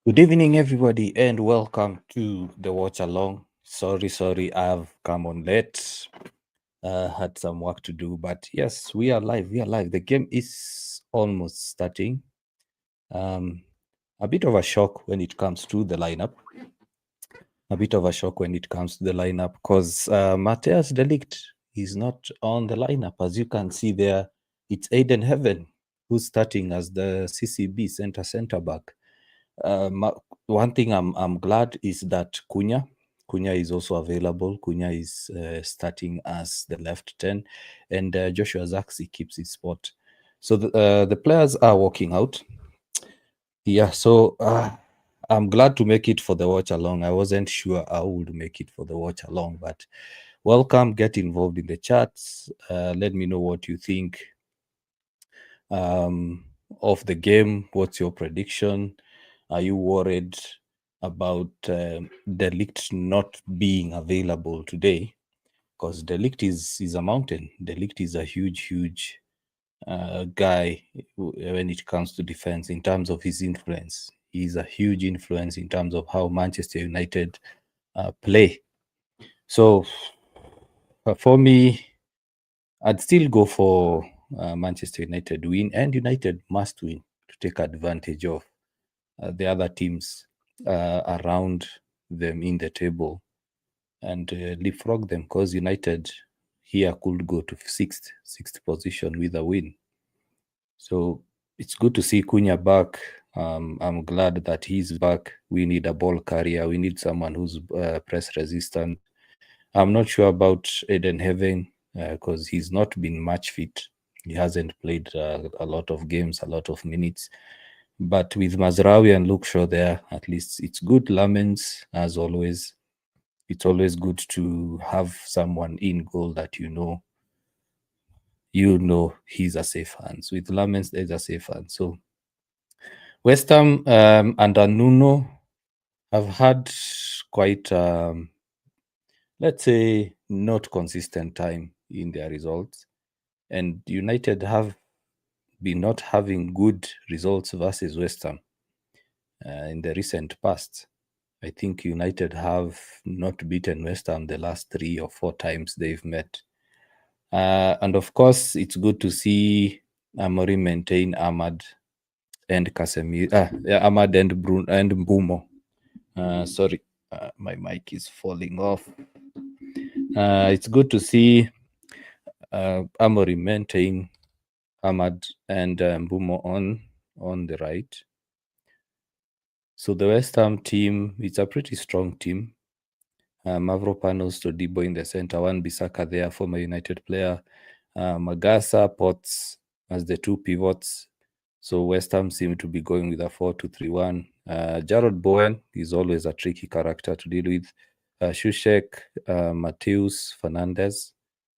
Good evening, everybody, and welcome to the watch along. Sorry, I've come on late. Had some work to do, but yes, we are live. We are live. The game is almost starting. Um, a bit of a shock when it comes to the lineup. A bit of a shock when it comes to the lineup because Matthias Delict is not on the lineup. As you can see there, it's Aiden Heaven who's starting as the CCB center back. One thing I'm glad is that Cunha is also available. Cunha is starting as the left 10, and Joshua Zaxi keeps his spot. So the players are walking out. Yeah, so I'm glad to make it for the watch along. I wasn't sure I would make it for the watch along, but welcome. Get involved in the chats. Let me know what you think um, of the game. What's your prediction? Are you worried about Delict not being available today? Because Delict is a mountain. Delict is a huge guy when it comes to defense in terms of his influence. He's a huge influence in terms of how Manchester United play. So for me, I'd still go for Manchester United win, and United must win to take advantage of the other teams around them in the table and leapfrog them because United here could go to sixth position with a win. So it's good to see Cunha back. I'm glad that he's back. We need a ball carrier. We need someone who's press resistant. I'm not sure about Eden Heaven because he's not been match fit. He hasn't played a lot of games, a lot of minutes. But with Mazraoui and Luke Shaw there, at least it's good. Lamens, as always, it's always good to have someone in goal that you know he's a safe hands. With Lamens, there's a safe hand. So West Ham under Nuno have had quite, let's say, not consistent time in their results. And United have been not having good results versus West Ham in the recent past. I think United have not beaten West Ham the last 3 or 4 times they've met. And of course, it's good to see Amorim maintain Ahmad and Casemiro, Ahmad and Mbumo. Sorry, my mic is falling off. It's good to see Amorim maintain Ahmad and Mbumo on the right. So the West Ham team, it's a pretty strong team. Mavropanos to Debo in the center, Wan Bissaka there, former United player, Magasa, Potts as the two pivots. So West Ham seem to be going with a 4-2-3-1. Jarrod Bowen is always a tricky character to deal with. Shushek, Mateus, Fernandez,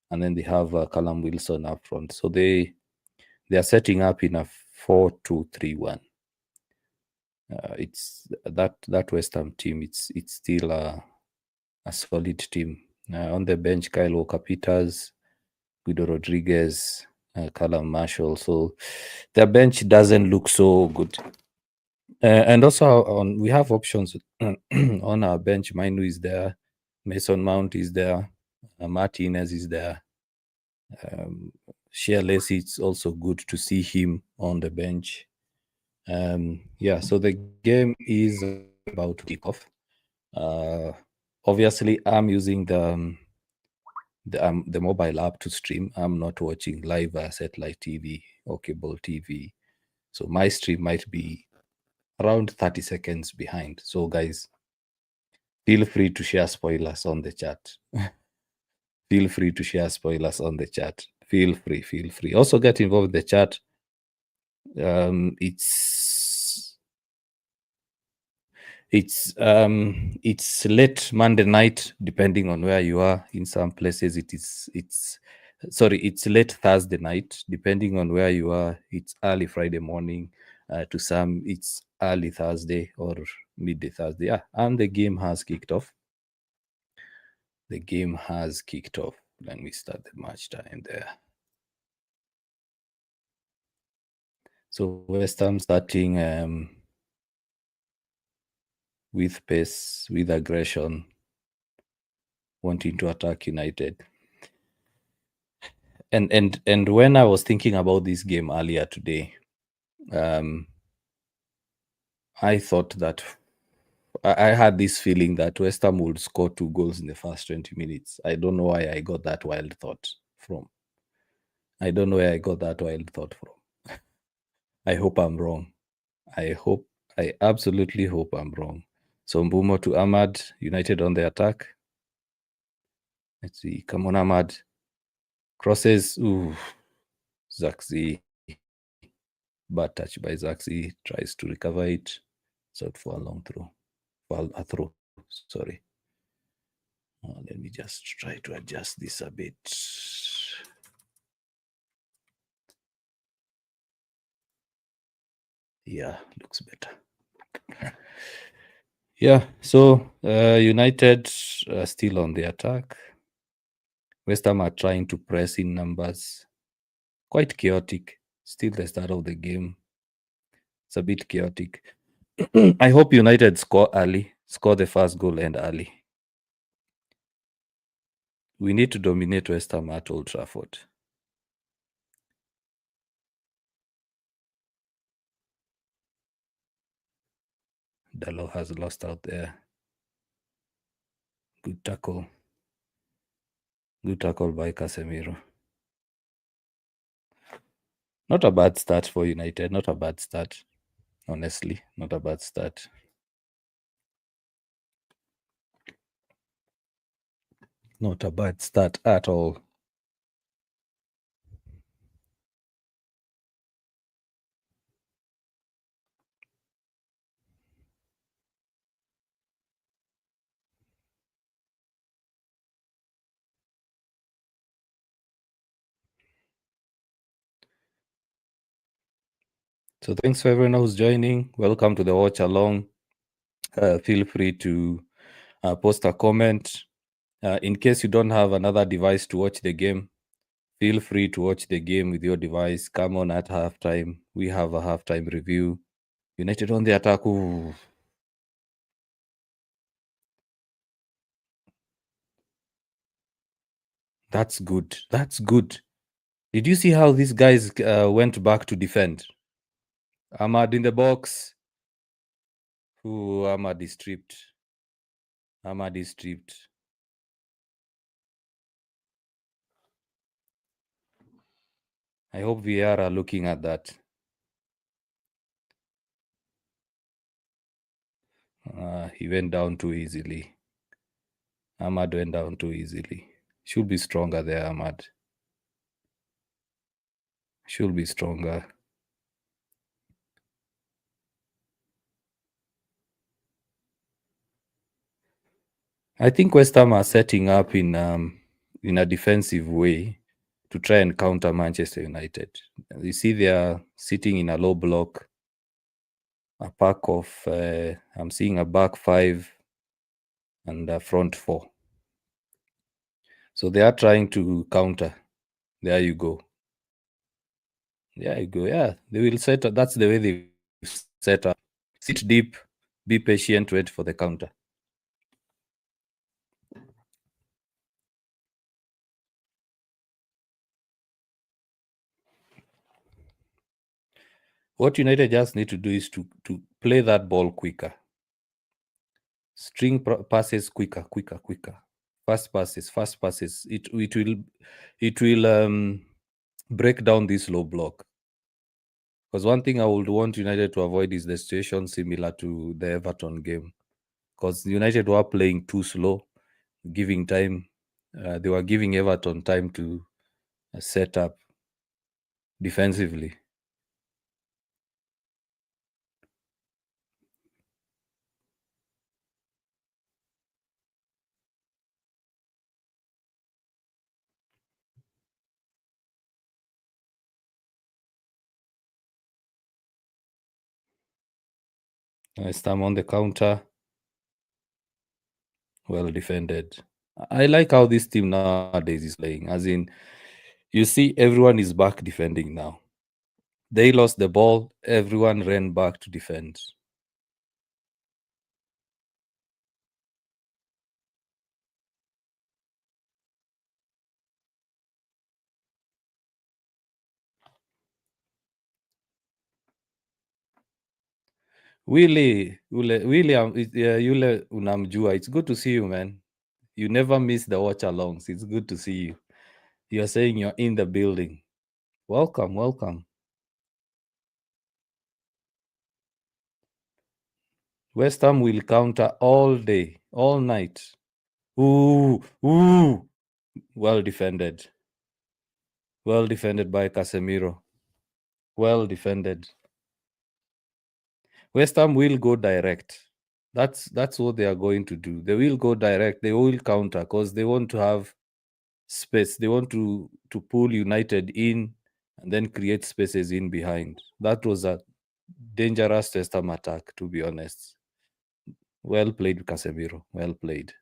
and then they have Callum Wilson up front. So they are setting up in a 4-2-3-1. It's that West Ham team. It's still a solid team. On the bench, Kyle Walker-Peters, Guido Rodriguez, Callum Marshall. So their bench doesn't look so good. And also we have options on our bench. Mainu is there, Mason Mount is there, Martinez is there. Shea Lacey, it's also good to see him on the bench. So the game is about to kick off. Obviously, I'm using the mobile app to stream. I'm not watching live satellite TV or cable TV, so my stream might be around 30 seconds behind. So, guys, feel free to share spoilers on the chat. Feel free to share spoilers on the chat. Feel free. Also, get involved in the chat. It's late Monday night, depending on where you are. In some places, it's late Thursday night, depending on where you are. It's early Friday morning. To some, it's early Thursday or midday Thursday. Yeah, and the game has kicked off. The game has kicked off. Let me start the match time there. So West Ham starting with pace, with aggression, wanting to attack United. And when I was thinking about this game earlier today, I thought that I had this feeling that West Ham would score 2 goals in the first 20 minutes. I don't know why I got that wild thought from. I don't know where I got that wild thought from. I hope I'm wrong. I absolutely hope I'm wrong. So Mbumo to Ahmad, United on the attack. Let's see. Come on, Ahmad. Crosses. Ooh. Zaxi. Bad touch by Zaxi. Tries to recover it. It's out for a long throw. For a throw. Sorry. Let me just try to adjust this a bit. Yeah, looks better. Yeah, so United still on the attack. West Ham are trying to press in numbers. Quite chaotic. Still the start of the game. It's a bit chaotic. I hope United score early, score the first goal and early. We need to dominate West Ham at Old Trafford. Dalot has lost out there. Good tackle. Good tackle by Casemiro. Not a bad start for United. Not a bad start. Honestly, not a bad start. Not a bad start at all. So thanks for everyone who's joining. Welcome to the watch along. Feel free to post a comment. In case you don't have another device to watch the game, feel free to watch the game with your device. Come on at halftime. We have a halftime review. United on the attack. Ooh. That's good. That's good. Did you see how these guys went back to defend? Ahmad in the box. Ooh, Ahmad is stripped. Ahmad is stripped. I hope VR are looking at that. He went down too easily. Ahmad went down too easily. Should be stronger there, Ahmad. Should be stronger. I think West Ham are setting up in a defensive way to try and counter Manchester United. You see, they are sitting in a low block, a pack of, I'm seeing a back five and a front four. So they are trying to counter. There you go. There you go. Yeah, they will set up. That's the way they set up. Sit deep, be patient, wait for the counter. What United just need to do is to play that ball quicker. String passes quicker. Fast passes. It will break down this low block. Because one thing I would want United to avoid is the situation similar to the Everton game. Because United were playing too slow, giving time. They were giving Everton time to set up defensively. West Ham on the counter. Well defended. I like how this team nowadays is playing. As in, you see, everyone is back defending now. They lost the ball, everyone ran back to defend. William, yule unamjua. It's good to see you, man. You never miss the watch alongs. It's good to see you. You're saying you're in the building. Welcome, welcome. West Ham will counter all day, all night. Ooh, ooh. Well defended. Well defended by Casemiro. Well defended. West Ham will go direct. That's what they are going to do. They will go direct. They will counter because they want to have space. They want to pull United in and then create spaces in behind. That was a dangerous West Ham attack, to be honest. Well played, Casemiro. Well played.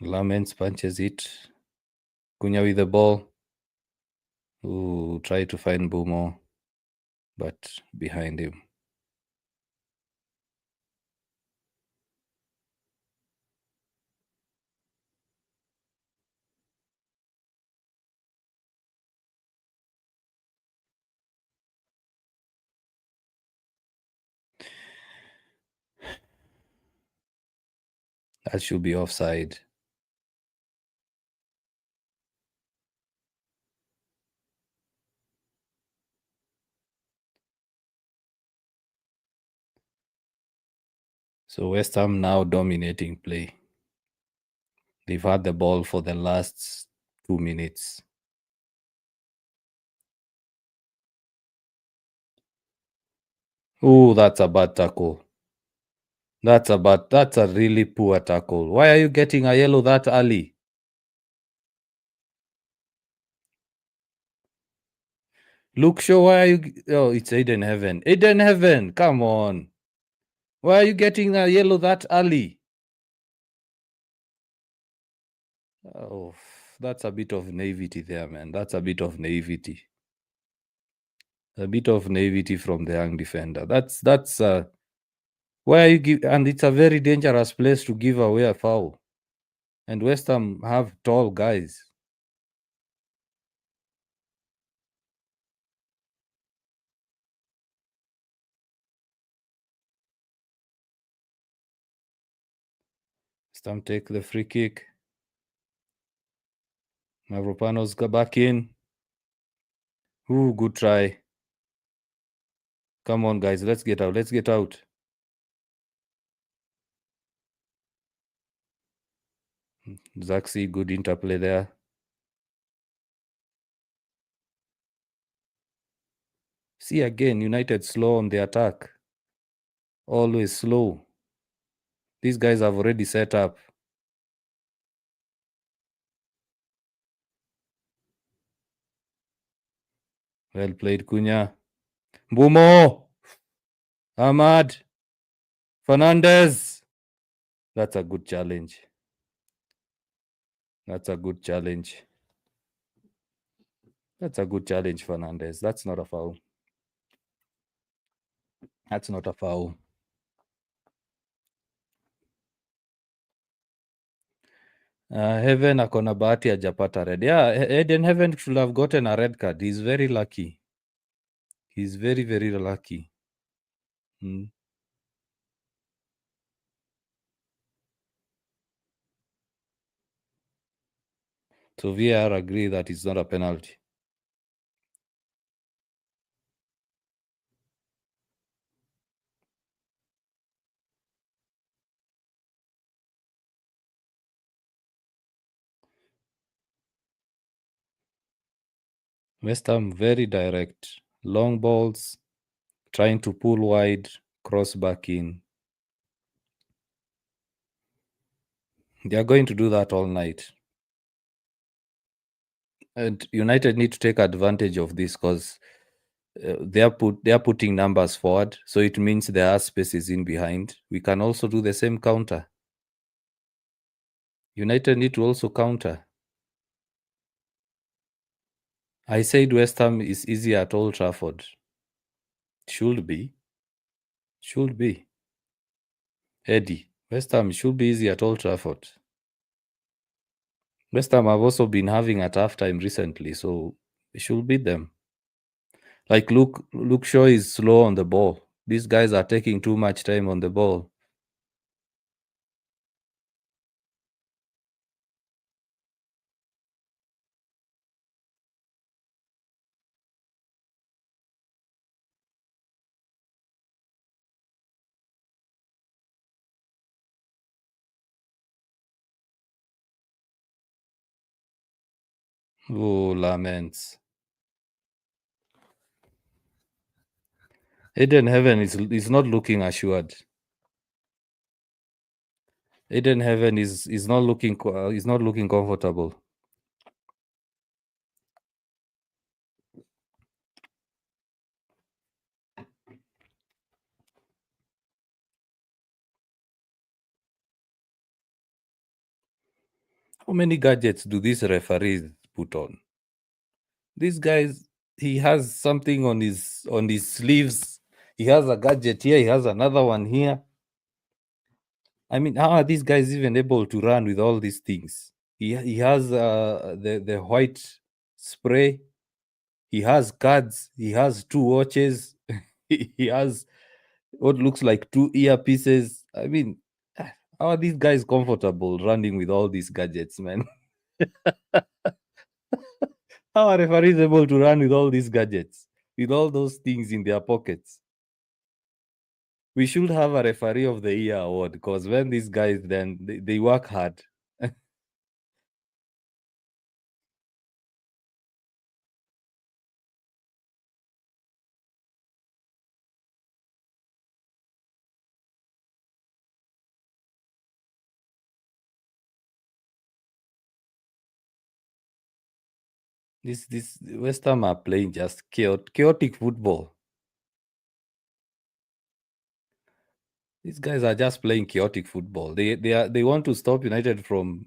Lamens punches it. Cunha with the ball. Ooh, try to find Bumo, but behind him. That should be offside. So West Ham now dominating play. They've had the ball for the last 2 minutes. Oh, that's a bad tackle. That's a really poor tackle. Why are you getting a yellow that early? Luke Shaw, why are you? Oh, it's Aiden Heaven. Aiden Heaven, come on. Why are you getting a yellow that early? Oh, that's a bit of naivety there, man. That's a bit of naivety. A bit of naivety from the young defender. That's where you give, and it's a very dangerous place to give away a foul. And West Ham have tall guys. West Ham take the free kick. Mavropanos go back in. Ooh, good try. Come on, guys. Let's get out. Let's get out. Zaxi, good interplay there. See again, United slow on the attack. Always slow. These guys have already set up. Well played, Cunha. Bumo! Ahmad! Fernandez! That's a good challenge. That's a good challenge. That's a good challenge, Fernandez. That's not a foul. That's not a foul. Heaven akona bahati hajapata red. Yeah, Eden Heaven should have gotten a red card. He's very lucky. He's very, very lucky. So VAR agree that it's not a penalty. West Ham very direct. Long balls, trying to pull wide, cross back in. They are going to do that all night. And United need to take advantage of this because they are putting numbers forward, so it means there are spaces in behind. We can also do the same counter. United need to also counter. I said West Ham is easy at Old Trafford. Should be. Eddie, West Ham should be easy at Old Trafford. West Ham have also been having a tough time recently, so we should beat them. Like Luke Shaw is slow on the ball. These guys are taking too much time on the ball. Oh, laments. Eden Heaven is not looking assured. Eden Heaven is not looking comfortable. How many gadgets do these referees put on? These guys, he has something on his sleeves. He has a gadget here. He has another one here. I mean, how are these guys even able to run with all these things? He has the white spray. He has cards. He has two watches. He has what looks like two earpieces. I mean, how are these guys comfortable running with all these gadgets, man? How are referees able to run with all these gadgets, with all those things in their pockets? We should have a referee of the year award because when these guys then they work hard. This West Ham are playing just chaotic football. These guys are just playing chaotic football. They want to stop United from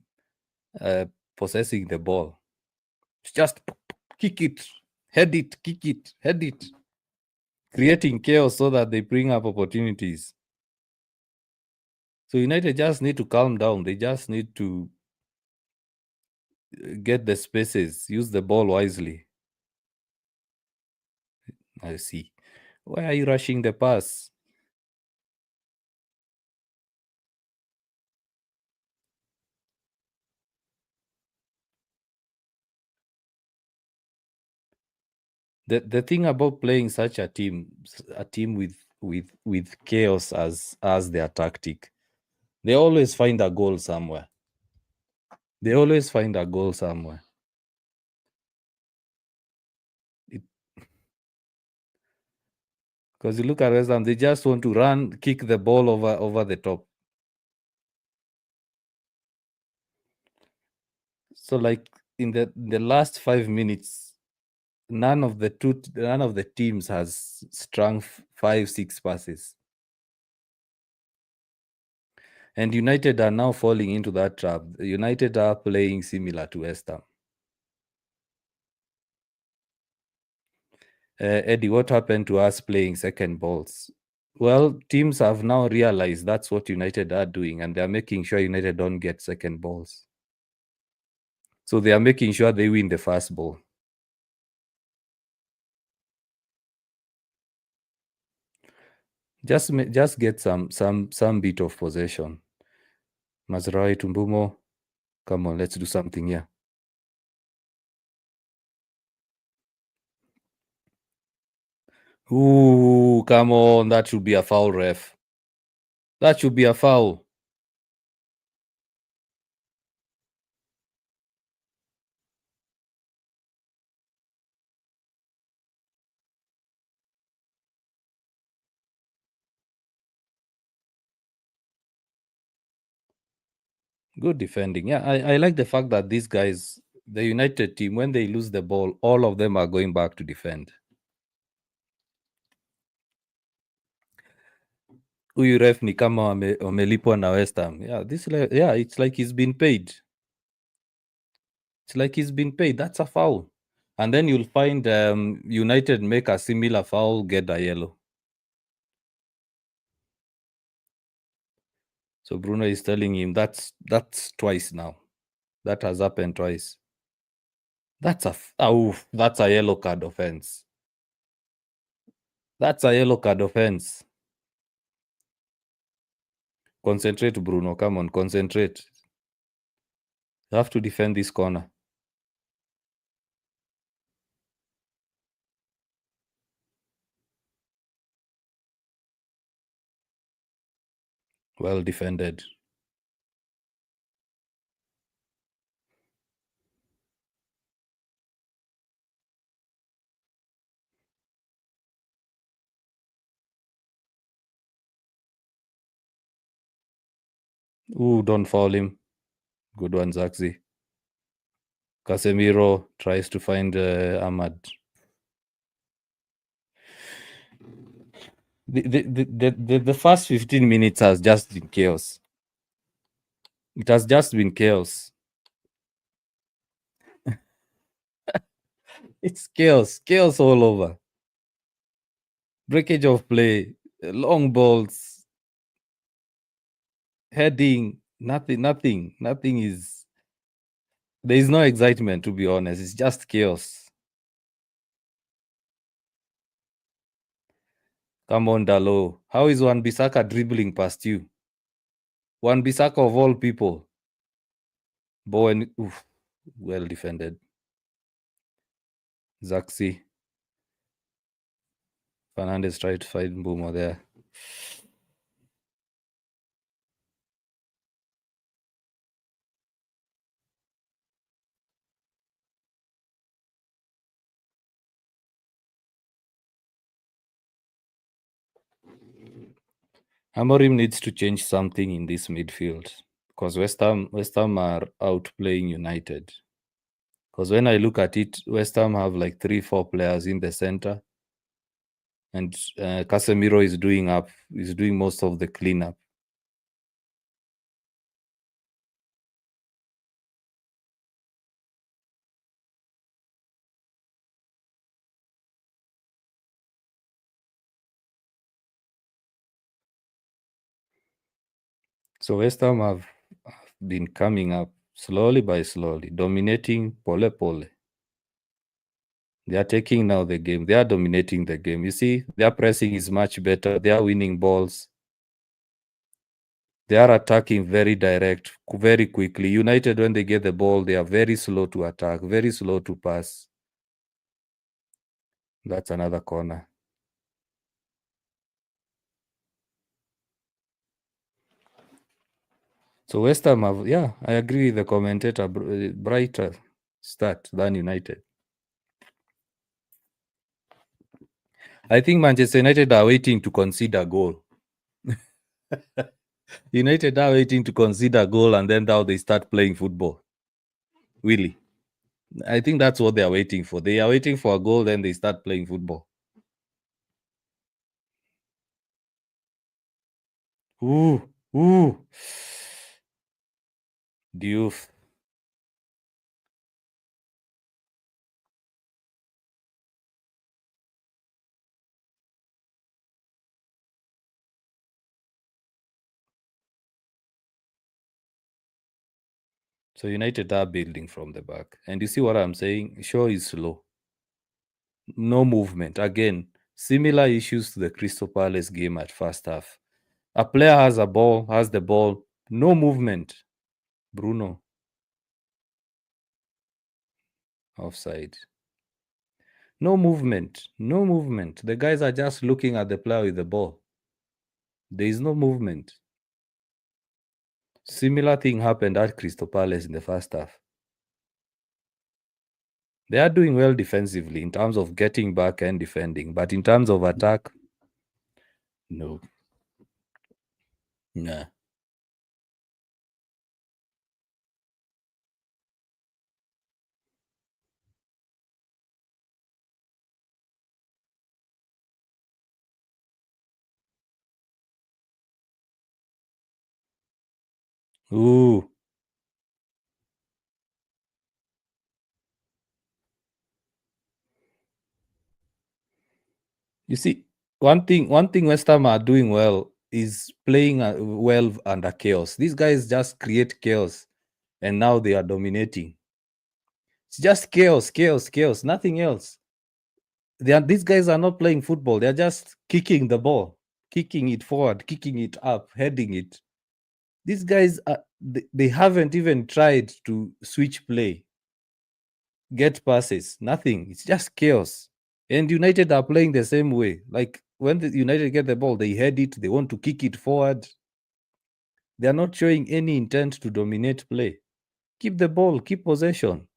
uh, possessing the ball. Just kick it, head it, kick it, head it, creating chaos so that they bring up opportunities. So United just need to calm down. They just need to get the spaces, use the ball wisely. I see. Why are you rushing the pass? The thing about playing such a team with chaos as their tactic, they always find a goal somewhere. They always find a goal somewhere. Because you look at West Ham, they just want to run, kick the ball over the top. So like in the last 5 minutes, none of the teams has strung 5-6 passes. And United are now falling into that trap. United are playing similar to West Ham. Eddie, what happened to us playing second balls? Well, teams have now realized that's what United are doing, and they're making sure United don't get second balls. So they are making sure they win the first ball. Just get some bit of possession. Mazraoui Tumbumo, come on, let's do something here. Ooh, come on, that should be a foul, ref. That should be a foul. Good defending. Yeah, I like the fact that these guys, the United team, when they lose the ball, all of them are going back to defend. Huyu ref ni kama wamelipwa na West Ham. Yeah, it's like he's been paid. It's like he's been paid. That's a foul. And then you'll find United make a similar foul, get a yellow. So Bruno is telling him that's twice now. That has happened twice. That's a yellow card offense. That's a yellow card offense. Concentrate, Bruno. Come on, concentrate. You have to defend this corner. Well defended. Ooh, don't foul him. Good one, Zaxi. Casemiro tries to find Ahmad. The first 15 minutes has just been chaos. It has just been chaos. It's chaos. Chaos all over. Breakage of play, long balls, heading, nothing is. There is no excitement, to be honest. It's just chaos. Come on, Dalo. How is Wan-Bissaka dribbling past you? Wan-Bissaka of all people. Bowen, oof, well defended. Zaxi. Fernandez tried to find Mbeumo there. Amorim needs to change something in this midfield because West Ham are outplaying United. Because when I look at it, West Ham have like 3-4 players in the center, and Casemiro is doing most of the cleanup. So West Ham have been coming up slowly by slowly, dominating pole. They are taking now the game. They are dominating the game. You see, their pressing is much better. They are winning balls. They are attacking very direct, very quickly. United, when they get the ball, they are very slow to attack, very slow to pass. That's another corner. So West Ham have, yeah, I agree with the commentator, brighter start than United. I think Manchester United are waiting to concede a goal. United are waiting to concede a goal, and then now they start playing football. Really. I think that's what they are waiting for. They are waiting for a goal, then they start playing football. Ooh. Diouf. So United are building from the back. And you see what I'm saying? Shaw is slow. No movement. Again, similar issues to the Crystal Palace game at first half. A player has the ball, no movement. Bruno. Offside. No movement. The guys are just looking at the player with the ball. There is no movement. Similar thing happened at Crystal Palace in the first half. They are doing well defensively in terms of getting back and defending, but in terms of attack, no. Nah. Ooh. You see, one thing West Ham are doing well is playing well under chaos. These guys just create chaos, and now they are dominating. It's just chaos, chaos, chaos, nothing else. These guys are not playing football. They're just kicking the ball, kicking it forward, kicking it up, heading it. These guys they haven't even tried to switch play, get passes, nothing. It's just chaos. And United are playing the same way. Like when the United get the ball, they head it, they want to kick it forward. They are not showing any intent to dominate play. Keep the ball, keep possession.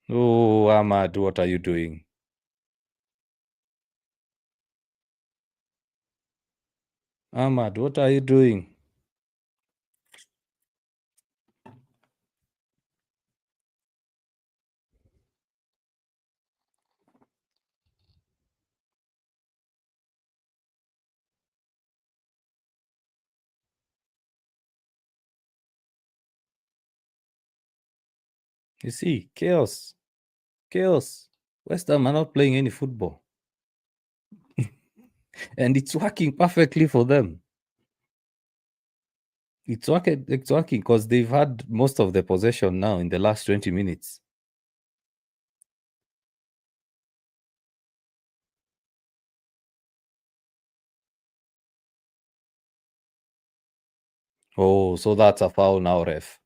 Oh, Ahmad, what are you doing? Ahmad, what are you doing? You see, chaos, chaos. West Ham are not playing any football. And it's working perfectly for them. It's working because they've had most of the possession now in the last 20 minutes. Oh, so that's a foul now, ref.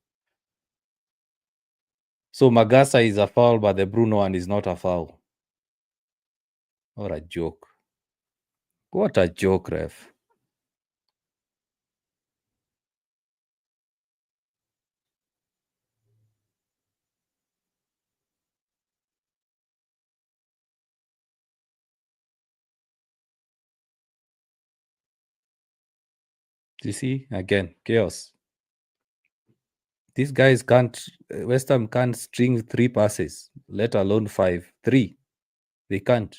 So Magasa is a foul, but the Bruno one is not a foul. What a joke. What a joke, ref. You see, again, chaos. These guys can't, West Ham can't string 3 passes, let alone 5. 3. They can't.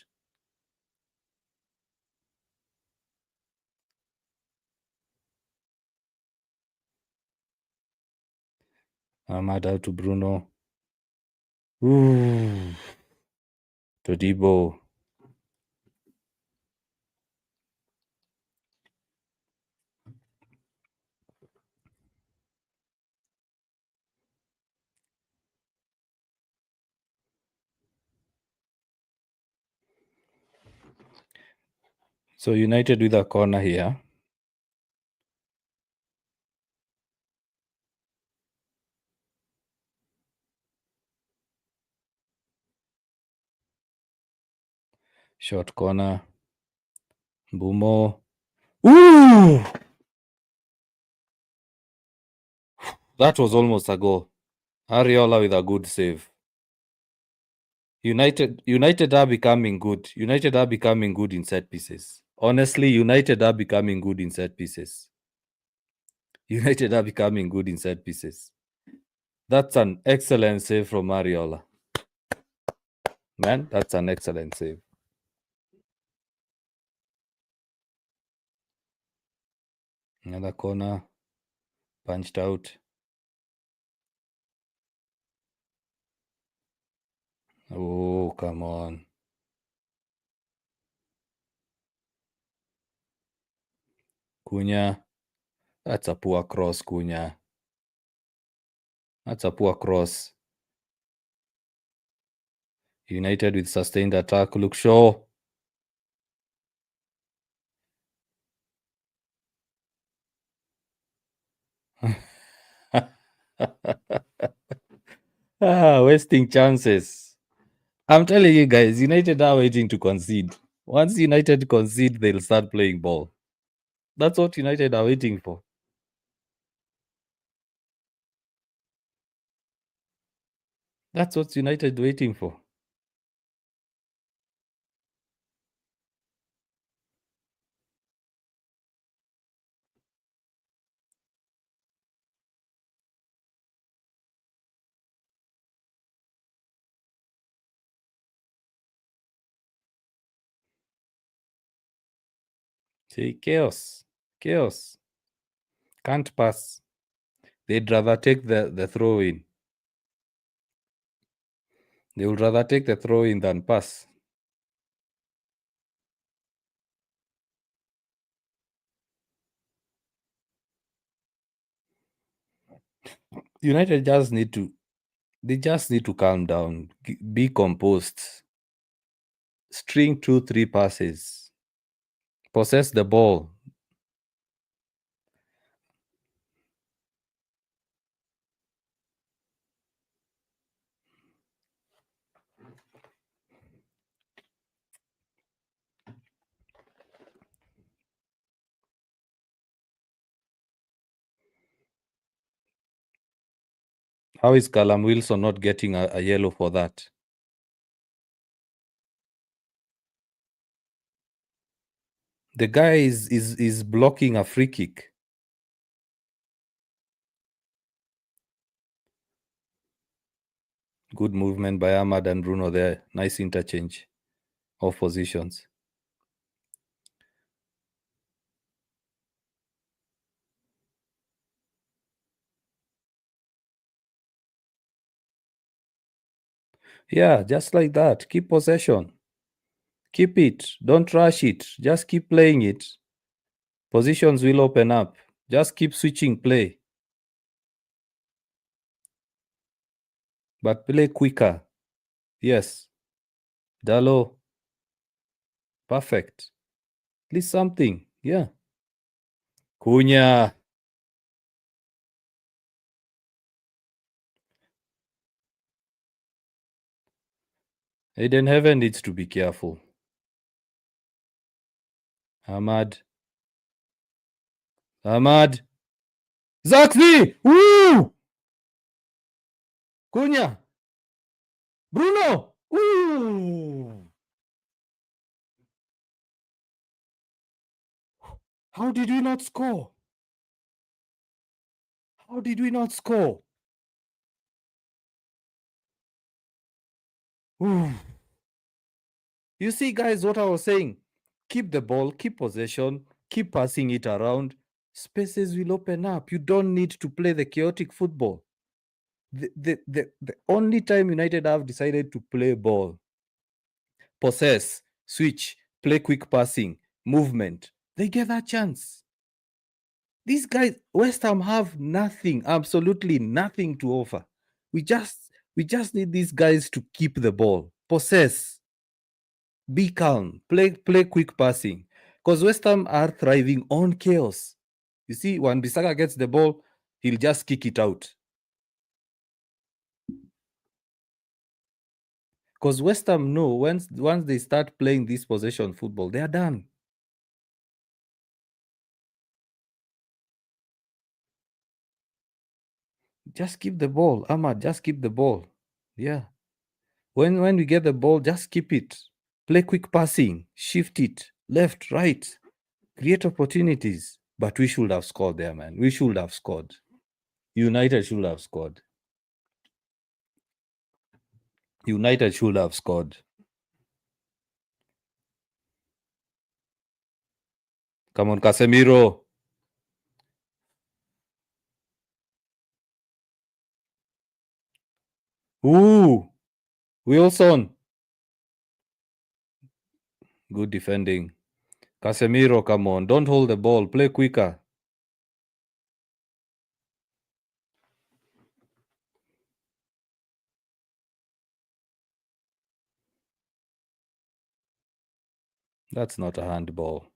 Ahmad out to Bruno. Ooh. Todibo. So United with a corner here. Short corner. Bumo. Ooh! That was almost a goal. Ariola with a good save. United are becoming good. United are becoming good in set pieces. Honestly, United are becoming good in set pieces. United are becoming good in set pieces. That's an excellent save from Ariola. Man, that's an excellent save. Another corner. Punched out. Oh, come on. Cunha. That's a poor cross, Cunha. That's a poor cross. United with sustained attack. Look, Shaw. Wasting chances. I'm telling you guys, United are waiting to concede. Once United concede, they'll start playing ball. That's what United are waiting for. That's what United waiting for. See, chaos. Chaos. Can't pass. They'd rather take the throw in. They would rather take the throw in than pass. United just need to calm down, be composed, string 2-3 passes, possess the ball. How is Callum Wilson not getting a yellow for that? The guy is blocking a free kick. Good movement by Ahmad and Bruno there. Nice interchange of positions. Yeah, just like that. Keep possession. Keep it. Don't rush it. Just keep playing it. Positions will open up. Just keep switching play. But play quicker. Yes. Dalo. Perfect. At least something. Yeah. Cunha. Aiden Heaven needs to be careful. Ahmad. Zaxby! Woo! Cunha. Bruno! Ooh! How did we not score? How did we not score? Ooh. You see, guys, what I was saying? Keep the ball, keep possession, keep passing it around. Spaces will open up. You don't need to play the chaotic football. The only time United have decided to play ball, possess, switch, play quick passing, movement, they get that chance. These guys, West Ham have nothing, absolutely nothing to offer. We just need these guys to keep the ball, possess, be calm, play quick passing. Because West Ham are thriving on chaos. You see, when Bissaka gets the ball, he'll just kick it out. Because West Ham know once they start playing this possession football, they are done. Just keep the ball, Ahmad. Just keep the ball. Yeah. When we get the ball, just keep it. Play quick passing, shift it left, right, create opportunities. But we should have scored there, man. We should have scored. United should have scored. United should have scored. Come on, Casemiro. Ooh, Wilson. Good defending. Casemiro, come on. Don't hold the ball. Play quicker. That's not a handball.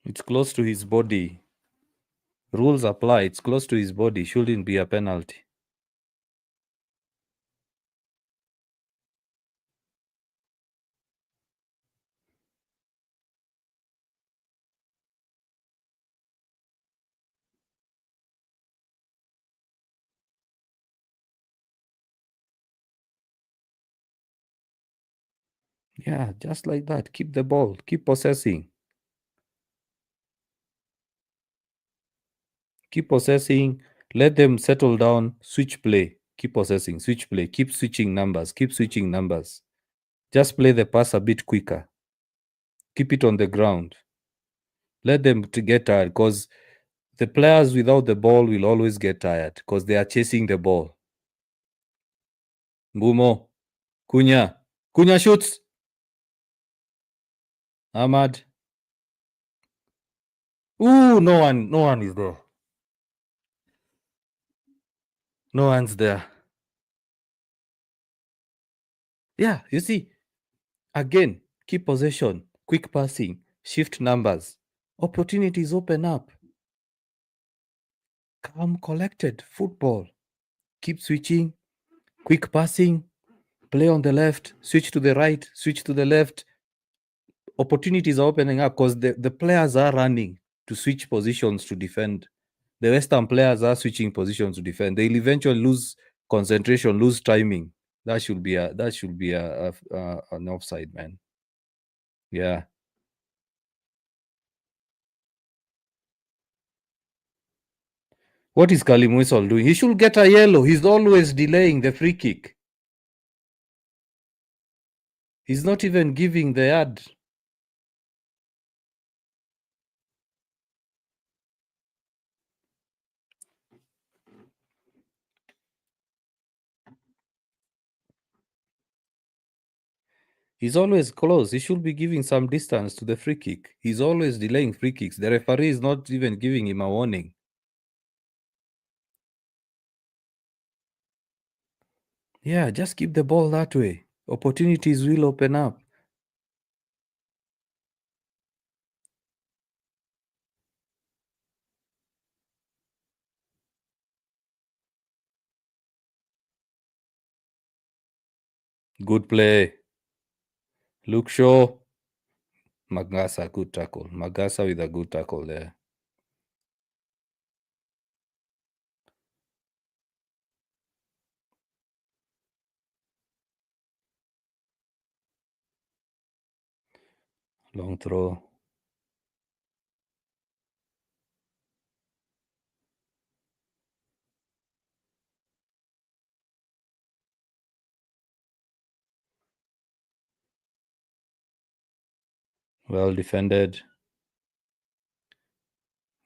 It's close to his body. Rules apply. It's close to his body. Shouldn't be a penalty. Yeah, just like that. Keep the ball. Keep possessing. Keep possessing. Let them settle down. Switch play. Keep possessing. Switch play. Keep switching numbers. Keep switching numbers. Just play the pass a bit quicker. Keep it on the ground. Let them to get tired, because the players without the ball will always get tired because they are chasing the ball. Mbumo, Cunha shoots. Ahmad. Ooh, no one is there. No one's there. Yeah, you see, again, keep possession, quick passing, shift numbers. Opportunities open up. Calm, collected football. Keep switching, quick passing, play on the left, switch to the right, switch to the left. Opportunities are opening up because the players are running to switch positions to defend. The Western players are switching positions to defend. They'll eventually lose concentration, lose timing. That should be an offside, man. Yeah. What is Kalim Whistle doing? He should get a yellow. He's always delaying the free kick. He's not even giving the yard. He's always close. He should be giving some distance to the free kick. He's always delaying free kicks. The referee is not even giving him a warning. Yeah, just keep the ball that way. Opportunities will open up. Good play. Luke Shaw. Magasa, good tackle. Magasa with a good tackle there. Long throw. Well defended.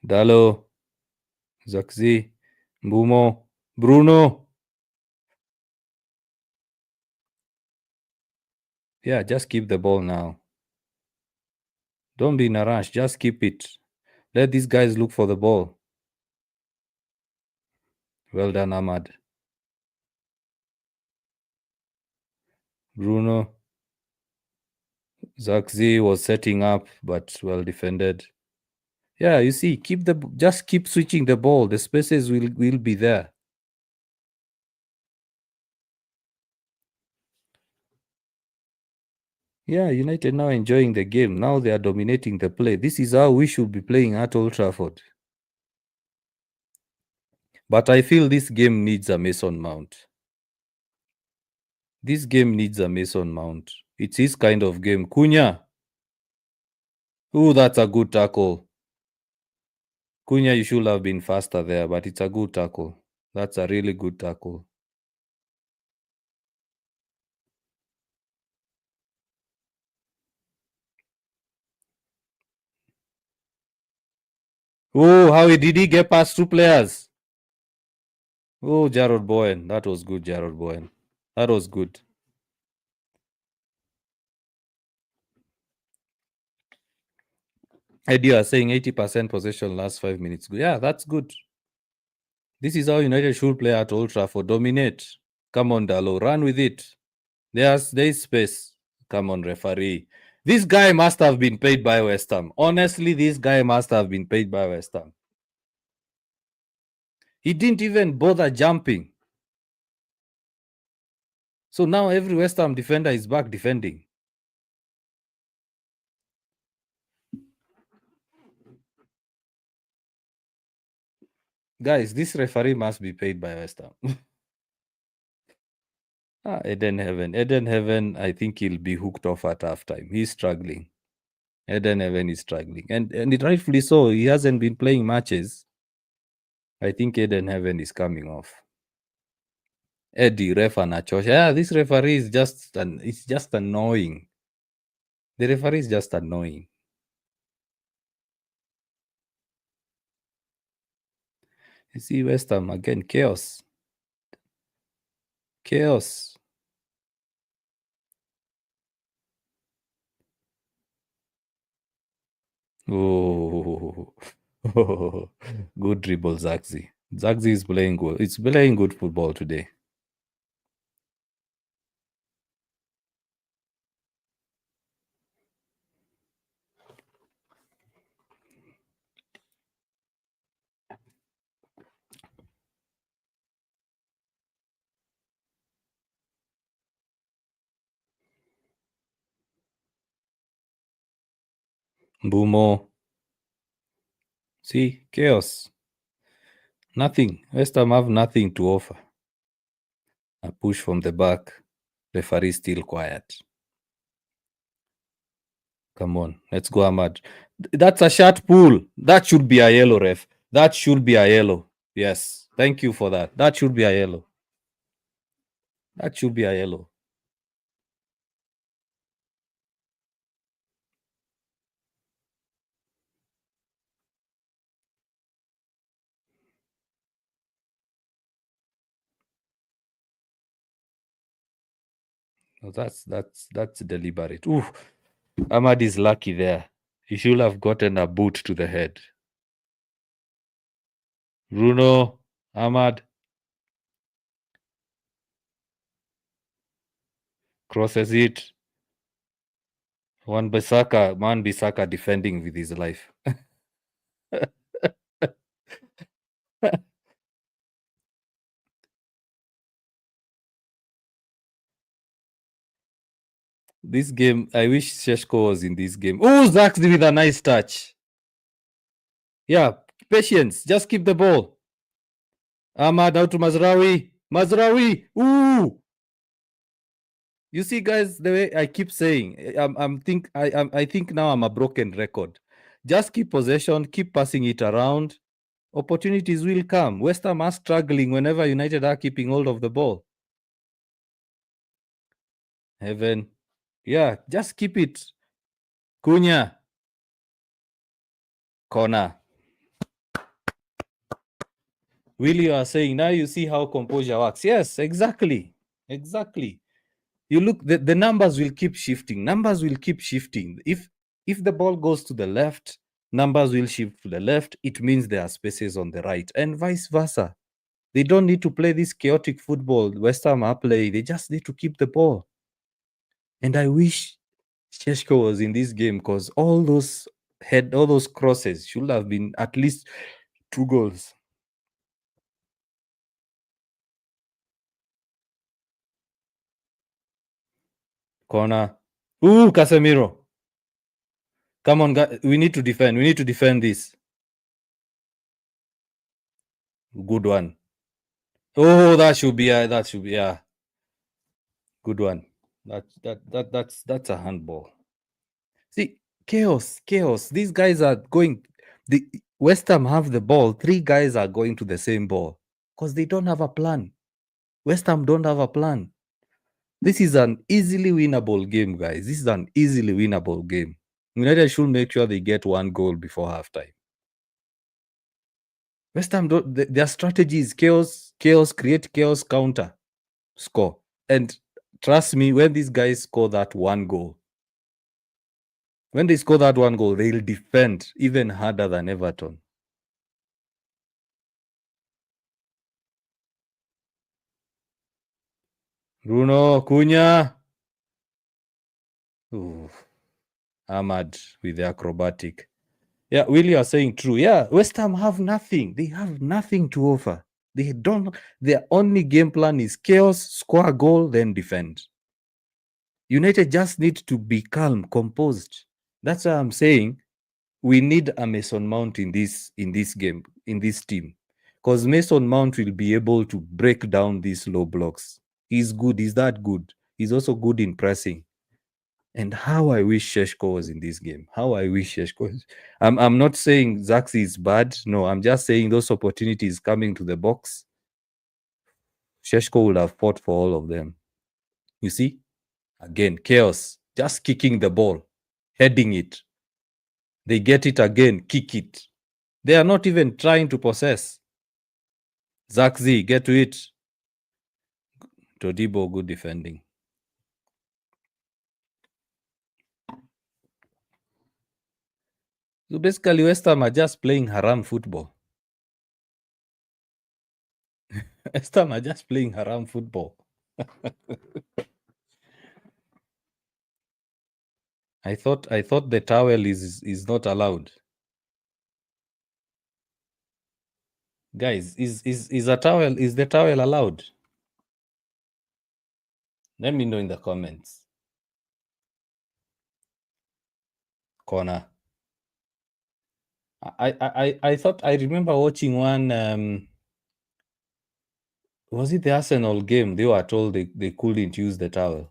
Dalo. Zakzi. Mbumo. Bruno. Yeah, just keep the ball now. Don't be in a rush. Just keep it. Let these guys look for the ball. Well done, Ahmad. Bruno. Zakzi was setting up, but well defended. Yeah, you see, just keep switching the ball. The spaces will be there. Yeah, United now enjoying the game. Now they are dominating the play. This is how we should be playing at Old Trafford. But I feel this game needs a Mason Mount. This game needs a Mason Mount. It's his kind of game. Cunha. Ooh, that's a good tackle. Cunha, you should have been faster there, but it's a good tackle. That's a really good tackle. Oh, how did he get past two players? Oh, Jarrod Bowen. That was good, Jarrod Bowen. That was good. Eddie, you are saying 80% possession last 5 minutes. Yeah, that's good. This is how United should play at Old Trafford. Dominate. Come on, Dalo. Run with it. There's space. Come on, referee. This guy must have been paid by West Ham. Honestly, this guy must have been paid by West Ham. He didn't even bother jumping. So now every West Ham defender is back defending. Guys, this referee must be paid by West Ham. Eden Heaven, I think he'll be hooked off at halftime. He's struggling. Eden Heaven is struggling. And it rightfully so. He hasn't been playing matches. I think Eden Heaven is coming off. Eddie ref anachosha. Yeah, this referee is it's just annoying. The referee is just annoying. You see West Ham again, chaos. Chaos. Oh, good dribble, Zaxi. Zaxi is playing good. It's playing good football today. Bumo. See, chaos. Nothing. West Ham have nothing to offer. A push from the back. Referee still quiet. Come on, let's go, Ahmad. That's a shot pull. That should be a yellow, ref. That should be a yellow. Yes. Thank you for that. That should be a yellow. That should be a yellow. No, that's deliberate. Ooh, Ahmad is lucky there. He should have gotten a boot to the head. Bruno, Ahmad crosses it. Man Bissaka defending with his life. This game, I wish Sheshko was in this game. Oh, Zax with a nice touch. Yeah, patience. Just keep the ball. Ahmad out to Mazraoui. Mazraoui. Ooh. You see, guys, the way I keep saying, I think now I'm a broken record. Just keep possession, keep passing it around. Opportunities will come. West Ham are struggling whenever United are keeping hold of the ball. Heaven. Yeah, just keep it. Cunha. Corner. Willie, you are saying now you see how composure works. Yes, exactly. Exactly. You look, the numbers will keep shifting. Numbers will keep shifting. If the ball goes to the left, numbers will shift to the left. It means there are spaces on the right, and vice versa. They don't need to play this chaotic football West Ham are playing. They just need to keep the ball. And I wish Sheshko was in this game because all those crosses should have been at least 2 goals. Corner. Ooh, Casemiro. Come on, guys. We need to defend. We need to defend this. Good one. Oh, that should be good one. That's a handball. See, chaos. These guys are going. The West Ham have the ball. 3 guys are going to the same ball because they don't have a plan. West Ham don't have a plan. This is an easily winnable game, guys. This is an easily winnable game. United should make sure they get 1 goal before halftime. West Ham their strategy is chaos, create chaos, counter, score. And trust me, when these guys score that 1 goal, when they score that 1 goal, they'll defend even harder than Everton. Bruno, Cunha. Ooh. Ahmad with the acrobatic. Yeah, Will, you are saying true. Yeah, West Ham have nothing. They have nothing to offer. They don't. Their only game plan is chaos, score a goal, then defend. United just need to be calm, composed. That's why I'm saying we need a Mason Mount in this game, in this team, because Mason Mount will be able to break down these low blocks. He's good. He's that good. He's also good in pressing. And how I wish Sheshko was in this game. How I wish Sheshko. I'm not saying Zaxi is bad. No, I'm just saying those opportunities coming to the box. Sheshko would have fought for all of them. You see? Again, chaos. Just kicking the ball, heading it. They get it again, kick it. They are not even trying to possess. Zakzi, get to it. Todibo, good defending. So basically, West Ham are just playing haram football. West Ham are just playing haram football. I thought the towel is not allowed. Guys, is the towel allowed? Let me know in the comments. Corner. I thought I remember watching one. Was it the Arsenal game? They were told they couldn't use the towel.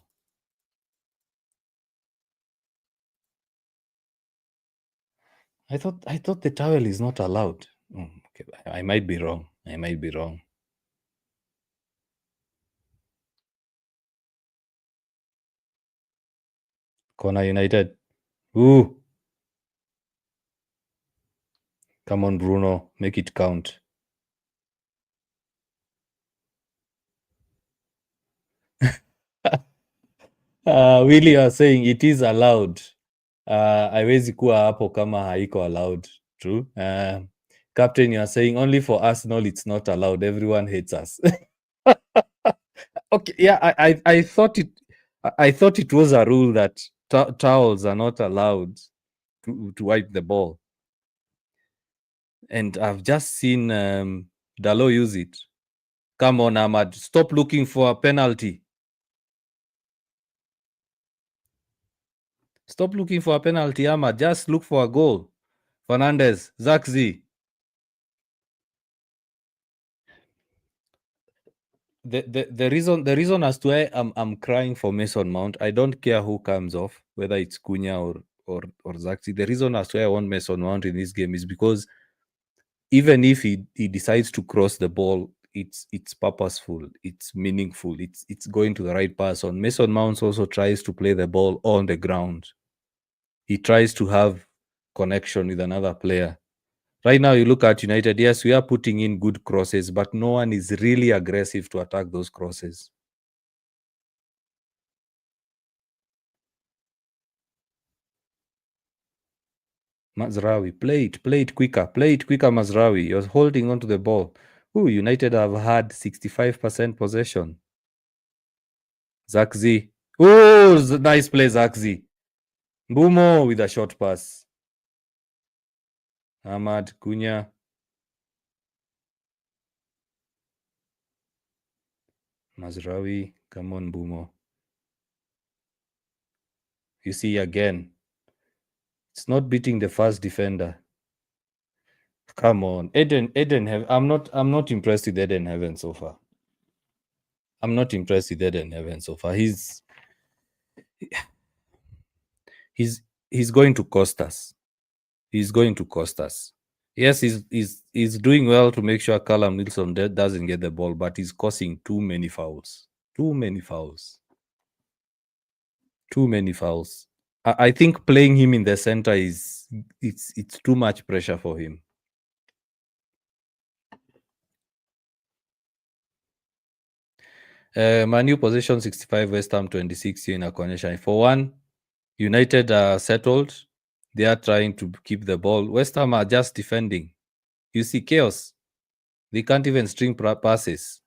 I thought the towel is not allowed. Okay, I might be wrong. Corner United. Ooh. Come on, Bruno. Make it count. Willie are saying it is allowed. Haiwezi kuwa hapo kama haiko allowed. True. Captain, you are saying only for Arsenal it's not allowed. Everyone hates us. Okay, yeah, I thought it was a rule that towels are not allowed to wipe the ball. And I've just seen Dalot use it. Come on, Ahmad. Stop looking for a penalty. Stop looking for a penalty, Ahmad. Just look for a goal. Fernandez, Zakzi. The reason as to why I'm crying for Mason Mount, I don't care who comes off, whether it's Cunha or Zakzi. The reason as to why I want Mason Mount in this game is because even if he decides to cross the ball, it's purposeful, it's meaningful, it's going to the right person. Mason Mount also tries to play the ball on the ground. He tries to have connection with another player. Right now, you look at United, yes, we are putting in good crosses, but no one is really aggressive to attack those crosses. Mazraoui, play it quicker, Mazraoui. You're holding on to the ball. Ooh, United have had 65% possession. Zakzi. Oh, nice play, Zakzi. Mbumo with a short pass. Ahmad, Cunha. Mazraoui. Come on, Mbumo. You see again. It's not beating the first defender. Come on. Eden I'm not impressed with Eden Heaven so far. I'm not impressed with Eden Heaven so far. He's going to cost us. He's going to cost us. Yes, he's doing well to make sure Callum Wilson doesn't get the ball, but he's causing too many fouls. Too many fouls. I think playing him in the center it's too much pressure for him. Manu position 65, West Ham 26 here in a connection. For one, United are settled. They are trying to keep the ball. West Ham are just defending. You see chaos. They can't even string passes.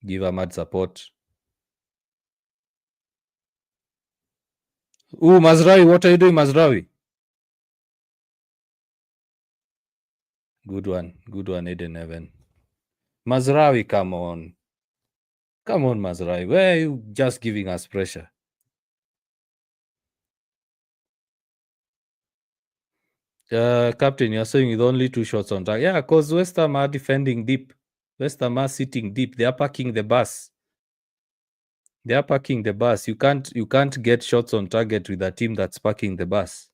Give Ahmad support. Ooh, Mazraoui, what are you doing, Mazraoui? Good one, Eden Heaven. Mazraoui, come on. Come on, Mazraoui. Where are you just giving us pressure? Captain, you're saying with only 2 shots on target. Yeah, because West Ham are defending deep. West Ham are sitting deep. They are parking the bus. You can't get shots on target with a team that's parking the bus.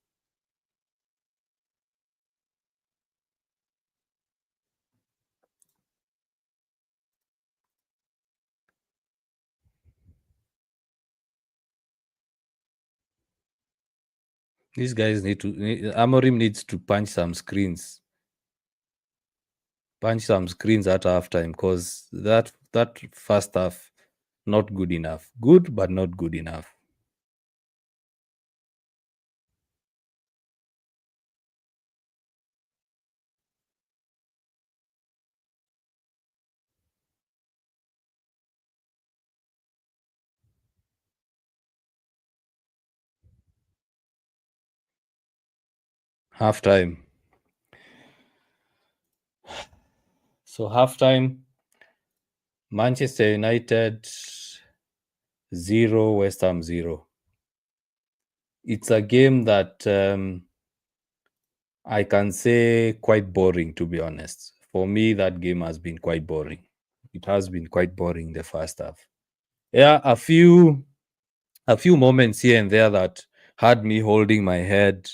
These guys Amorim needs to punch some screens. Punch some screens at halftime, because that first half, not good enough. Good, but not good enough. Halftime. So halftime, Manchester United 0, West Ham 0. It's a game that I can say quite boring, to be honest. For me, that game has been quite boring. It has been quite boring the first half. Yeah, a few moments here and there that had me holding my head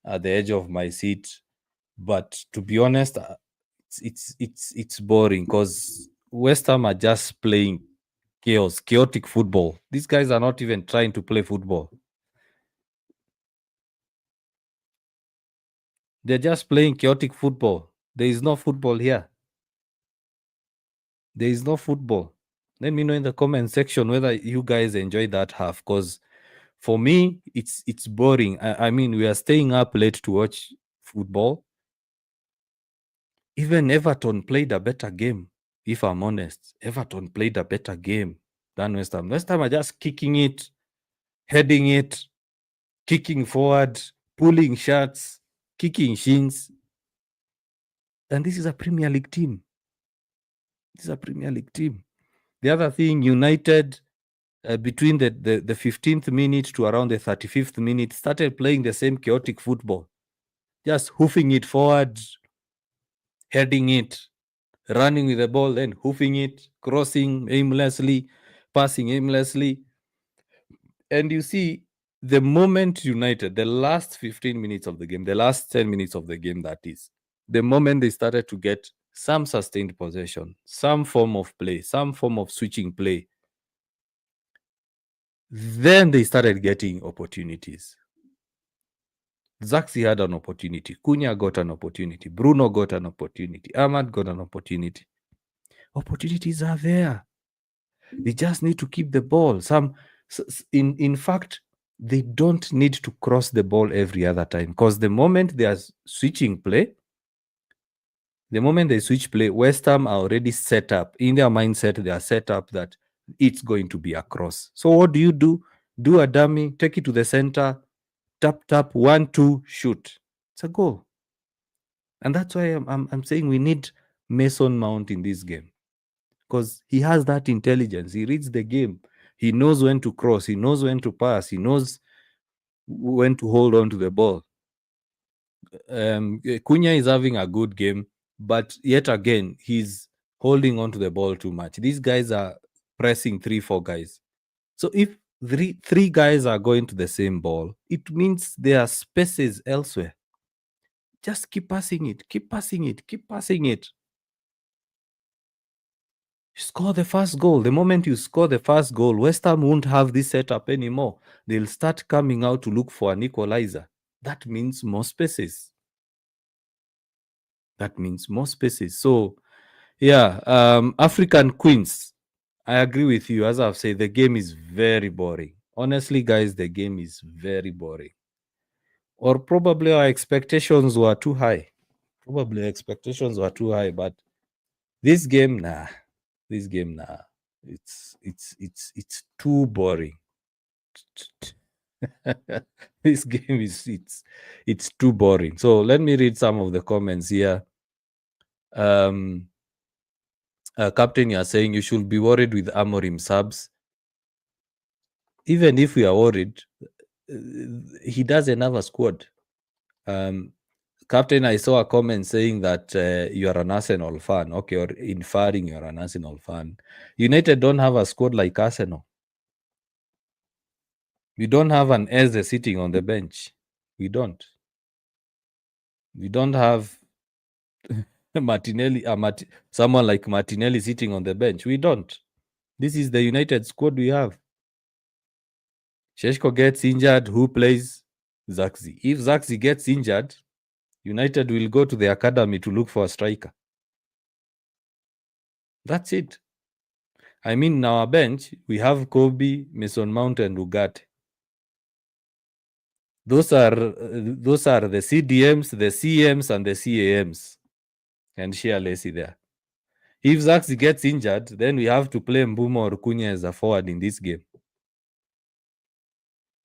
at the edge of my seat. But to be honest, it's boring, because West Ham are just playing chaotic football. These guys are not even trying to play football. They're just playing chaotic football. There is no football here. There is no football. Let me know in the comment section whether you guys enjoy that half, because for me, it's boring. I mean, we are staying up late to watch football. Even Everton played a better game. If I'm honest, Everton played a better game than West Ham. West Ham are just kicking it, heading it, kicking forward, pulling shots, kicking shins. And this is a Premier League team. This is a Premier League team. The other thing, United, between the 15th minute to around the 35th minute, started playing the same chaotic football, just hoofing it forward, heading it, running with the ball, then hoofing it, crossing aimlessly, passing aimlessly. And you see, the moment United, the last 15 minutes of the game, the last 10 minutes of the game, that is, the moment they started to get some sustained possession, some form of play, some form of switching play, then they started getting opportunities. Zaxi had an opportunity. Cunha got an opportunity. Bruno got an opportunity. Ahmad got an opportunity. Opportunities are there. They just need to keep the ball. In fact, they don't need to cross the ball every other time, because the moment they are switching play, the moment they switch play, West Ham are already set up. In their mindset, they are set up that it's going to be a cross. So what do? Do a dummy, take it to the center, tap, 1, 2, shoot. It's a goal. And that's why I'm saying we need Mason Mount in this game, because he has that intelligence. He reads the game. He knows when to cross. He knows when to pass. He knows when to hold on to the ball. Cunha is having a good game, but yet again, he's holding on to the ball too much. These guys are pressing 3-4 guys. So if three guys are going to the same ball, it means there are spaces elsewhere. Just keep passing it, keep passing it, keep passing it. Score the first goal. The moment you score the first goal, West Ham won't have this setup anymore. They'll start coming out to look for an equalizer. That means more spaces. That means more spaces. So, yeah, African Queens, I agree with you. As I've said, the game is very boring. Honestly, guys, the game is very boring. Or probably our expectations were too high. Probably expectations were too high, but this game, nah. This game, nah. It's too boring. This game it's too boring. So let me read some of the comments here. Captain, you are saying you should be worried with Amorim subs. Even if we are worried, he doesn't have a squad. Captain, I saw a comment saying that you are an Arsenal fan. Okay, or inferring you're an Arsenal fan. United don't have a squad like Arsenal. We don't have an Eze sitting on the bench. We don't. We don't have Martinelli, someone like Martinelli sitting on the bench. We don't. This is the United squad we have. Sheshko gets injured. Who plays? Zaxi. If Zaxi gets injured, United will go to the academy to look for a striker. That's it. I mean, in our bench, we have Kobe, Mason Mount, and Ugarte. Those are the CDMs, the CMs, and the CAMs. And Shea Lacy there. If Zaxi gets injured, then we have to play Mbuma or Cunha as a forward in this game.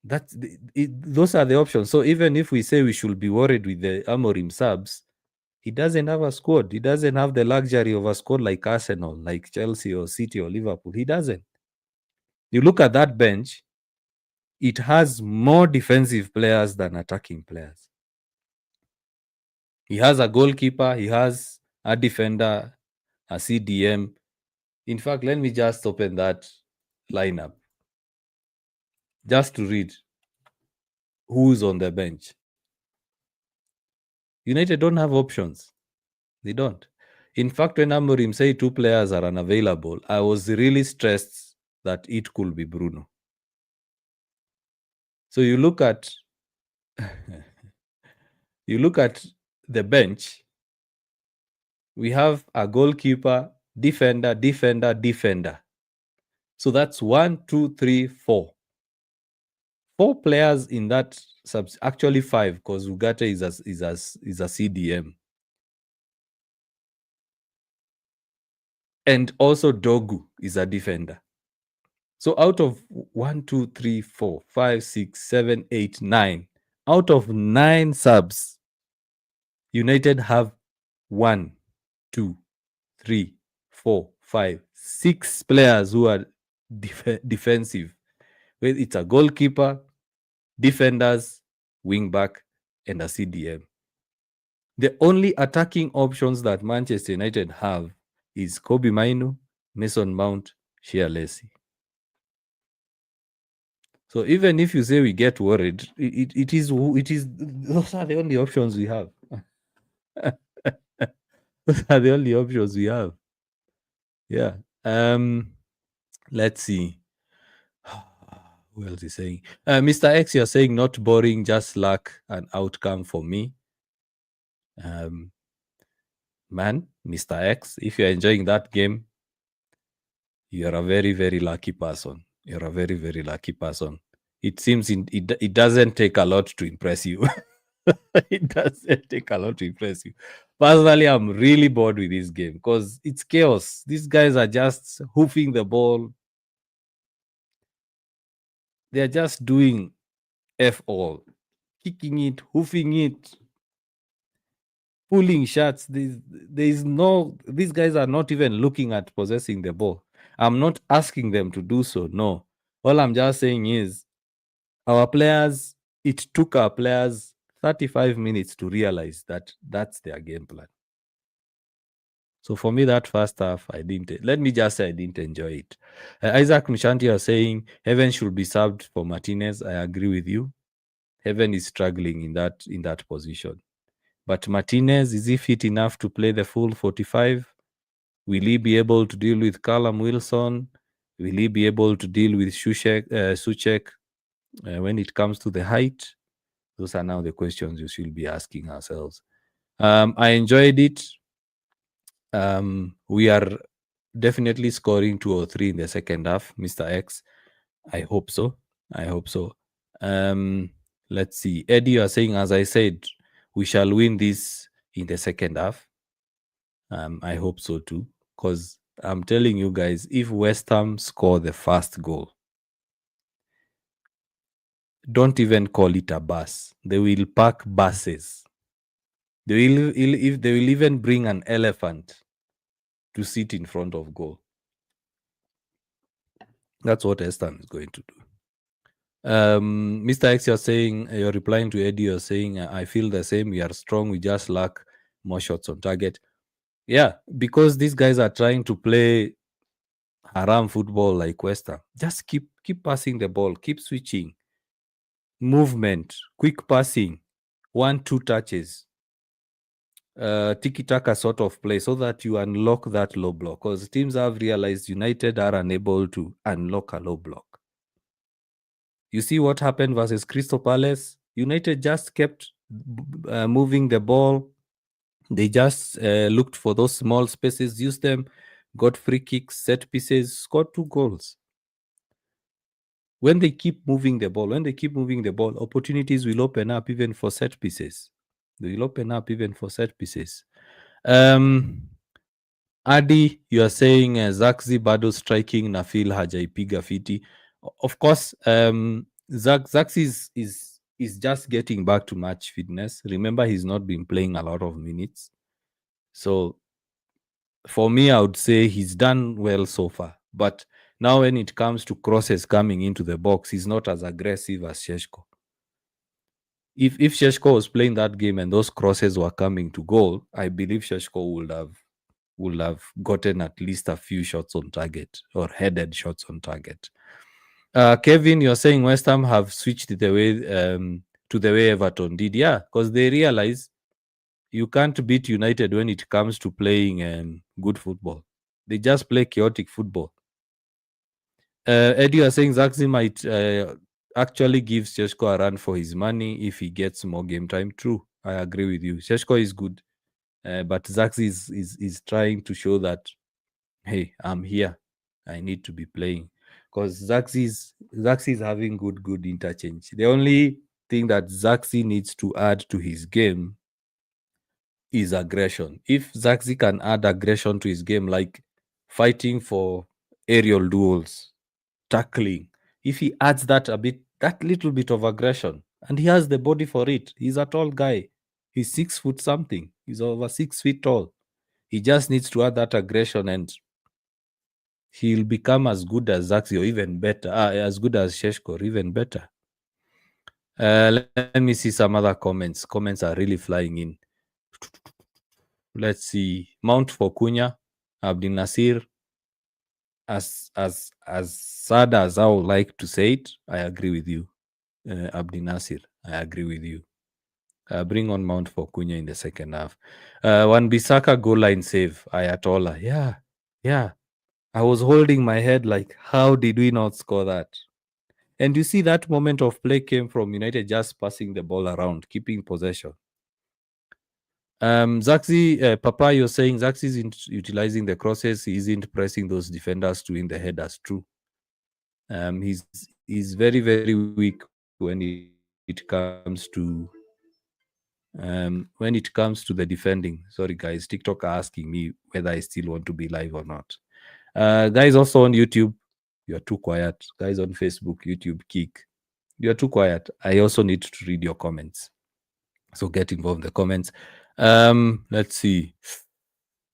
Those are the options. So even if we say we should be worried with the Amorim subs, he doesn't have a squad. He doesn't have the luxury of a squad like Arsenal, like Chelsea or City or Liverpool. He doesn't. You look at that bench, it has more defensive players than attacking players. He has a goalkeeper, he has a defender, a CDM. In fact, let me just open that lineup just to read who's on the bench. United don't have options. They don't. In fact, when Amorim say 2 players are unavailable, I was really stressed that it could be Bruno. So you look at the bench. We have a goalkeeper, defender. So that's 1, 2, 3, 4. 4 players in that actually 5, because Ugarte is a CDM. And also Dogu is a defender. So out of 1, 2, 3, 4, 5, 6, 7, 8, 9, out of 9 subs, United have 1, 2, 3, 4, 5, 6 players who are defensive. Well, it's a goalkeeper, defenders, wing back, and a CDM. The only attacking options that Manchester United have is Kobe Mainu, Mason Mount, Shea Lacy. So even if you say we get worried, it is those are the only options we have. Those are the only options we have. Yeah. Let's see. Who else is saying? Mr. X, you're saying not boring, just luck and outcome for me. Man, Mr. X, if you're enjoying that game, you're a very, very lucky person. You're a very, very lucky person. It seems it doesn't take a lot to impress you. It doesn't take a lot to impress you. Personally, I'm really bored with this game because it's chaos. These guys are just hoofing the ball. They're just doing F all. Kicking it, hoofing it, pulling shots. These guys are not even looking at possessing the ball. I'm not asking them to do so. No. All I'm just saying is it took our players 35 minutes to realize that that's their game plan. So for me, that first half, I didn't enjoy it. Isaac Mushanti are saying Heaven should be subbed for Martinez. I agree with you. Heaven is struggling in that position. But Martinez, is he fit enough to play the full 45? Will he be able to deal with Callum Wilson? Will he be able to deal with Souček when it comes to the height? Those are now the questions you should be asking ourselves. I enjoyed it. We are definitely scoring 2 or 3 in the second half, Mr. X. I hope so. Let's see. Eddie, you are saying, as I said, we shall win this in the second half. I hope so too, because I'm telling you guys, if West Ham score the first goal, don't even call it a bus. They will park buses. They will even bring an elephant to sit in front of goal. That's what West Ham is going to do. Mr. X, you're replying to Eddie, you're saying, I feel the same. We are strong. We just lack more shots on target. Yeah, because these guys are trying to play haram football like West Ham. Just keep passing the ball, keep switching. Movement, quick passing, 1-2 touches, tiki-taka sort of play so that you unlock that low block. Because teams have realized United are unable to unlock a low block. You see what happened versus Crystal Palace? United just kept moving the ball. They just looked for those small spaces, used them, got free kicks, set pieces, scored 2 goals. When they keep moving the ball, opportunities will open up even for set pieces. They will open up even for set pieces. Adi, you are saying Zaxi bado striking na feel hajaipiga fiti. Of course, Zaxi is just getting back to match fitness. Remember, he's not been playing a lot of minutes. So for me, I would say he's done well so far. But now when it comes to crosses coming into the box, he's not as aggressive as Sheshko. If Sheshko was playing that game and those crosses were coming to goal, I believe Sheshko would have gotten at least a few shots on target or headed shots on target. Kevin, you're saying West Ham have switched the way to the way Everton did. Yeah, because they realize you can't beat United when it comes to playing good football. They just play chaotic football. Eddie, you're saying Zaxi might actually give Sheshko a run for his money if he gets more game time. True, I agree with you. Sheshko is good. But Zaxi is trying to show that, hey, I'm here. I need to be playing. Because Zaxi is having good interchange. The only thing that Zaxi needs to add to his game is aggression. If Zaxi can add aggression to his game, like fighting for aerial duels, tackling, if he adds that little bit of aggression, and he has the body for it. He's a tall guy. He's 6 foot something. He's over 6 feet tall. He just needs to add that aggression and he'll become as good as Zaxi or even better. As good as Sheshko or even better. Let me see some other comments. Comments are really flying in. Let's see. Mount for Cunha, Abdin Nasir. As sad as I would like to say it, I agree with you. Abdin Nasir, I agree with you. Bring on Mount for Cunha in the second half. One Bisaka goal line save, Ayatollah. Yeah. I was holding my head like, how did we not score that? And you see that moment of play came from United just passing the ball around, keeping possession. Zaxi, Papa, you're saying Zaxi isn't utilizing the crosses. He isn't pressing those defenders to win the headers. True. He's very, very weak when it comes to the defending. Sorry, guys. TikTok are asking me whether I still want to be live or not. Guys, also on YouTube, you are too quiet. Guys on Facebook, YouTube, Kik, you are too quiet. I also need to read your comments. So get involved in the comments. Let's see.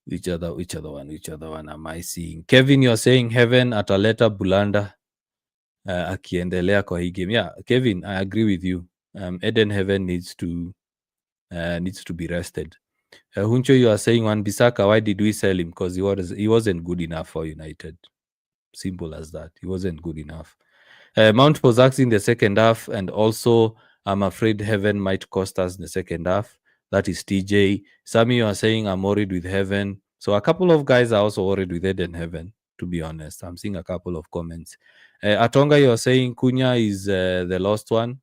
Which other one am I seeing? Kevin, you're saying Heaven ataleta Bulanda akiendelea kwa hii game. Yeah, Kevin, I agree with you. Eden Heaven needs to be rested. Huncho, you are saying Wan-Bissaka, why did we sell him? Because he wasn't good enough for United. Simple as that. He wasn't good enough. Mount for Zaxi in the second half, and also I'm afraid Heaven might cost us in the second half. That is TJ. Some you are saying I'm worried with Heaven. So a couple of guys are also worried with Eden Heaven, to be honest. I'm seeing a couple of comments. Atonga, you are saying Cunha is the lost one.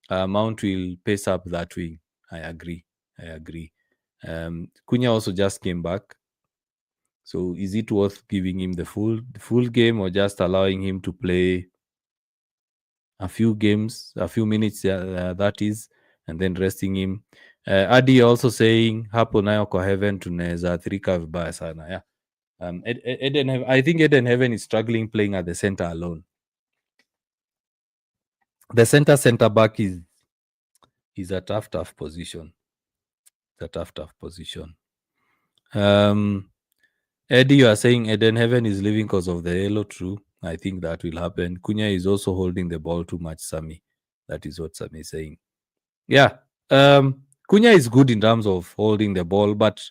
Mount will pace up that wing. I agree. Cunha also just came back. So is it worth giving him the full game or just allowing him to play a few minutes, that is, and then resting him? Adi also saying hapo nayo kwa Heaven tunaweza athirika vibaya sana. Yeah. I think Eden Heaven is struggling playing at the center alone. The center back is a tough position. It's a tough position. Eddie, you are saying Eden Heaven is leaving because of the yellow. True. I think that will happen. Cunha is also holding the ball too much, Sami. That is what Sami is saying. Yeah. Cunha is good in terms of holding the ball, but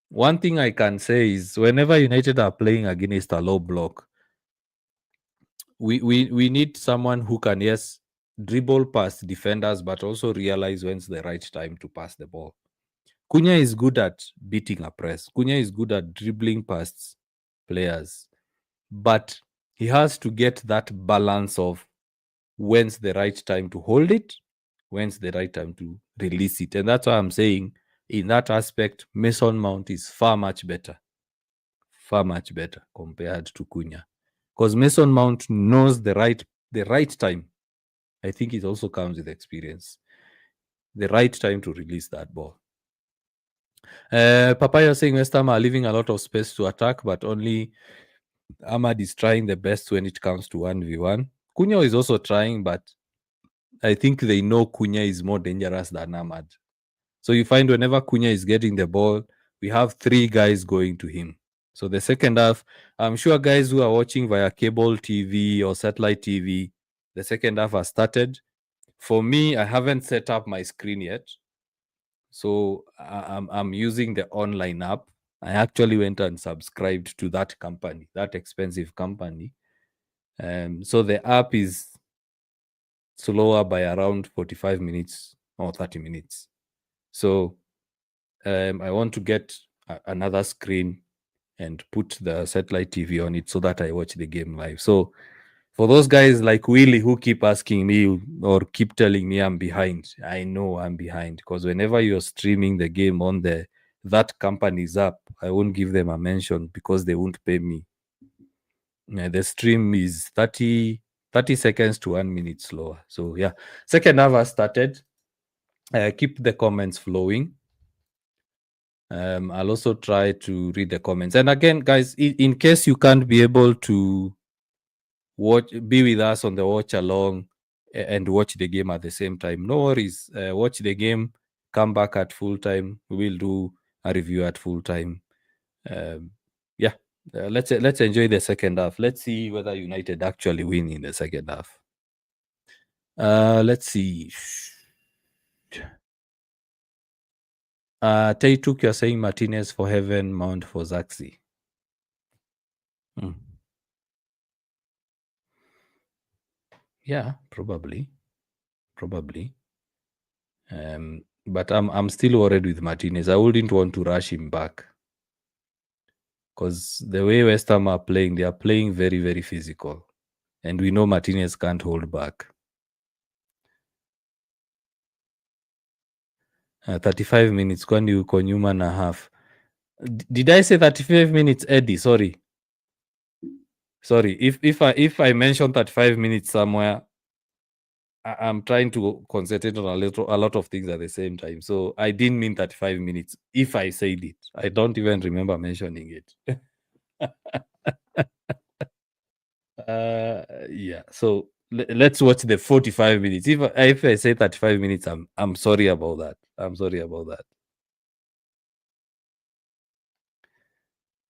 one thing I can say is whenever United are playing against a low block, we need someone who can, yes, dribble past defenders, but also realize when's the right time to pass the ball. Cunha is good at beating a press. Cunha is good at dribbling past players. But he has to get that balance of when's the right time to hold it When's the right time to release it? And that's why I'm saying, in that aspect, Mason Mount is far much better compared to Cunha, because Mason Mount knows the right time. I think it also comes with experience. The right time to release that ball. Papaya saying West Ham are leaving a lot of space to attack, but only Ahmad is trying the best when it comes to 1v1. Cunha is also trying, but I think they know Cunha is more dangerous than Ahmad. So you find whenever Cunha is getting the ball, we have 3 guys going to him. So the second half, I'm sure guys who are watching via cable TV or satellite TV, the second half has started. For me, I haven't set up my screen yet. So I'm using the online app. I actually went and subscribed to that company, that expensive company. So the app is slower by around 45 minutes or 30 minutes. So I want to get another screen and put the satellite TV on it so that I watch the game live. So for those guys like Willie who keep asking me or keep telling me I'm behind, I know I'm behind, because whenever you're streaming the game on that company's app, I won't give them a mention because they won't pay me. The stream is 30 seconds to 1 minute slower. So yeah, second half has started. Keep the comments flowing. I'll also try to read the comments. And again, guys, in case you can't be able to be with us on the watch along and watch the game at the same time, no worries. Watch the game, come back at full time. We will do a review at full time. Yeah, let's enjoy the second half. Let's see whether United actually win in the second half. Let's see. Taytuk, you're saying Martinez for Heaven, Mount for Zaxi. Yeah, probably. But I'm still worried with Martinez. I wouldn't want to rush him back, because the way West Ham are playing, they are playing very, very physical, and we know Martinez can't hold back. 35 minutes, kwani uko nyuma na half. Did I say 35 minutes, Eddie? Sorry. If I mention 35 minutes somewhere, I'm trying to concentrate on a lot of things at the same time. So I didn't mean 35 minutes. If I said it, I don't even remember mentioning it. Yeah. So let's watch the 45 minutes. If I say 35 minutes, I'm sorry about that.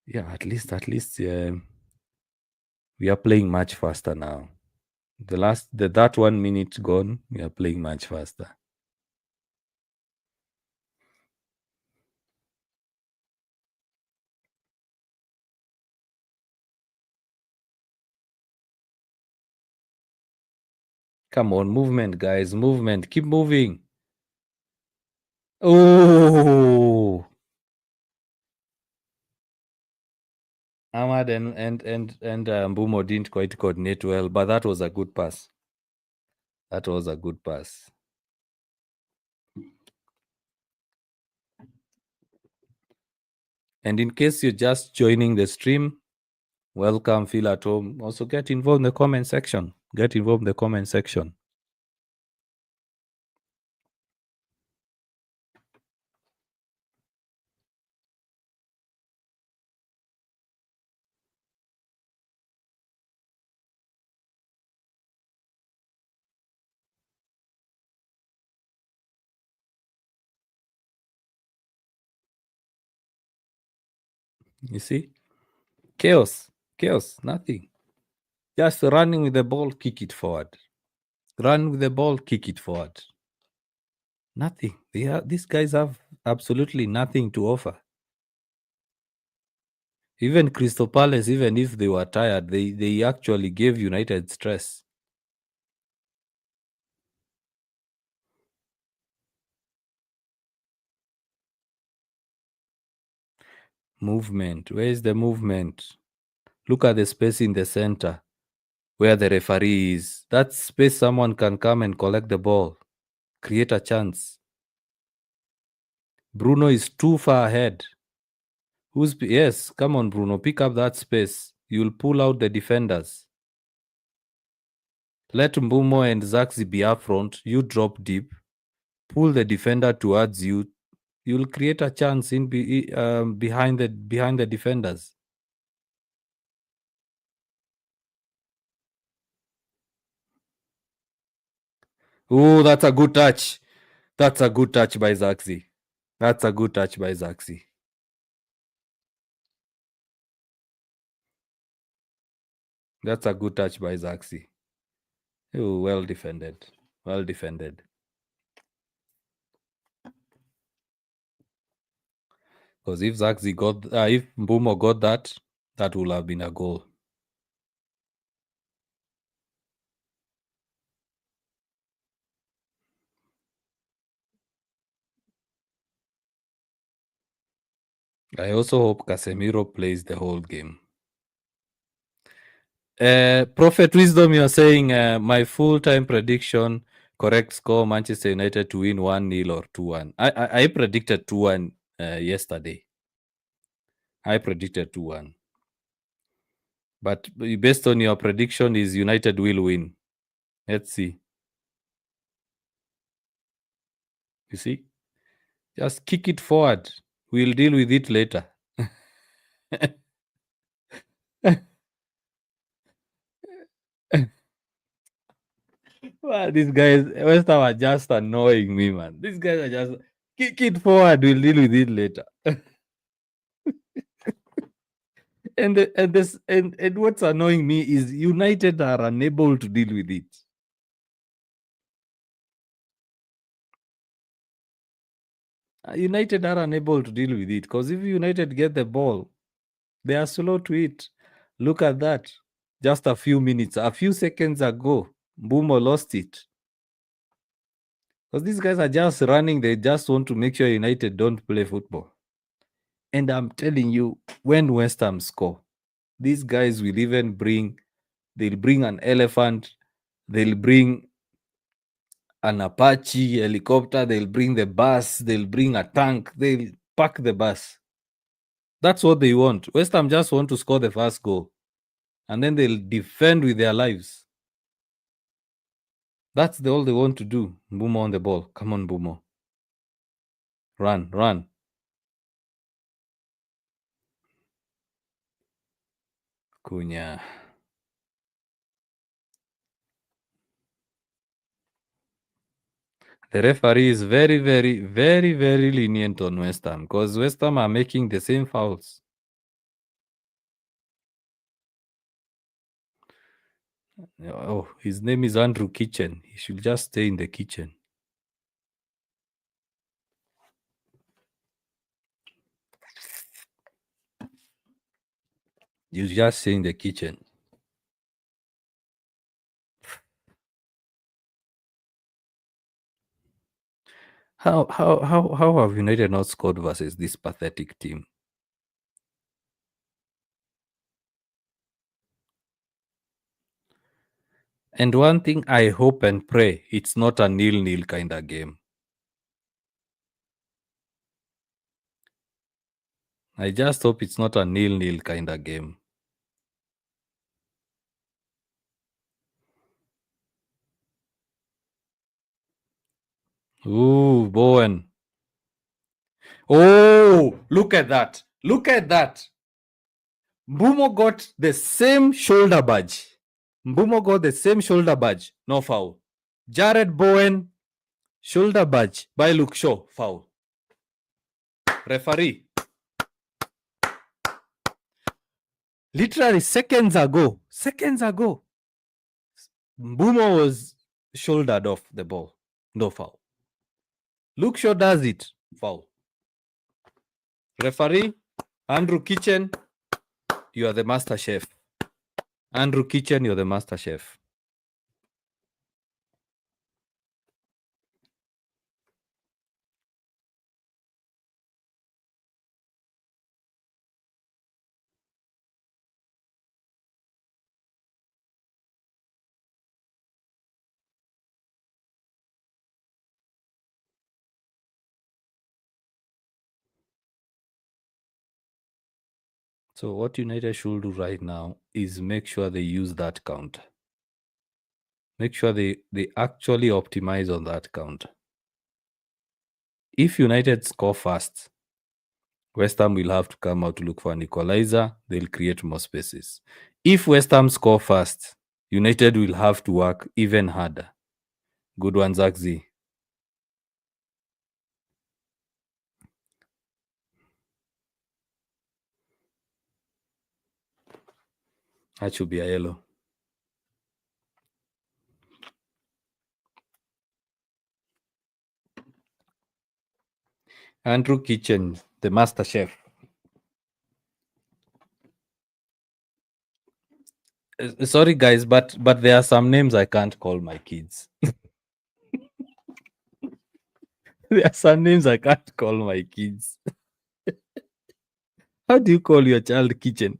Yeah, at least we are playing much faster now. That 1 minute gone, we are playing much faster. Come on, movement, guys, movement. Keep moving. Oh, Ahmad and Mbumo didn't quite coordinate well, but that was a good pass. And in case you're just joining the stream, welcome, feel at home. Also get involved in the comment section. You see? Chaos, nothing. Just running with the ball, kick it forward. Nothing. These guys have absolutely nothing to offer. Even Crystal Palace, even if they were tired, they actually gave United stress. Movement. Where is the movement? Look at the space in the center where the referee is. That space someone can come and collect the ball. create a chance. Bruno is too far ahead. Yes, come on, Bruno, pick up that space. You'll pull out the defenders. Let Mbumo and Zaxi be up front. You drop deep. Pull the defender towards you. You'll create a chance behind the defenders. Oh, that's a good touch. That's a good touch by Zaxi. That's a good touch by Zaxi. That's a good touch by Zaxi. Oh, well defended. Well defended. Because if if Mbumo got that, that would have been a goal. I also hope Casemiro plays the whole game. Prophet Wisdom, you're saying my full-time prediction, correct score, Manchester United to win 1-0 or 2-1. I predicted 2-1 yesterday. I predicted 2-1. But based on your prediction, is United will win. Let's see. You see? Just kick it forward. We'll deal with it later. Well, these guys, West Ham are just annoying me, man. These guys are just kick it forward. We'll deal with it later. And what's annoying me is United are unable to deal with it. United are unable to deal with it because if United get the ball, they are slow to it. Look at that. Just a few seconds ago, Mbumo lost it. Because these guys are just running. They just want to make sure United don't play football. And I'm telling you, when West Ham score, these guys will even they'll bring an elephant, they'll bring an Apache helicopter, they'll bring the bus, they'll bring a tank, they'll pack the bus. That's what they want. West Ham just want to score the first goal. And then they'll defend with their lives. That's all they want to do. Mbumo on the ball. Come on, Mbumo. Run, run. Cunha. The referee is very, very, very, very lenient on West Ham because West Ham are making the same fouls. Oh, his name is Andrew Kitchen. He should just stay in the kitchen. You just stay in the kitchen. How have United not scored versus this pathetic team? And one thing I hope and pray, it's not a 0-0 kind of game. I just hope it's not a 0-0 kind of game. Ooh, Bowen. Oh, look at that. Look at that. Mbumo got the same shoulder badge. Mbumo got the same shoulder badge. No foul. Jared Bowen, shoulder badge by Luke Shaw. Foul. Referee. Literally seconds ago, Mbumo was shouldered off the ball. No foul. Luke Shaw does it. Foul. Referee, Andrew Kitchen, you are the master chef. Andrew Kitchen, you're the master chef. So what United should do right now is make sure they use that counter. Make sure they actually optimize on that counter. If United score fast, West Ham will have to come out to look for an equalizer. They'll create more spaces. If West Ham score fast, United will have to work even harder. Good one, Zach Z. That should be a yellow. Andrew Kitchen, the master chef. Sorry, guys, but there are some names I can't call my kids. There are some names I can't call my kids. How do you call your child Kitchen?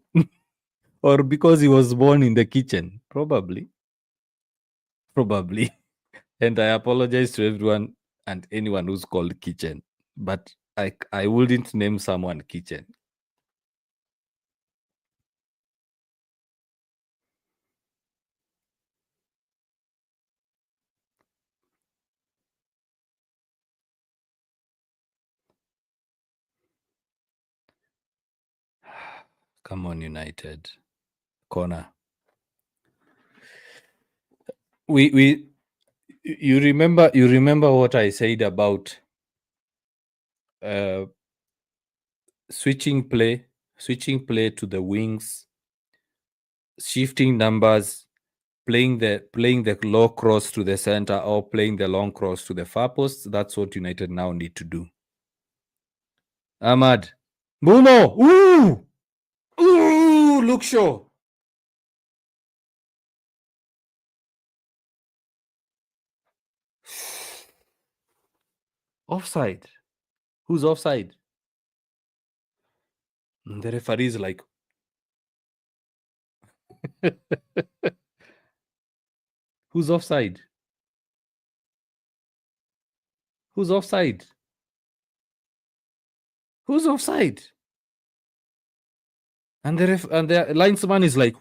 Or because he was born in the kitchen? Probably. And I apologize to everyone and anyone who's called Kitchen, but I wouldn't name someone Kitchen. Come on, United. Corner. We you remember what I said about switching play to the wings, shifting numbers, playing the low cross to the center or playing the long cross to the far post. That's what United now need to do. Ahmad. Bumo! Ooh! Ooh! Luke Shaw. Offside. Who's offside? The referee is like, who's offside? Who's offside? Who's offside? And the linesman is like,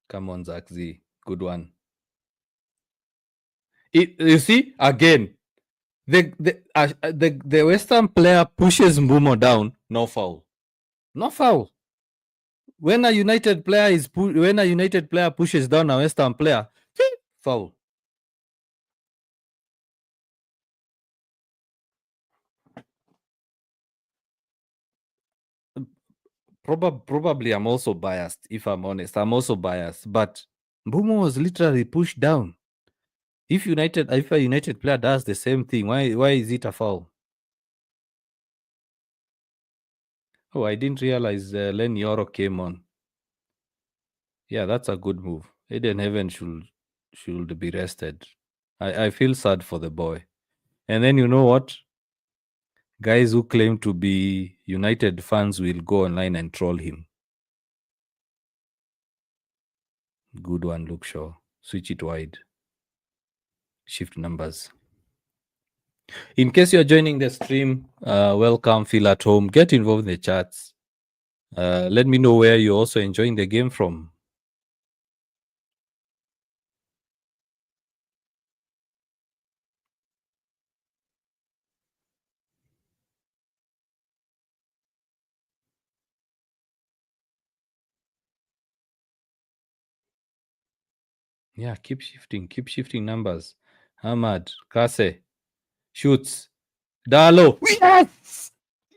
come on, Zach Z. Good one. You see, again, the West Ham player pushes Mbumo down, no foul. No foul. When a United player pushes down a West Ham player, foul. Probably I'm also biased, if I'm honest. I'm also biased. But Mbumo was literally pushed down. If a United player does the same thing, why is it a foul? Oh, I didn't realize Len Yoro came on. Yeah, that's a good move. Eden Heaven should be rested. I feel sad for the boy. And then you know what? Guys who claim to be United fans will go online and troll him. Good one, Luke Shaw. Switch it wide. Shift numbers. In case you're joining the stream, welcome, feel at home. Get involved in the chats. Let me know where you're also enjoying the game from. Yeah, keep shifting numbers. Ahmad, Kase, shoots. Dalo. Yes!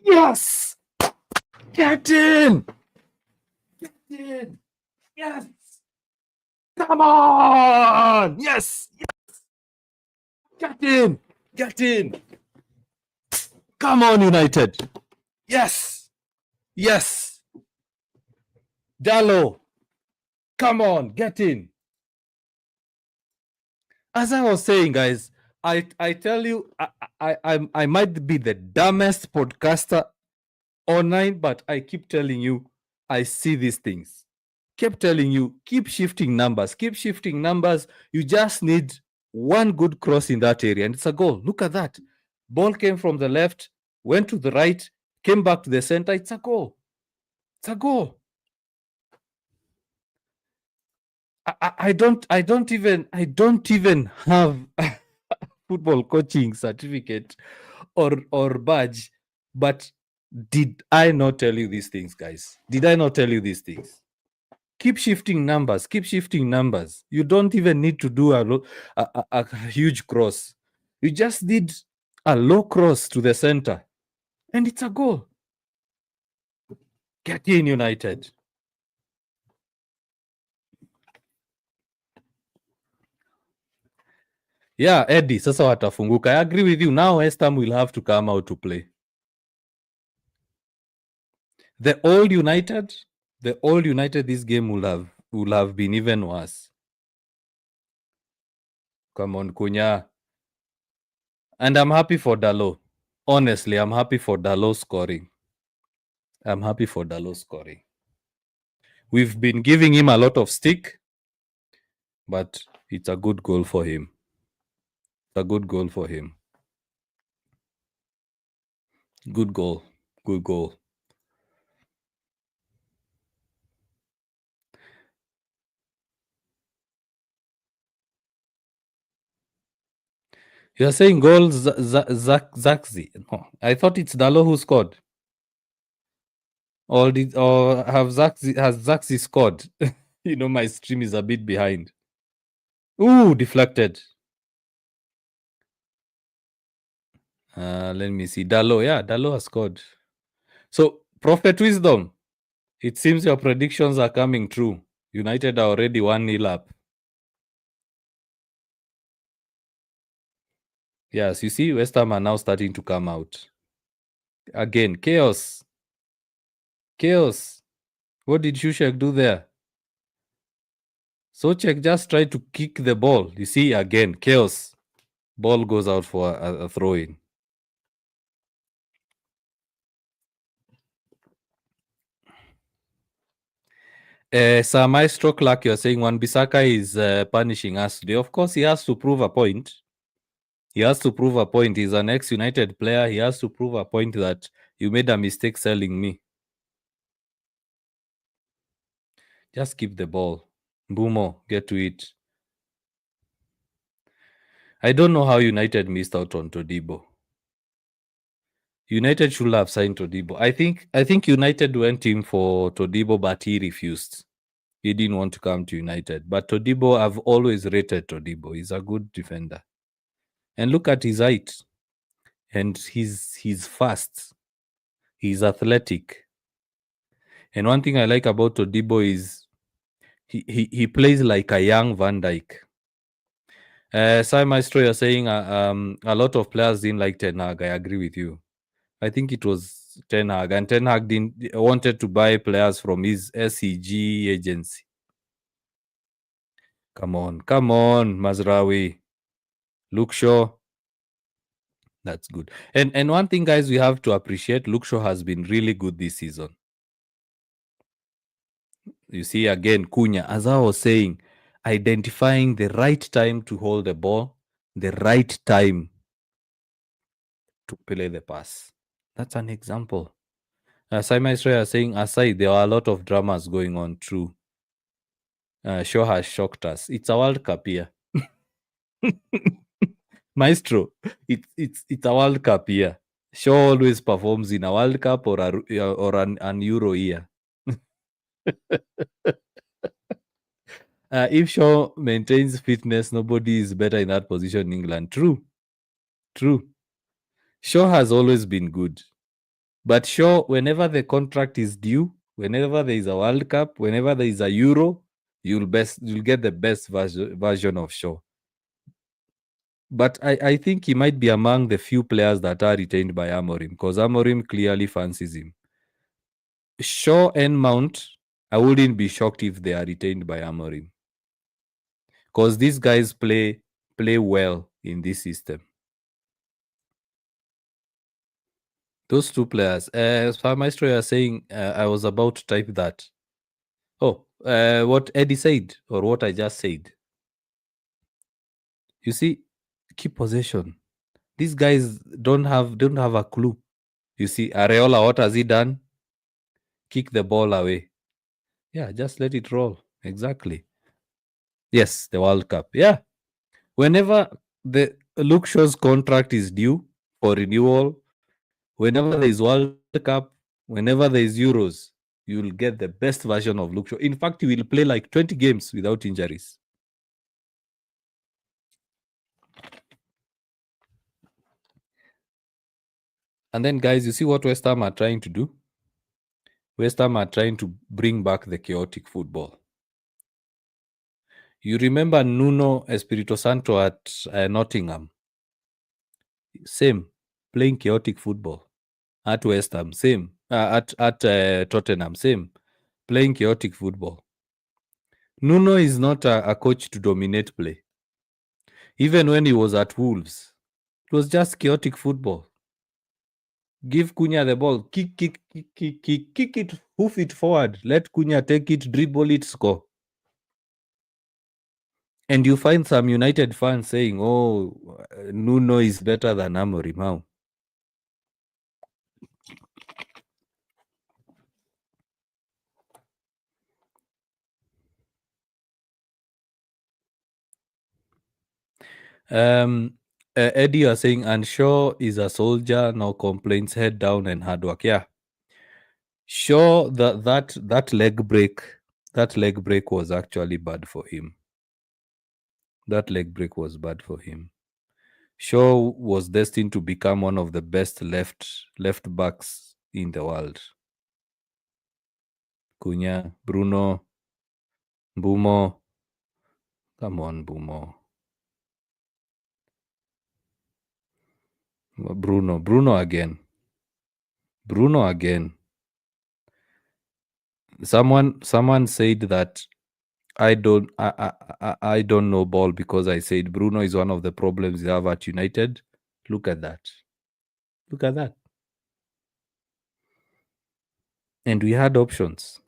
Yes! Get in! Get in! Yes! Come on! Yes! Yes! Get in! Get in! Come on, United! Yes! Yes! Dalo! Come on, get in! As I was saying, guys, I tell you, I might be the dumbest podcaster online, but I keep telling you, I see these things. kept telling you, keep shifting numbers, keep shifting numbers. You just need one good cross in that area, and it's a goal. Look at that. Ball came from the left, went to the right, came back to the center. It's a goal. It's a goal. I don't even have a football coaching certificate or badge, but did I not tell you these things, guys? Did I not tell you these things? Keep shifting numbers. Keep shifting numbers. You don't even need to do a huge cross. You just need a low cross to the center, and it's a goal. Get in, United. Yeah, Eddie, sasa watafunguka. I agree with you. Now West Ham will have to come out to play. The old United, this game will have been even worse. Come on, Cunha. And I'm happy for Dalot. Honestly, I'm happy for Dalot scoring. We've been giving him a lot of stick, but it's a good goal for him. Good goal. You're saying goal Zaxi. No, I thought it's Dalot who scored. Or has Zaxi scored? My stream is a bit behind. Ooh, deflected. Let me see. Dalot has scored. So, Prophet Wisdom, it seems your predictions are coming true. United are already 1-0 up. Yes, you see, West Ham are now starting to come out. Again, chaos. What did Shushek do there? Souček just tried to kick the ball. You see, again, chaos. Ball goes out for a throw-in. Sir Maestro Clark, you're saying Wan-Bissaka is punishing us today. Of course, he has to prove a point. He's an ex-United player. He has to prove a point that you made a mistake selling me. Just keep the ball. Mbumo, get to it. I don't know how United missed out on Todibo. United should have signed Todibo. I think United went in for Todibo, but he refused. He didn't want to come to United. But Todibo, I've always rated Todibo. He's a good defender. And look at his height. And he's fast. He's athletic. And one thing I like about Todibo is he plays like a young Van Dijk. Sai Maestro, you're saying a lot of players didn't like Ten Hag. I agree with you. I think it was Ten Hag, and Ten Hag wanted to buy players from his SEG agency. Come on, Mazraoui. Luke Shaw. That's good. And one thing, guys, we have to appreciate, Luke Shaw has been really good this season. You see, again, Cunha, as I was saying, identifying the right time to hold the ball, the right time to play the pass. That's an example. Simon Israel saying, aside, there are a lot of dramas going on. True. Shaw has shocked us. It's a World Cup here. Maestro, it's a World Cup here. Shaw always performs in a World Cup or an Euro year. If Shaw maintains fitness, nobody is better in that position in England. True. Shaw has always been good. But Shaw, whenever the contract is due, whenever there is a World Cup, whenever there is a Euro, you'll get the best version of Shaw. But I think he might be among the few players that are retained by Amorim, because Amorim clearly fancies him. Shaw and Mount, I wouldn't be shocked if they are retained by Amorim, because these guys play well in this system. Those two players. As Maestro, you are saying, I was about to type that. Oh, what Eddie said or what I just said. You see, keep possession. These guys don't have a clue. You see, Areola, what has he done? Kick the ball away. Yeah, just let it roll. Exactly. Yes, the World Cup. Yeah. Whenever the Luke Shaw's contract is due for renewal, whenever there is World Cup, whenever there is Euros, you will get the best version of Luke Shaw. In fact, he will play like 20 games without injuries. And then, guys, you see what West Ham are trying to do? West Ham are trying to bring back the chaotic football. You remember Nuno Espirito Santo at Nottingham? Same, playing chaotic football. At West Ham, same. At Tottenham, same, playing chaotic football. Nuno is not a coach to dominate play. Even when he was at Wolves, it was just chaotic football. Give Cunha the ball, kick it, hoof it forward, let Cunha take it, dribble it, score. And you find some United fans saying, oh, Nuno is better than Amorim. How? Eddie, you are saying, and Shaw is a soldier, no complaints, head down and hard work. Yeah. Shaw, that leg break was actually bad for him. That leg break was bad for him. Shaw was destined to become one of the best left backs in the world. Cunha, Bruno, Bumo. Come on, Bumo. Bruno again. Someone said that I don't know ball because I said Bruno is one of the problems you have at United. Look at that. And we had options.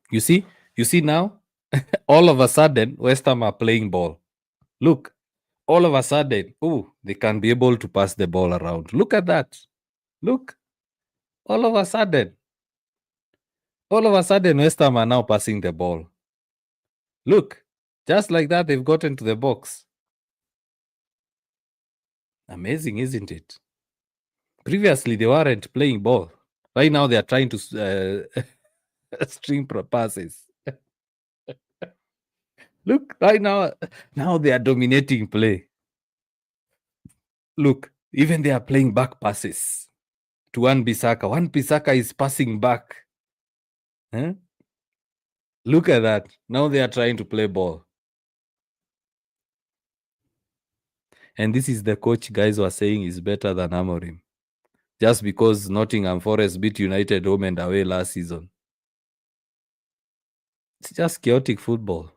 You see now, all of a sudden, West Ham are playing ball. Look, all of a sudden, they can be able to pass the ball around. Look at that. Look, all of a sudden, West Ham are now passing the ball. Look, just like that, they've gotten to the box. Amazing, isn't it? Previously, they weren't playing ball. Right now, they are trying to string passes. Look, right now they are dominating play. Look, even they are playing back passes to Wan-Bissaka. Wan-Bissaka is passing back. Huh? Look at that. Now they are trying to play ball. And this is the coach guys were saying is better than Amorim. Just because Nottingham Forest beat United home and away last season. It's just chaotic football.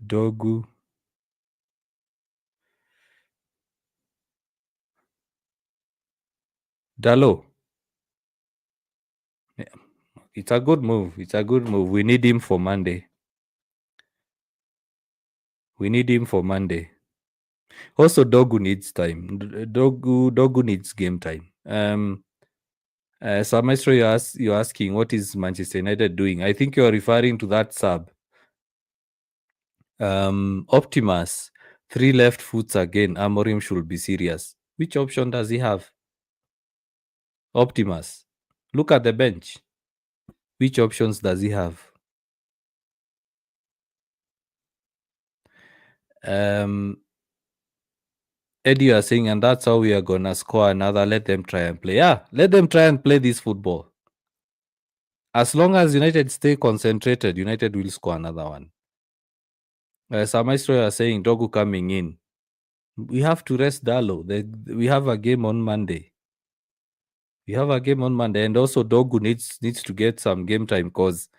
Dogu. Dalo. Yeah. It's a good move. We need him for Monday. Also, Dogu needs time. Dogu needs game time. So, Maestro, you're asking what is Manchester United doing? I think you're referring to that sub. Optimus, 3 left foots again. Amorim should be serious. Which option does he have? Optimus, look at the bench. Which options does he have? Eddie, you are saying, and that's how we are gonna score another. Let them try and play. Yeah, let them try and play this football. As long as United stay concentrated, United will score another one. Maestro are saying Dogu coming in. We have to rest Dalo. We have a game on Monday. And also Dogu needs to get some game time, because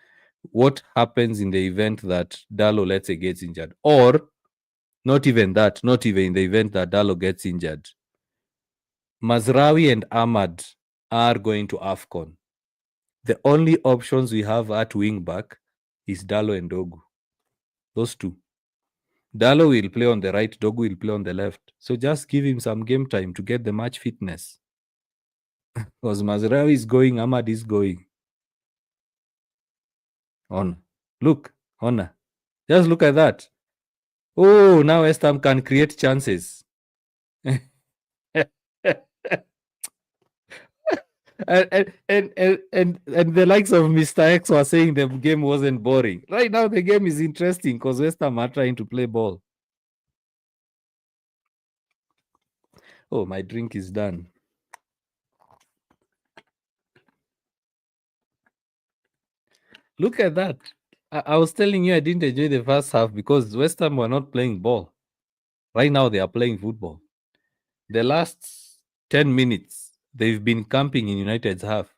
what happens in the event that Dalo, let's say, gets injured, or not even in the event that Dalo gets injured, Mazraoui and Ahmad are going to AFCON. The only options we have at wing back is Dalo and Dogu. Those two. Dalo will play on the right, Dogu will play on the left. So just give him some game time to get the match fitness. Because Mazraoui is going, Ahmad is going. On. Look, Honor. Just look at that. Oh, now West Ham can create chances. and, and the likes of Mr. X were saying the game wasn't boring. Right now, the game is interesting because West Ham are trying to play ball. Oh, my drink is done. Look at that. I was telling you I didn't enjoy the first half because West Ham were not playing ball. Right now, they are playing football. The last 10 minutes, they've been camping in United's half.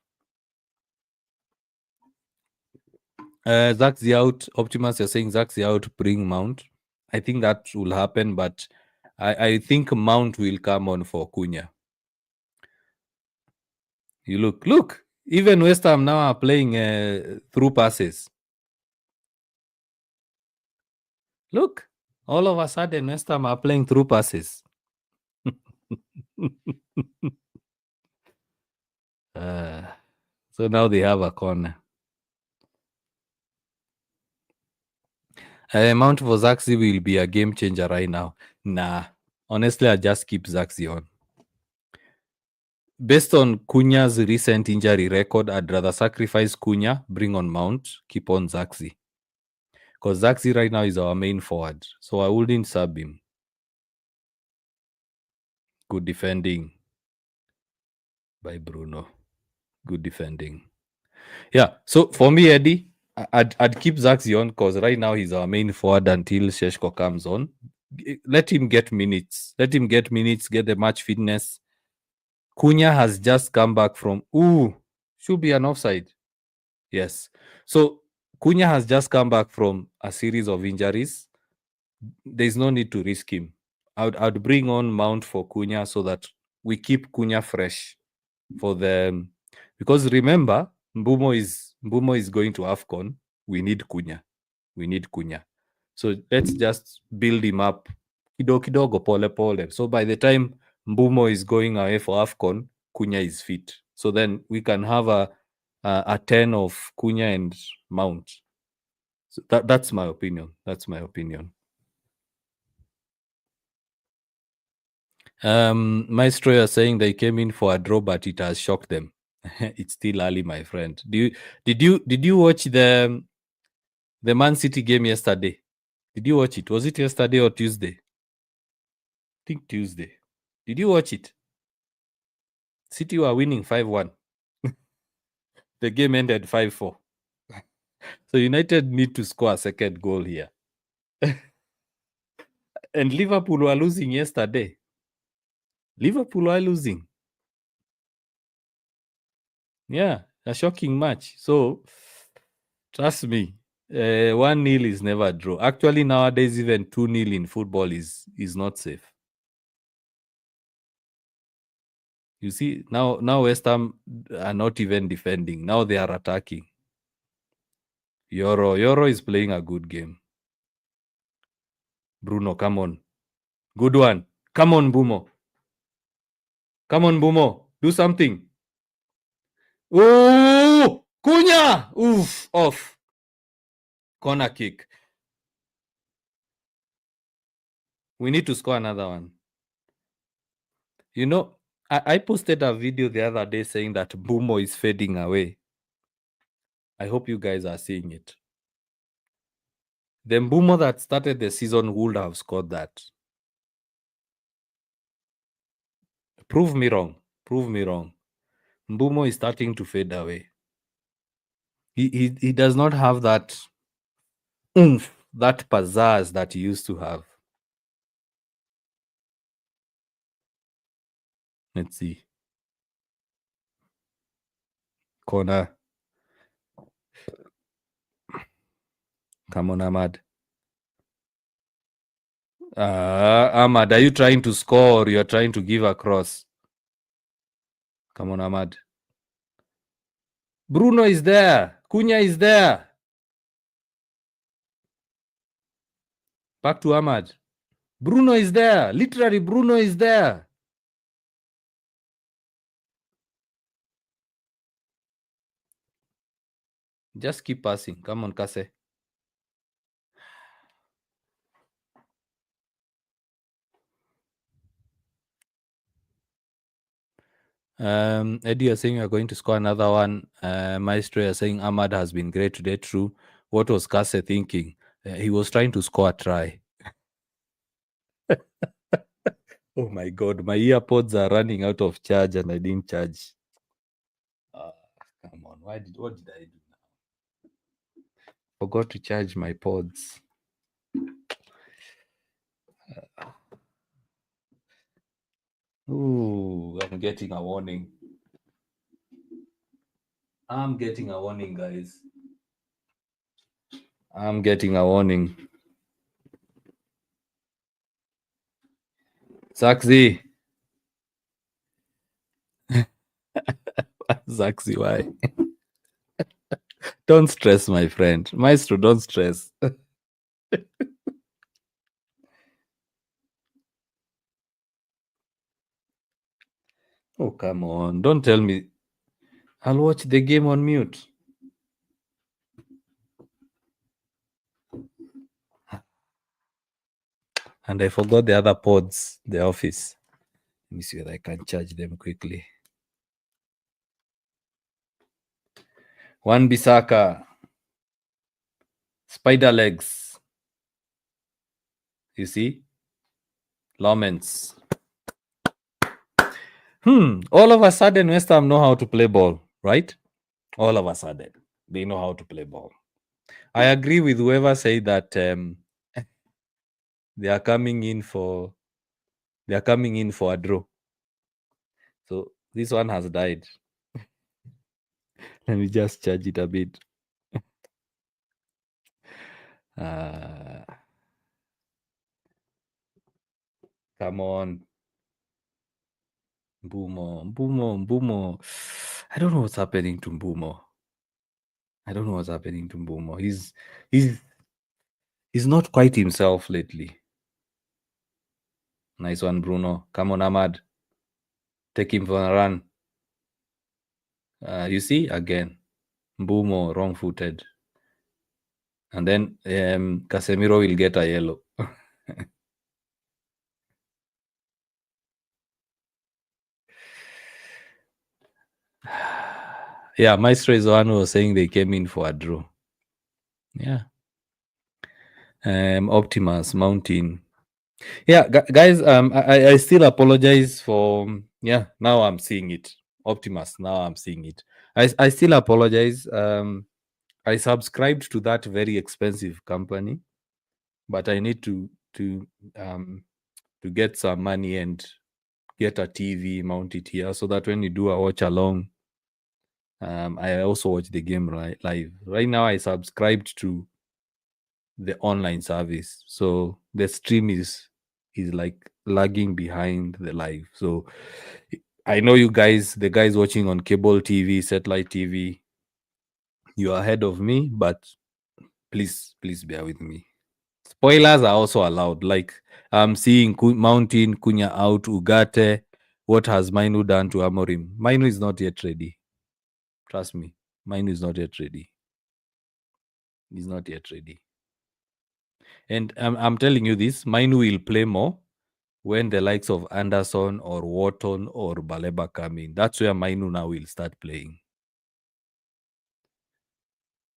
Zaxi out. Optimus, you're saying Zaxi out, bring Mount. I think that will happen, but I think Mount will come on for Cunha. You look. Even West Ham now are playing through passes. Look, all of a sudden West Ham are playing through passes. So now they have a corner. Mount for Zaxi will be a game changer right now. Nah, honestly, I just keep Zaxi on. Based on Cunha's recent injury record, I'd rather sacrifice Cunha, bring on Mount, keep on Zaxi. Because Zaxi right now is our main forward. So I wouldn't sub him. Good defending by Bruno. Good defending. Yeah. So for me, Eddie, I'd keep Zaxi on because right now he's our main forward until Sheshko comes on. Let him get minutes. Get the match fitness. Cunha has just come back from... should be an offside. Yes. So Cunha has just come back from a series of injuries. There's no need to risk him. I'd bring on Mount for Cunha so that we keep Cunha fresh for the... Because remember, Mbumo is going to AFCON. We need Cunha. So let's just build him up. Kidogo, pole pole. So by the time Mbumo is going away for AFCON, Cunha is fit. So then we can have a 10 of Cunha and Mount. So that's my opinion. Maestro, you're saying they came in for a draw, but it has shocked them. It's still early, my friend. Did you watch the Man City game yesterday? Did you watch it? Was it yesterday or Tuesday? I think Tuesday. Did you watch it? City were winning 5-1. The game ended 5-4. So United need to score a second goal here. And Liverpool were losing yesterday. Yeah, a shocking match. So trust me, 1-0 is never a draw. Actually, nowadays, even 2-0 in football is not safe. You see, now West Ham are not even defending. Now they are attacking. Yoro is playing a good game. Bruno, come on. Good one. Come on, Bumo. Do something. Oh, Cunha! Oof, off. Corner kick. We need to score another one. You know, I posted a video the other day saying that Bumo is fading away. I hope you guys are seeing it. The Bumo that started the season would have scored that. Prove me wrong. Mbumo is starting to fade away. He does not have that oomph, that pizzazz that he used to have. Let's see. Corner. Come on, Ahmad. Ahmad, are you trying to score or you're trying to give a cross? Come on, Ahmad. Bruno is there. Cunha is there. Back to Ahmad. Bruno is there. Literally, Bruno is there. Just keep passing. Come on, Kase. Eddie, you're saying you're going to score another one. Maestro, you're saying Ahmad has been great today. True. What was Kase thinking? He was trying to score a try. Oh my God, my earpods are running out of charge and I didn't charge. Come on, what did I do now? Forgot to charge my pods. Ooh, I'm getting a warning. I'm getting a warning, guys. I'm getting a warning. Saxy. Saxy, why? Don't stress, my friend. Maestro, don't stress. Oh, come on. Don't tell me. I'll watch the game on mute. And I forgot the other pods, the office. Let me see whether I can charge them quickly. One Bisaka. Spider legs. You see? Lomens. All of a sudden, West Ham know how to play ball, right? All of a sudden, they know how to play ball. I agree with whoever said that they are coming in for a draw. So this one has died. Let me just charge it a bit. Come on. Mbumo. I don't know what's happening to Mbumo. He's not quite himself lately. Nice one, Bruno. Come on, Ahmad. Take him for a run. You see, again, Mbumo wrong-footed. And then Casemiro will get a yellow. Yeah, Maestro is the one who was saying they came in for a draw. Yeah. Optimus, Mountain. Yeah, guys, I still apologize for, now I'm seeing it. Optimus, now I'm seeing it. I still apologize. I subscribed to that very expensive company, but I need to get some money and get a TV, mount it here, so that when you do a watch along, I also watch the game live. Right now, I subscribed to the online service, so the stream is like lagging behind the live. So I know you guys, the guys watching on cable TV, satellite TV, you are ahead of me, but please bear with me. Spoilers are also allowed. Like I'm seeing Mountain, Cunha out, Ugarte. What has Mainu done to Amorim? Mainu is not yet ready. Trust me, Mainu is not yet ready. He's not yet ready. And I'm telling you this, Mainu will play more when the likes of Anderson or Wharton or Baleba come in. That's where Mainu now will start playing.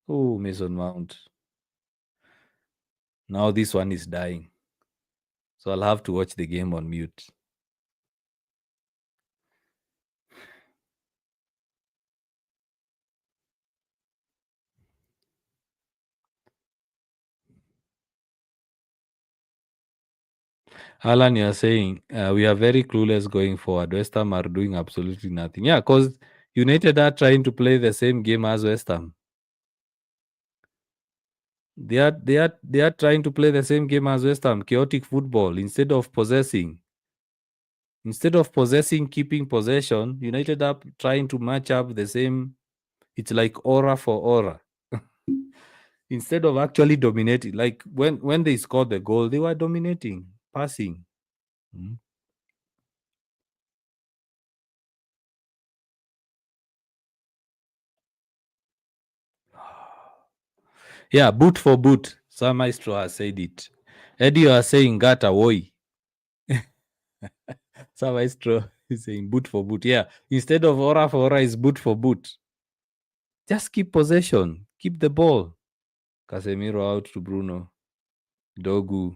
Oh, Mason Mount. Now this one is dying. So I'll have to watch the game on mute. Alan, you're saying we are very clueless going forward. West Ham are doing absolutely nothing. Yeah, because United are trying to play the same game as West Ham. They are trying to play the same game as West Ham, chaotic football instead of possessing. Instead of possessing, keeping possession, United up trying to match up the same. It's like aura for aura. Instead of actually dominating, like when they scored the goal, they were dominating, passing. Mm. Yeah, boot for boot. Sir Maestro has said it. Eddie, you are saying gata woi. Sir Maestro is saying boot for boot. Yeah, instead of aura for aura is boot for boot. Just keep possession. Keep the ball. Casemiro out to Bruno. Dogu.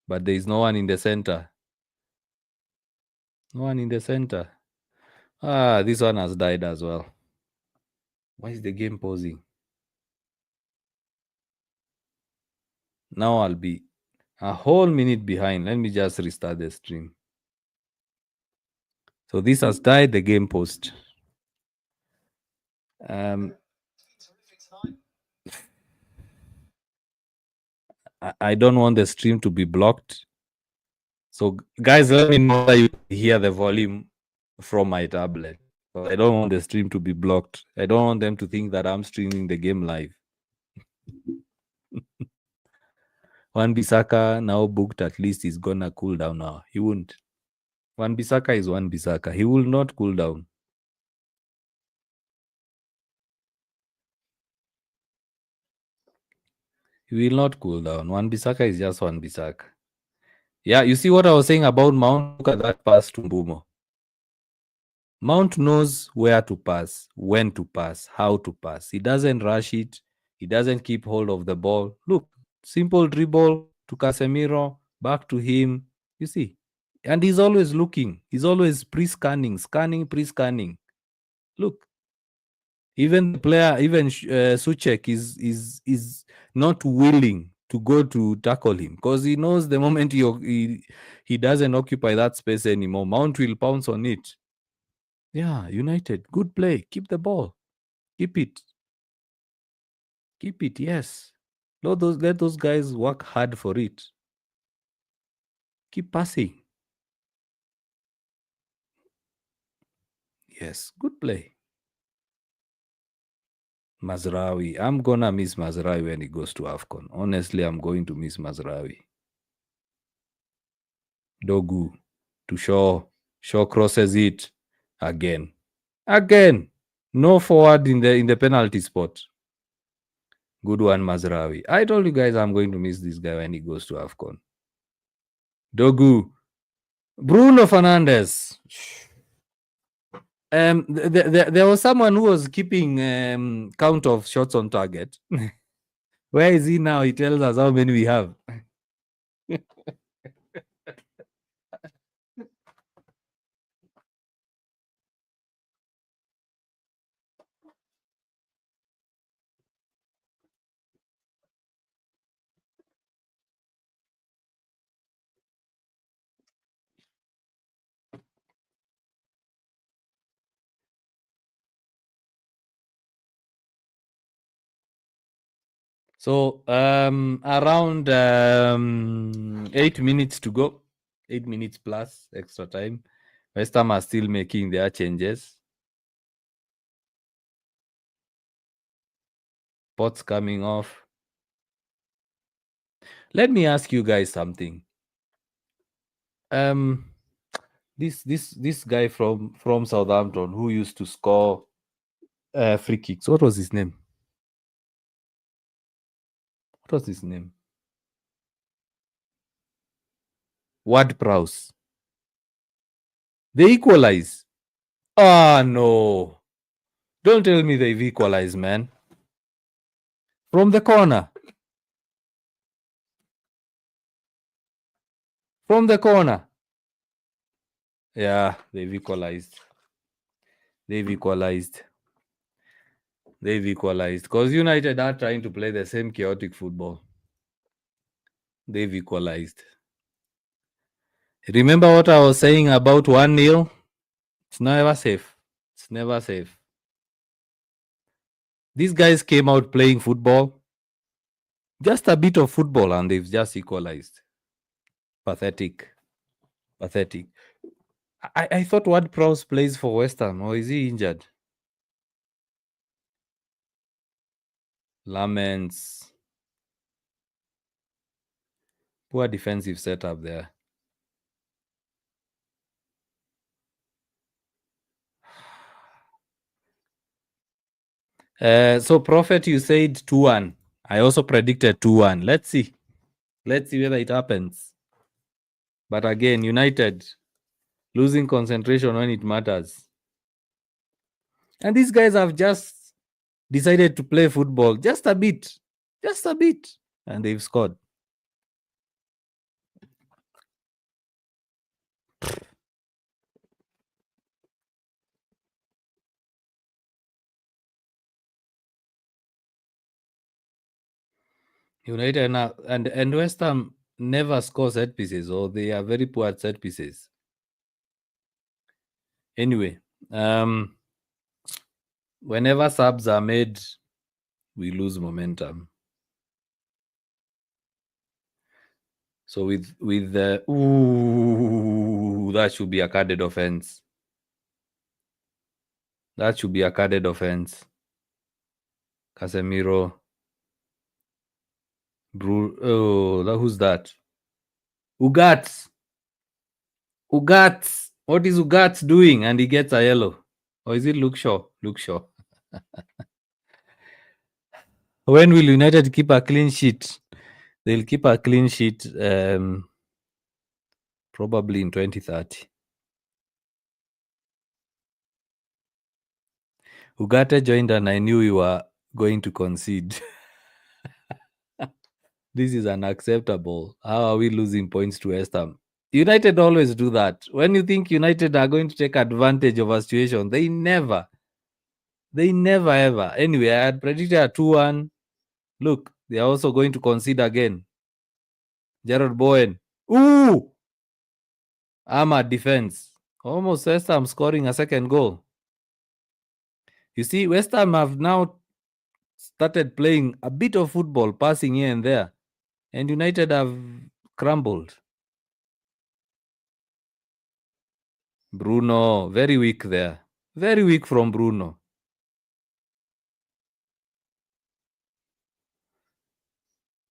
But there is no one in the center. No one in the center. Ah, this one has died as well. Why is the game pausing? Now I'll be a whole minute behind. Let me just restart the stream. So this has died, the game post. I don't want the stream to be blocked. So guys, let me know that you hear the volume from my tablet. So I don't want the stream to be blocked. I don't want them to think that I'm streaming the game live. Wan-Bissaka now booked, at least he's gonna cool down now. He won't. Wan-Bissaka is Wan-Bissaka. He will not cool down. He will not cool down. Wan-Bissaka is just Wan-Bissaka. Yeah, you see what I was saying about Mount? Look at that pass to Mbumo. Mount knows where to pass, when to pass, how to pass. He doesn't rush it. He doesn't keep hold of the ball. Look, simple dribble to Casemiro, back to him. You see? And he's always looking. He's always pre-scanning, pre-scanning. Look, even the player, even Suchek is not willing to go to tackle him because he knows the moment he doesn't occupy that space anymore, Mount will pounce on it. Yeah, United, good play. Keep the ball. Keep it. Keep it, yes. Let those guys work hard for it. Keep passing. Yes, good play. Mazraoui. I'm going to miss Mazraoui when he goes to AFCON. Honestly, I'm going to miss Mazraoui. Dogu to Shaw. Shaw crosses it again. No forward in the penalty spot. Good one, Mazraoui. I told you guys I'm going to miss this guy when he goes to AFCON. Dogu. Bruno Fernandes. There was someone who was keeping count of shots on target. Where is he now? He tells us how many we have. So around 8 minutes to go, 8 minutes plus extra time. West Ham are still making their changes. Pots coming off. Let me ask you guys something. This guy from Southampton who used to score free kicks. What was his name? Ward-Prowse. They equalize. Ah, no. Don't tell me they've equalized, man. From the corner. Yeah, they've equalized. Because United are trying to play the same chaotic football. They've equalized. Remember what I was saying about 1-0? It's never safe. These guys came out playing football. Just a bit of football and they've just equalized. Pathetic. I thought Ward Prowse plays for West Ham, or is he injured? Laments. Poor defensive setup there. So Prophet, you said 2-1. I also predicted 2-1. Let's see. Let's see whether it happens. But again, United losing concentration when it matters. And these guys have just decided to play football just a bit. Just a bit. And they've scored. United now, and West Ham never score set pieces, or they are very poor at set pieces. Anyway, whenever subs are made, we lose momentum. So with the that should be a carded offense. That should be a carded offense. Casemiro. Who's that? Ugats. Ugats. What is Ugats doing? And he gets a yellow. Or is it Luke Shaw? Luke Shaw. When will United keep a clean sheet? They'll keep a clean sheet probably in 2030. Ugarte joined and I knew we were going to concede. This is unacceptable. How are we losing points to West Ham? United always do that. When you think United are going to take advantage of a situation, they never. They never ever. Anyway, I had predicted a 2-1. Look, they are also going to concede again. Gerald Bowen. Ooh! Ahmad defense. Almost West Ham scoring a second goal. You see, West Ham have now started playing a bit of football, passing here and there. And United have crumbled. Bruno, very weak there. Very weak from Bruno.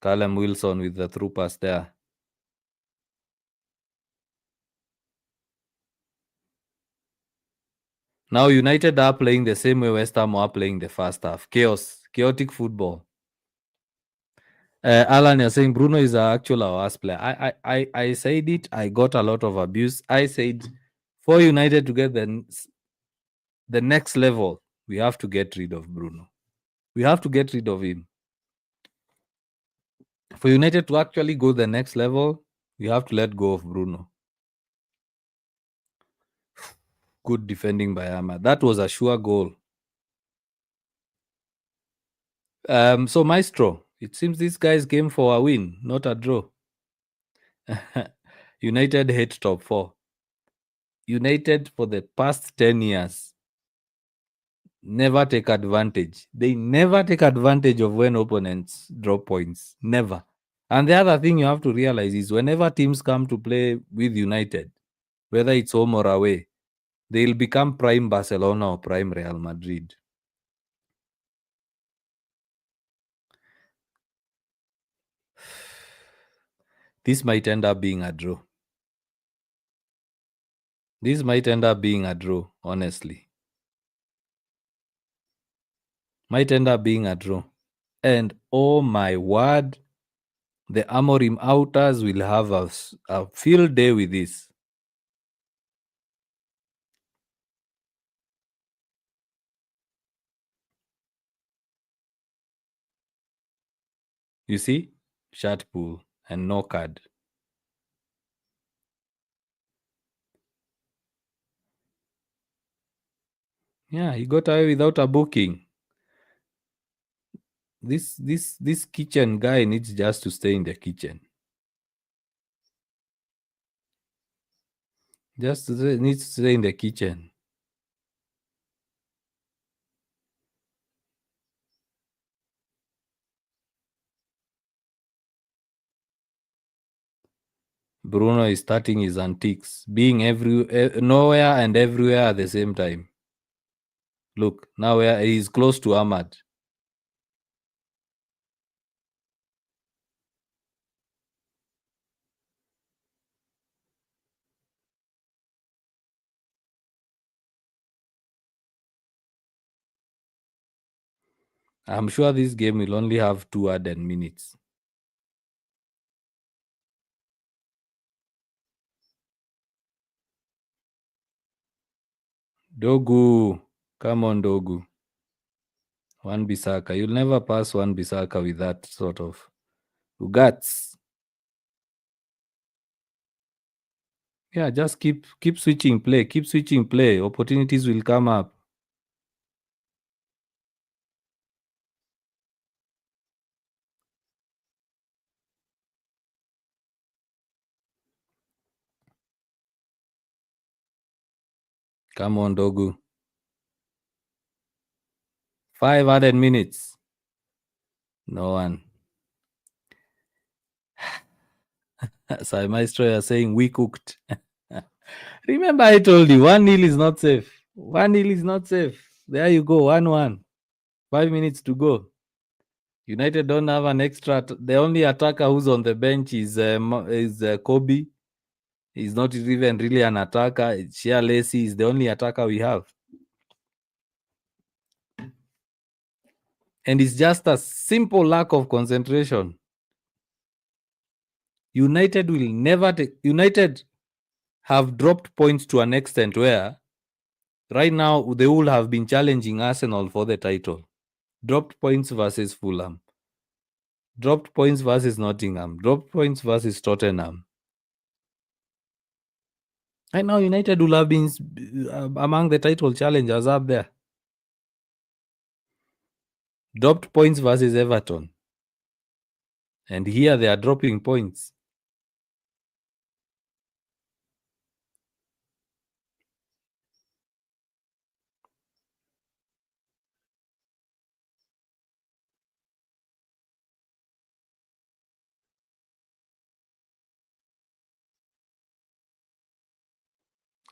Callum Wilson with the through pass there. Now United are playing the same way West Ham are playing the first half. Chaotic football. Alan, you're saying Bruno is actually our worst player. I said it. I got a lot of abuse. I said for United to get the next level, we have to get rid of Bruno. We have to get rid of him. For United to actually go the next level, we have to let go of Bruno. Good defending by Ahmad. That was a sure goal. So Maestro, it seems these guys came for a win, not a draw. United hate top four. United for the past 10 years never take advantage. They never take advantage of when opponents drop points. Never. And the other thing you have to realize is whenever teams come to play with United, whether it's home or away, they'll become prime Barcelona or prime Real Madrid. This might end up being a draw. This might end up being a draw, honestly. Might end up being a draw. And oh my word, the Amorim outers will have a field day with this. You see? Shot pool and no card. Yeah, he got away without a booking. This kitchen guy needs just to stay in the kitchen. Just needs to stay in the kitchen. Bruno is starting his antiques, being nowhere and everywhere at the same time. Look, now he's close to Ahmad. I'm sure this game will only have 2 added minutes. Dogu, come on, Dogu. Wan Bissaka. You'll never pass Wan Bissaka with that sort of guts. Yeah, just keep switching play. Keep switching play. Opportunities will come up. Come on, Dogu. 5 added minutes. No one. Sai Maestro, you're saying we cooked. Remember, I told you 1-0 is not safe. 1-0 is not safe. There you go, 1-1. 5 minutes to go. United don't have an extra. The only attacker who's on the bench is Kobe. He's not even really an attacker. Shea Lacey is the only attacker we have. And it's just a simple lack of concentration. United will never take. United have dropped points to an extent where right now they will have been challenging Arsenal for the title. Dropped points versus Fulham. Dropped points versus Nottingham. Dropped points versus Tottenham. Right now, United will have been among the title challengers up there. Dropped points versus Everton. And here they are dropping points.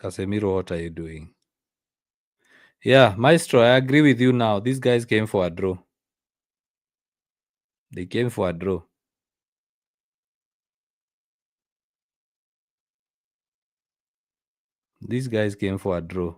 Casemiro, what are you doing? Yeah, Maestro, I agree with you now. These guys came for a draw. They came for a draw. These guys came for a draw.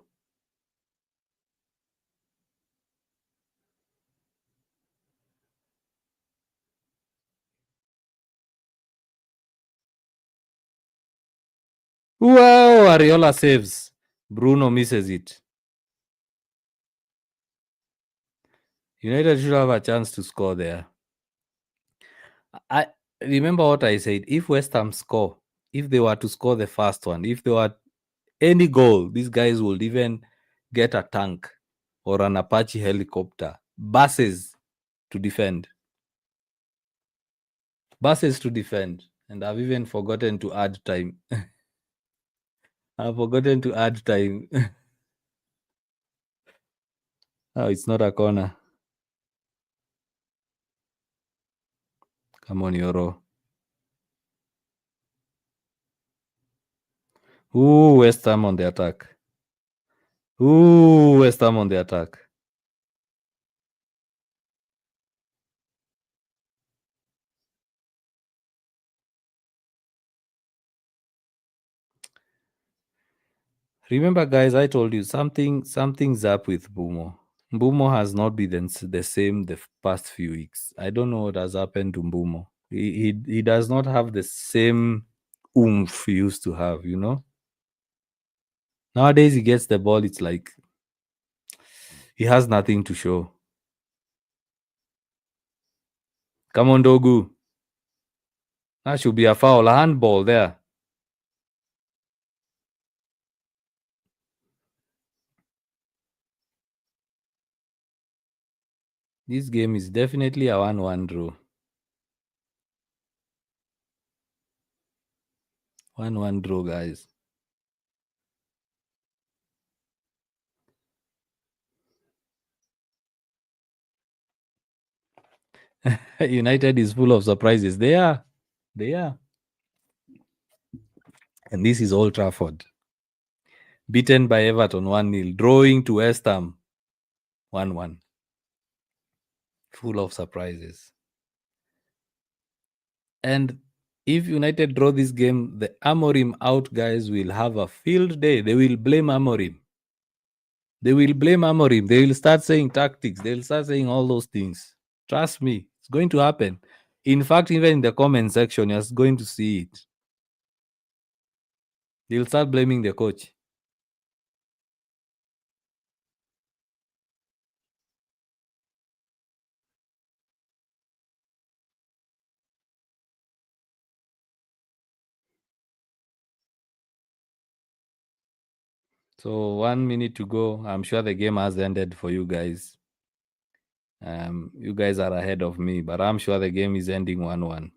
Wow, Ariola saves. Bruno misses it. United should have a chance to score there. I remember what I said. If West Ham score, if they were to score the first one, if there were any goal, these guys would even get a tank or an Apache helicopter, buses to defend. Buses to defend. And I've even forgotten to add time. I've forgotten to add time. Oh, it's not a corner. Come on, Euro. Ooh, West Ham on the attack. Ooh, West Ham on the attack. Remember, guys, I told you something's up with Bumo. Mbumo has not been the same the past few weeks. I don't know what has happened to Mbumo. He does not have the same oomph he used to have, you know? Nowadays he gets the ball, it's like he has nothing to show. Come on, Dogu. That should be a foul, a handball there. This game is definitely a 1-1 draw. 1-1 draw, guys. United is full of surprises. They are. And this is Old Trafford. Beaten by Everton 1-0, drawing to West Ham 1-1. Full of surprises. And if United draw this game, the Amorim out guys will have a field day. They will blame Amorim. They will blame Amorim. They will start saying tactics. They'll start saying all those things. Trust me, it's going to happen. In fact, even in the comment section, you're going to see it. They'll start blaming the coach. So 1 minute to go. I'm sure the game has ended for you guys. You guys are ahead of me, but I'm sure the game is ending 1-1.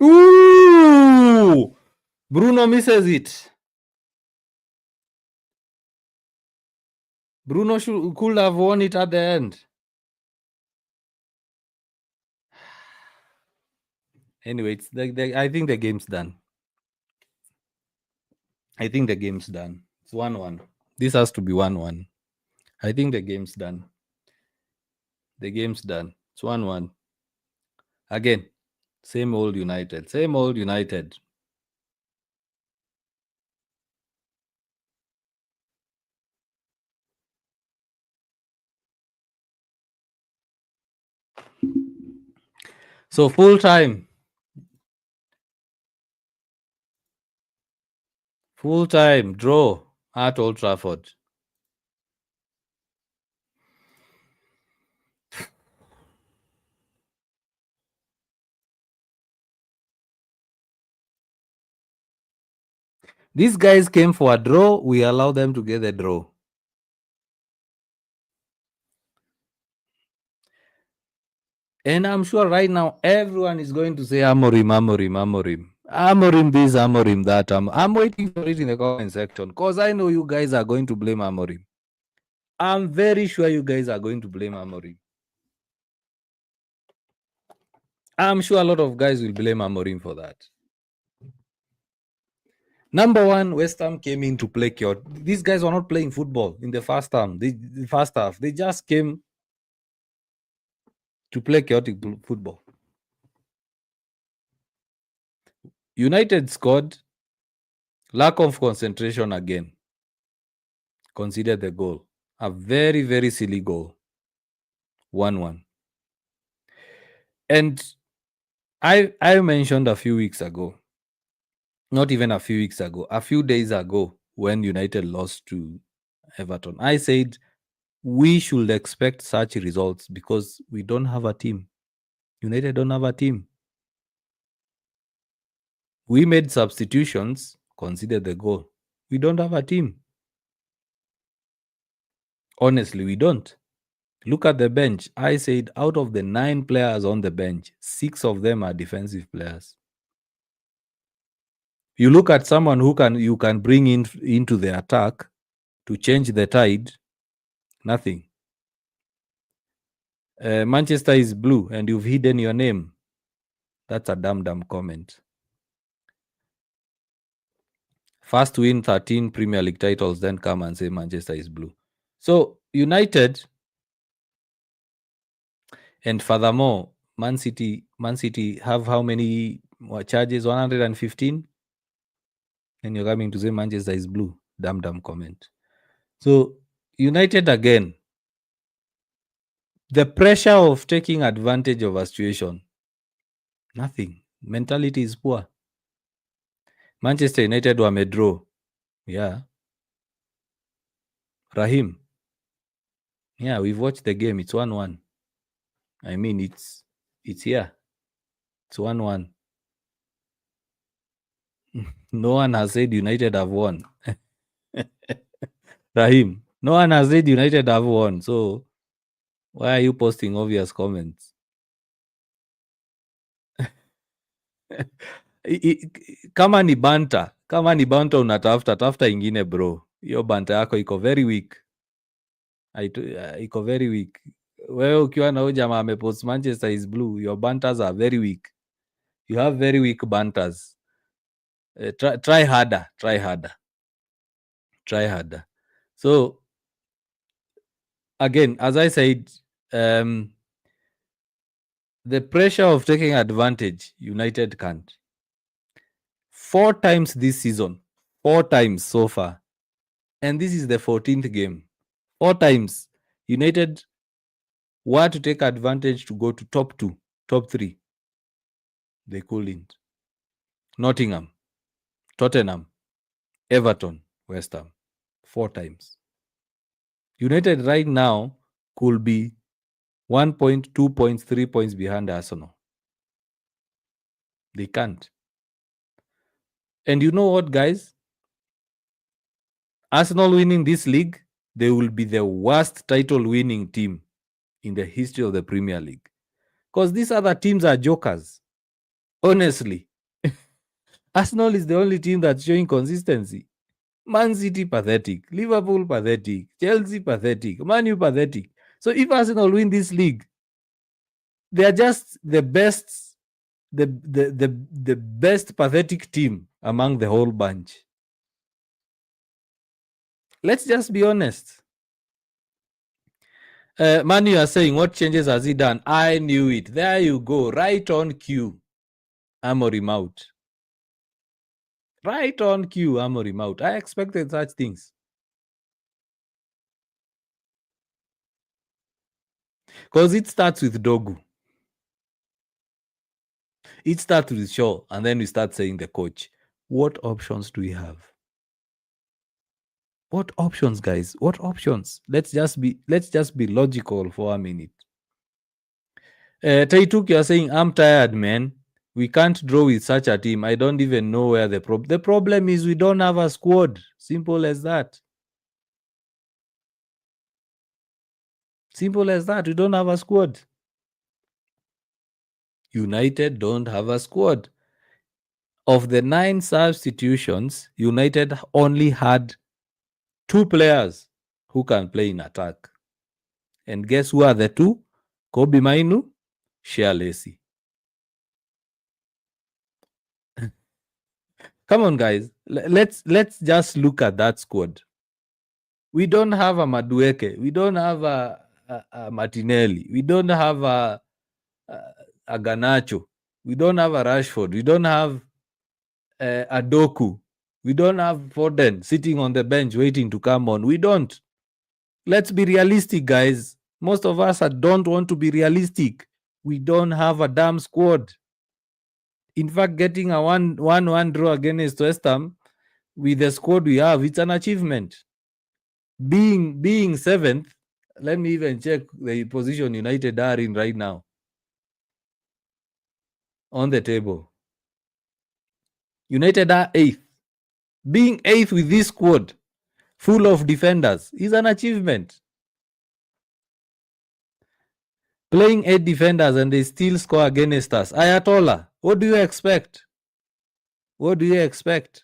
Ooh! Bruno misses it. Bruno could have won it at the end. Anyway, I think the game's done. I think the game's done. It's 1-1. This has to be 1-1. I think the game's done. The game's done. It's 1-1. Again, same old United. Same old United. So full time. Full time draw at Old Trafford. These guys came for a draw. We allow them to get a draw. And I'm sure right now everyone is going to say Amorim, Amorim, Amorim. Amorim this, Amorim that. I'm waiting for it in the comment section because I know you guys are going to blame Amorim. I'm very sure you guys are going to blame Amorim. I'm sure a lot of guys will blame Amorim for that. Number one, West Ham came in to play chaotic. These guys were not playing football in the first half. They just came to play chaotic football. United scored. Lack of concentration again. Consider the goal. A very, very silly goal. 1-1. And I mentioned a few weeks ago, not even a few weeks ago, a few days ago, when United lost to Everton, I said we should expect such results because we don't have a team. United don't have a team. We made substitutions, consider the goal. We don't have a team. Honestly, we don't. Look at the bench. I said out of the 9 players on the bench, 6 of them are defensive players. You look at someone who you can bring into the attack to change the tide, nothing. Manchester is blue and you've hidden your name. That's a dumb comment. First win 13 Premier League titles, then come and say Manchester is blue. So United, and furthermore, Man City have how many charges? 115. And you're coming to say Manchester is blue. Dumb comment. So United again, the pressure of taking advantage of a situation, nothing. Mentality is poor. Manchester United were draw. Yeah. Raheem. Yeah, we've watched the game. It's 1-1. I mean, it's here. It's 1-1. No one has said United have won. Raheem, no one has said United have won. So why are you posting obvious comments? Kama ni banta unatafuta ingine bro. hiyo banta yako iko very weak. Iko very weak. Wewe ukiwa na huyu jamaa amepost Manchester is blue, your banters are very weak. You have very weak banters. Try harder. So again, as I said, the pressure of taking advantage, United can't. 4 times this season, 4 times so far, and this is the 14th game. 4 times United were to take advantage to go to top 2, top 3. They couldn't. Nottingham, Tottenham, Everton, West Ham. 4 times. United right now could be 1 point, 2 points, 3 points behind Arsenal. They can't. And you know what, guys? Arsenal winning this league, they will be the worst title-winning team in the history of the Premier League. Because these other teams are jokers. Honestly. Arsenal is the only team that's showing consistency. Man City, pathetic. Liverpool, pathetic. Chelsea, pathetic. Man U, pathetic. So if Arsenal win this league, they are just the best, the best pathetic team among the whole bunch. Let's just be honest. Manu, you are saying, what changes has he done? I knew it. There you go. Right on cue. Amorim out. Right on cue, Amorim out. I expected such things. Because it starts with Dogu. It starts with Shaw, and then we start saying the coach. What options do we have? What options, guys? What options? Let's just be logical for a minute. Taituk, you're saying, I'm tired, man. We can't draw with such a team. I don't even know where the problem is. We don't have a squad. Simple as that. Simple as that. We don't have a squad. United don't have a squad. Of the 9 substitutions, United only had 2 players who can play in attack. And guess who are the 2? Kobe Mainu, Shea Lacy. Come on, guys. Let's just look at that squad. We don't have a Madueke. We don't have a Martinelli. We don't have a Garnacho. We don't have a Rashford. We don't have a Doku. We don't have Foden sitting on the bench waiting to come on. We don't. Let's be realistic, guys. Most of us don't want to be realistic. We don't have a damn squad. In fact, getting a 1-1 draw against West Ham with the squad we have, it's an achievement. Being 7th, let me even check the position United are in right now on the table. United are 8th. Being 8th with this squad full of defenders is an achievement. Playing 8 defenders and they still score against us. Ayatollah, what do you expect? What do you expect?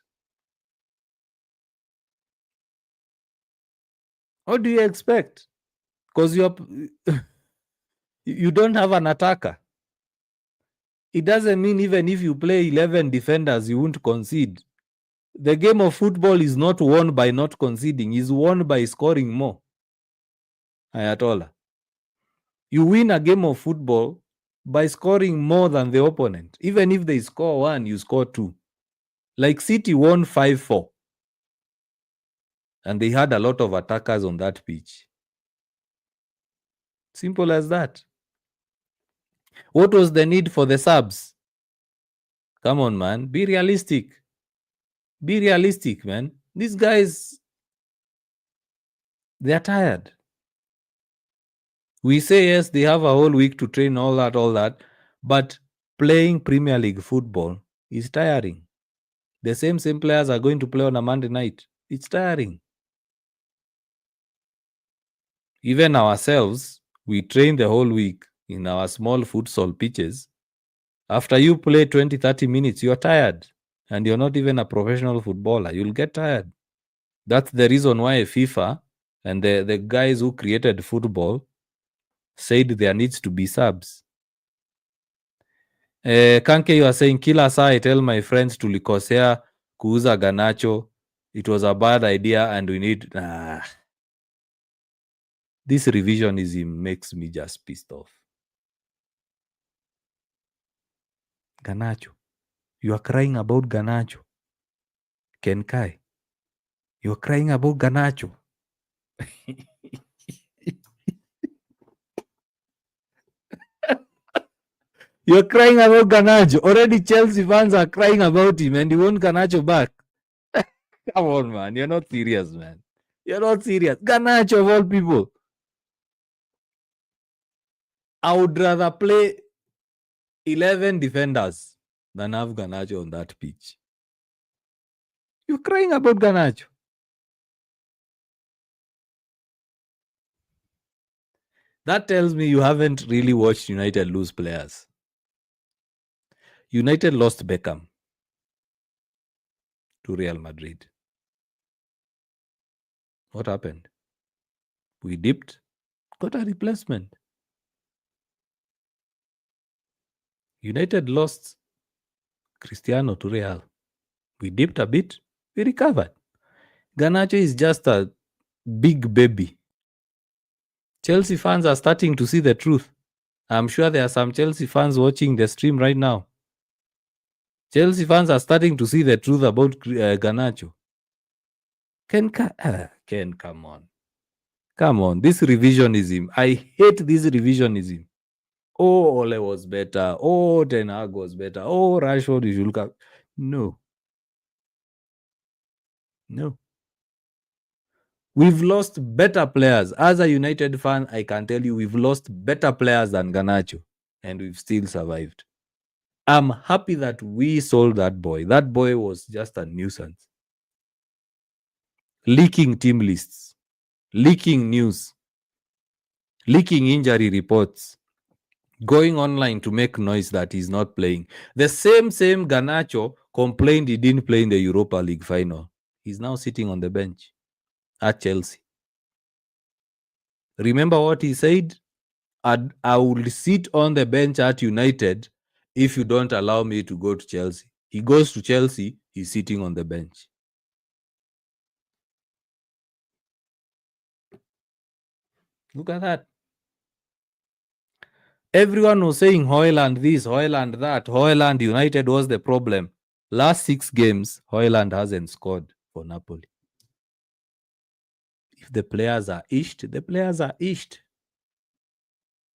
What do you expect? Because you don't have an attacker. It doesn't mean even if you play 11 defenders, you won't concede. The game of football is not won by not conceding. It's won by scoring more. Ayatollah. You win a game of football by scoring more than the opponent. Even if they score 1, you score 2. Like City won 5-4. And they had a lot of attackers on that pitch. Simple as that. What was the need for the subs? Come on, man. Be realistic. Be realistic, man. These guys, they're tired. We say, yes, they have a whole week to train, all that. But playing Premier League football is tiring. The same players are going to play on a Monday night. It's tiring. Even ourselves, we train the whole week in our small futsal pitches. After you play 20, 30 minutes, you're tired. And you're not even a professional footballer. You'll get tired. That's the reason why FIFA and the guys who created football said there needs to be subs. Kanke, you are saying kila saa I tell my friends tulikosea kuuza Garnacho. It was a bad idea and we need... This revisionism makes me just pissed off. Garnacho. You are crying about Garnacho. Ken Kai. You are crying about Garnacho. You're crying about Garnacho. Already Chelsea fans are crying about him and you want Garnacho back. Come on, man. You're not serious, man. You're not serious. Garnacho of all people. I would rather play 11 defenders than have Garnacho on that pitch. You're crying about Garnacho. That tells me you haven't really watched United lose players. United lost Beckham to Real Madrid. What happened? We dipped, got a replacement. United lost Cristiano to Real. We dipped a bit, we recovered. Garnacho is just a big baby. Chelsea fans are starting to see the truth. I'm sure there are some Chelsea fans watching the stream right now. Chelsea fans are starting to see the truth about Garnacho. Ken, come on. Come on. This revisionism. I hate this revisionism. Oh, Ole was better. Oh, Ten Hag was better. Oh, Rashford, you should look up. No. No. We've lost better players. As a United fan, I can tell you we've lost better players than Garnacho, and we've still survived. I'm happy that we sold that boy. That boy was just a nuisance. Leaking team lists, leaking news, leaking injury reports, going online to make noise that he's not playing. The same Garnacho complained he didn't play in the Europa League final. He's now sitting on the bench at Chelsea. Remember what he said? I will sit on the bench at United if you don't allow me to go to Chelsea. He goes to Chelsea, he's sitting on the bench. Look at that. Everyone was saying Højlund this, Højlund that, Højlund United was the problem. Last 6 games, Højlund hasn't scored for Napoli. If the players are ished, the players are ished.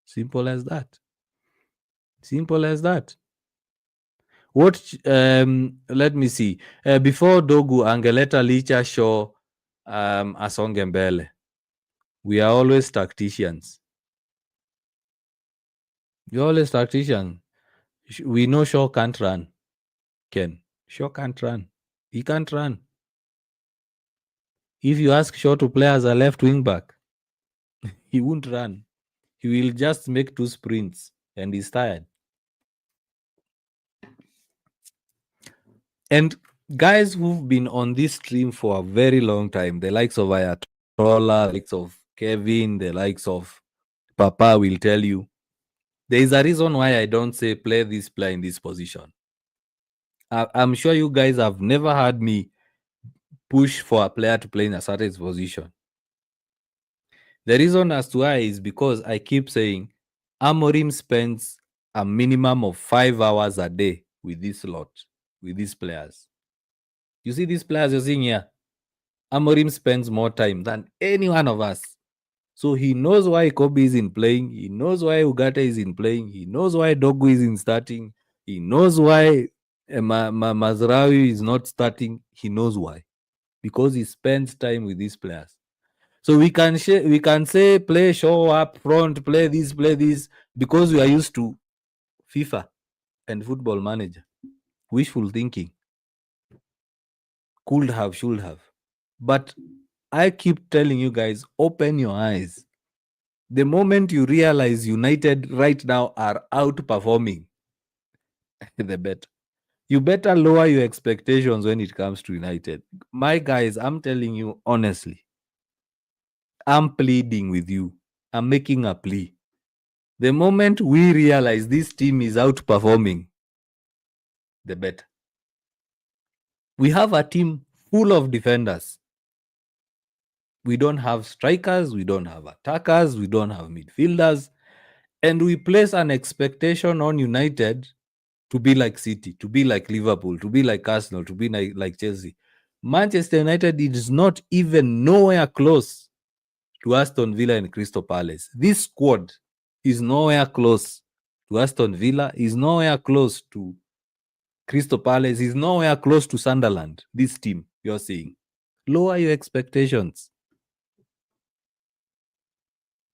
Simple as that. Simple as that. What? Let me see. Before Dogu, Angeleta Licha show Asonge Mbele. We are always tacticians. You're always tactician. We know Shaw can't run. Ken. Shaw can't run. He can't run. If you ask Shaw to play as a left wing back, he won't run. He will just make 2 sprints and he's tired. And guys who've been on this stream for a very long time, the likes of Ayatollah, the likes of Kevin, the likes of Papa will tell you, there is a reason why I don't say play this player in this position. I'm sure you guys have never heard me push for a player to play in a certain position. The reason as to why is because I keep saying Amorim spends a minimum of 5 hours a day with this lot, with these players. You see these players you're seeing here? Amorim spends more time than any one of us. So he knows why Kobe isn't playing. He knows why Ugarte isn't playing. He knows why Dogu isn't starting. He knows why Mazraoui is not starting. He knows why. Because he spends time with these players. So we can say play, show up front, play this, because we are used to FIFA and Football Manager. Wishful thinking. Could have, should have. But I keep telling you guys, open your eyes. The moment you realize United right now are outperforming the better. You better lower your expectations when it comes to United. My guys, I'm telling you honestly, I'm pleading with you. I'm making a plea. The moment we realize this team is outperforming, the better. We have a team full of defenders. We don't have strikers, we don't have attackers, we don't have midfielders. And we place an expectation on United to be like City, to be like Liverpool, to be like Arsenal, to be like Chelsea. Manchester United is not even nowhere close to Aston Villa and Crystal Palace. This squad is nowhere close to Aston Villa, is nowhere close to Crystal Palace, is nowhere close to Sunderland. This team you're seeing. Lower your expectations.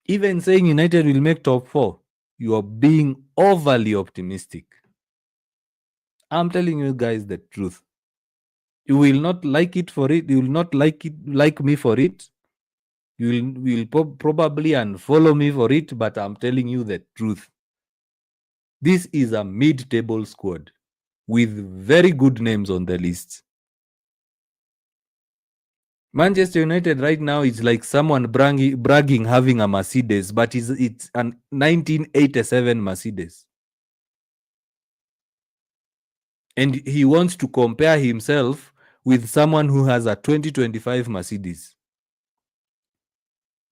Even saying United will make top 4, you are being overly optimistic. I'm telling you guys the truth. You will not like it for it. You will not like me for it. You will probably unfollow me for it, but I'm telling you the truth. This is a mid-table squad with very good names on the list. Manchester United right now is like someone bragging having a Mercedes, but it's a 1987 Mercedes. And he wants to compare himself with someone who has a 2025 Mercedes.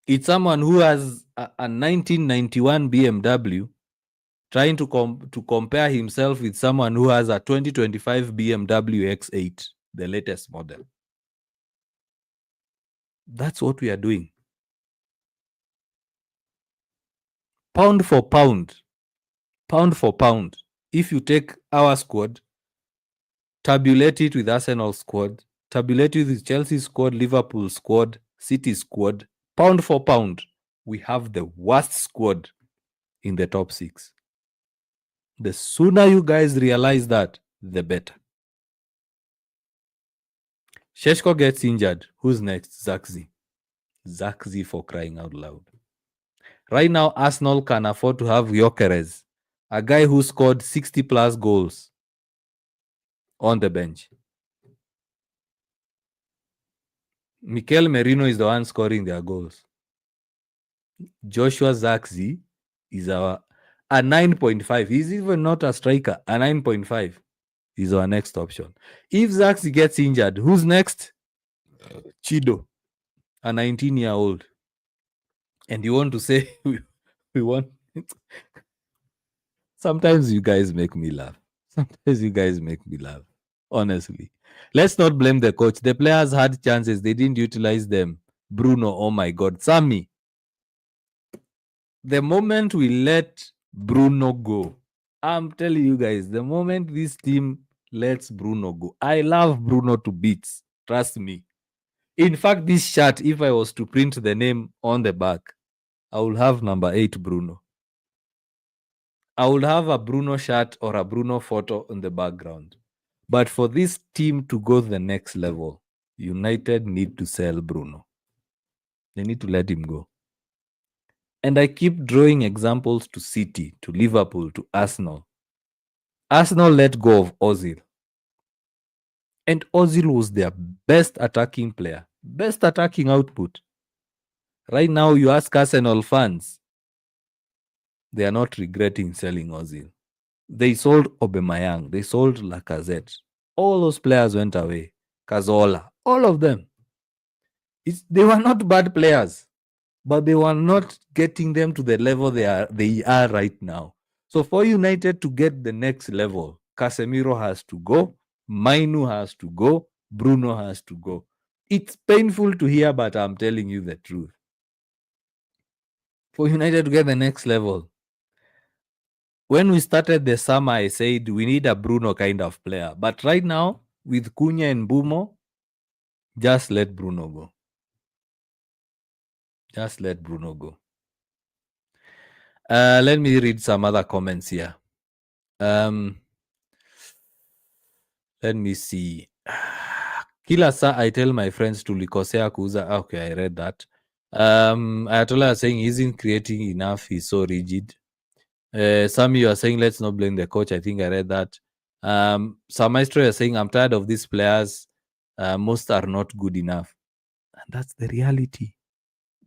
It's someone who has a 1991 BMW trying to compare himself with someone who has a 2025 BMW X8, the latest model. That's what we are doing. Pound for pound, if you take our squad, tabulate it with Arsenal squad, tabulate it with Chelsea squad, Liverpool squad, City squad, pound for pound, we have the worst squad in the top 6. The sooner you guys realize that, the better. Sheshko gets injured. Who's next? Zirkzee. Zirkzee, for crying out loud. Right now, Arsenal can afford to have Gyökeres, a guy who scored 60 plus goals, on the bench. Mikel Merino is the one scoring their goals. Joshua Zirkzee is a 9.5. He's even not a striker. A 9.5 is our next option. If Zirkzee gets injured, who's next? Chido, a 19-year-old. And you want to say we want... Sometimes you guys make me laugh. Honestly. Let's not blame the coach. The players had chances. They didn't utilize them. Bruno, oh my God. Sammy, the moment we let Bruno go, I'm telling you guys, the moment this team lets Bruno go, I love Bruno to bits. Trust me. In fact, this shirt, if I was to print the name on the back, I will have number 8 Bruno. I would have a Bruno shirt or a Bruno photo in the background. But for this team to go to the next level, United need to sell Bruno. They need to let him go. And I keep drawing examples to City, to Liverpool, to Arsenal. Arsenal let go of Ozil. And Ozil was their best attacking player, best attacking output. Right now, you ask Arsenal fans, they are not regretting selling Ozil. They sold Aubameyang, they sold Lacazette. All those players went away. Cazorla, all of them. They were not bad players, but they were not getting them to the level they are right now. So for United to get the next level, Casemiro has to go, Mainu has to go, Bruno has to go. It's painful to hear, but I'm telling you the truth. For United to get the next level, when we started the summer, I said we need a Bruno kind of player. But right now, with Cunha and Bumo, just let Bruno go. Just let Bruno go. Let me read some other comments here. Let me see. Kila saa I tell my friends to likosea kuuza. Okay, I read that. Ayatollah is saying he isn't creating enough. He's so rigid. Some you are saying let's not blame the coach. I think I read that. Sir Maestro is saying, I'm tired of these players. Most are not good enough. And that's the reality.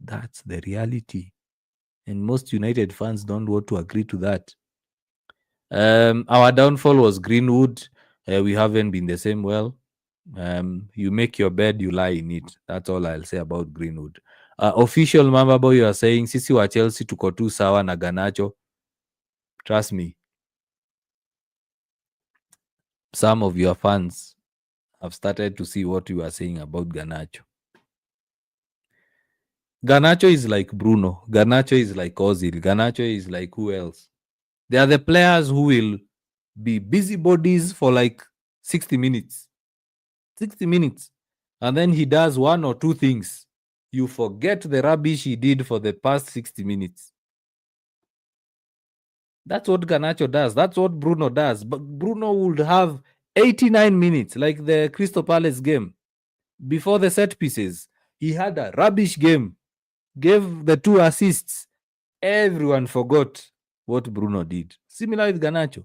That's the reality. And most United fans don't want to agree to that. Our downfall was Greenwood. We haven't been the same well. You make your bed, you lie in it. That's all I'll say about Greenwood. Official Mamba Boy, you are saying sisi wa Chelsea tuko tu sawa na Garnacho. Trust me. Some of your fans have started to see what you are saying about Garnacho. Garnacho is like Bruno. Garnacho is like Ozil. Garnacho is like who else? They are the players who will be busybodies for like 60 minutes. 60 minutes. And then he does one or two things. You forget the rubbish he did for the past 60 minutes. That's what Garnacho does. That's what Bruno does. But Bruno would have 89 minutes, like the Crystal Palace game. Before the set pieces, he had a rubbish game. Gave the 2 assists. Everyone forgot what Bruno did. Similar with Garnacho.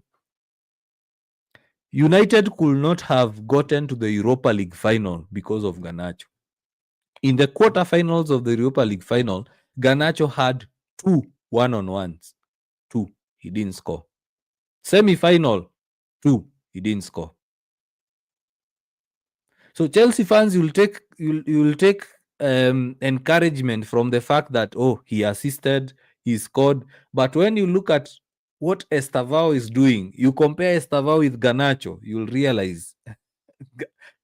United could not have gotten to the Europa League final because of Garnacho. In the quarterfinals of the Europa League final, Garnacho had 2 one-on-ones. 2. He didn't score. Semi-final, 2. He didn't score. So Chelsea fans, you'll take encouragement from the fact that he assisted, he scored. But when you look at what Estavao is doing, you compare Estavao with Garnacho, you'll realize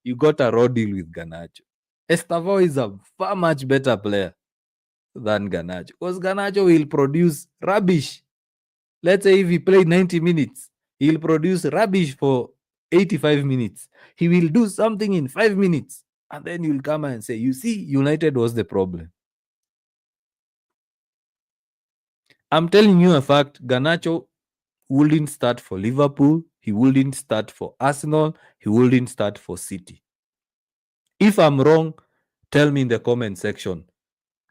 you got a raw deal with Garnacho. Estavao is a far much better player than Garnacho because Garnacho will produce rubbish. Let's say if he played 90 minutes, he'll produce rubbish for 85 minutes. He will do something in 5 minutes. And then you'll come and say, you see, United was the problem. I'm telling you a fact. Garnacho wouldn't start for Liverpool. He wouldn't start for Arsenal. He wouldn't start for City. If I'm wrong, tell me in the comment section.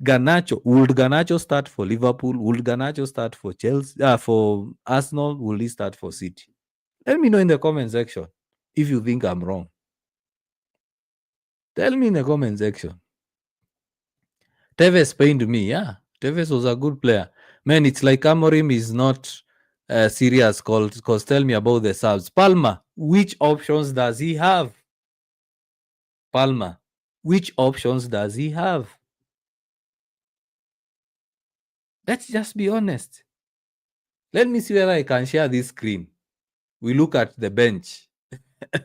Would Garnacho start for Liverpool? Would Garnacho start for Chelsea? For Arsenal? Will he start for City? Let me know in the comment section if you think I'm wrong. Tell me in the comment section. Tevez pained me. Yeah, Tevez was a good player. Man, it's like Amorim is not serious because tell me about the subs. Palmer, which options does he have? Palmer, which options does he have? Let's just be honest. Let me see whether I can share this screen. We look at the bench,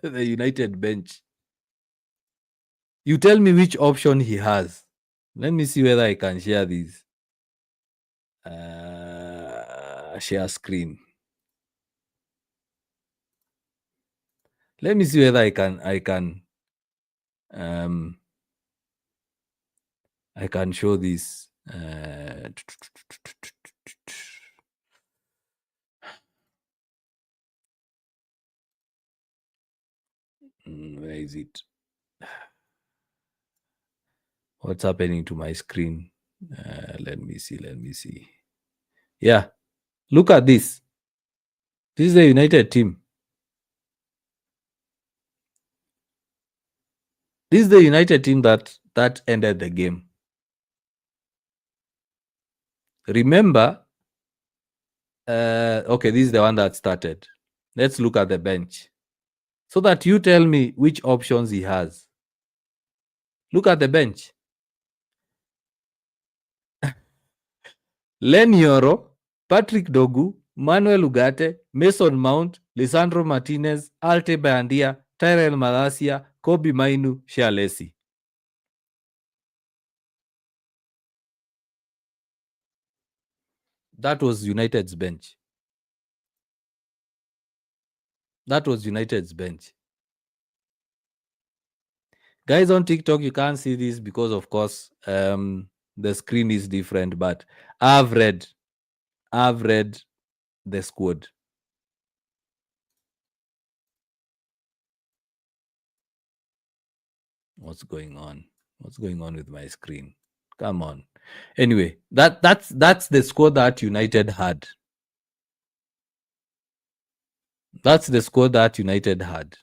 the United bench. You tell me which option he has. Let me see whether I can share this. Share screen. Let me see whether I can show this. Where is it? What's happening to my screen? Let me see. Yeah, look at this. This is the United team. This is the United team that ended the game. Remember, okay, this is the one that started. Let's look at the bench so that you tell me which options he has. Look at the bench. Len Yoro, Patrick Dogu, Manuel Ugarte, Mason Mount, Lisandro Martinez, Alte Bandia, Tyrell Malacia, Kobe Mainu, Shalesi. That was United's bench. That was United's bench. Guys on TikTok, you can't see this because, of course, the screen is different, but I've read the squad. What's going on? What's going on with my screen? Come on. Anyway, that's the squad that United had. That's the squad that United had.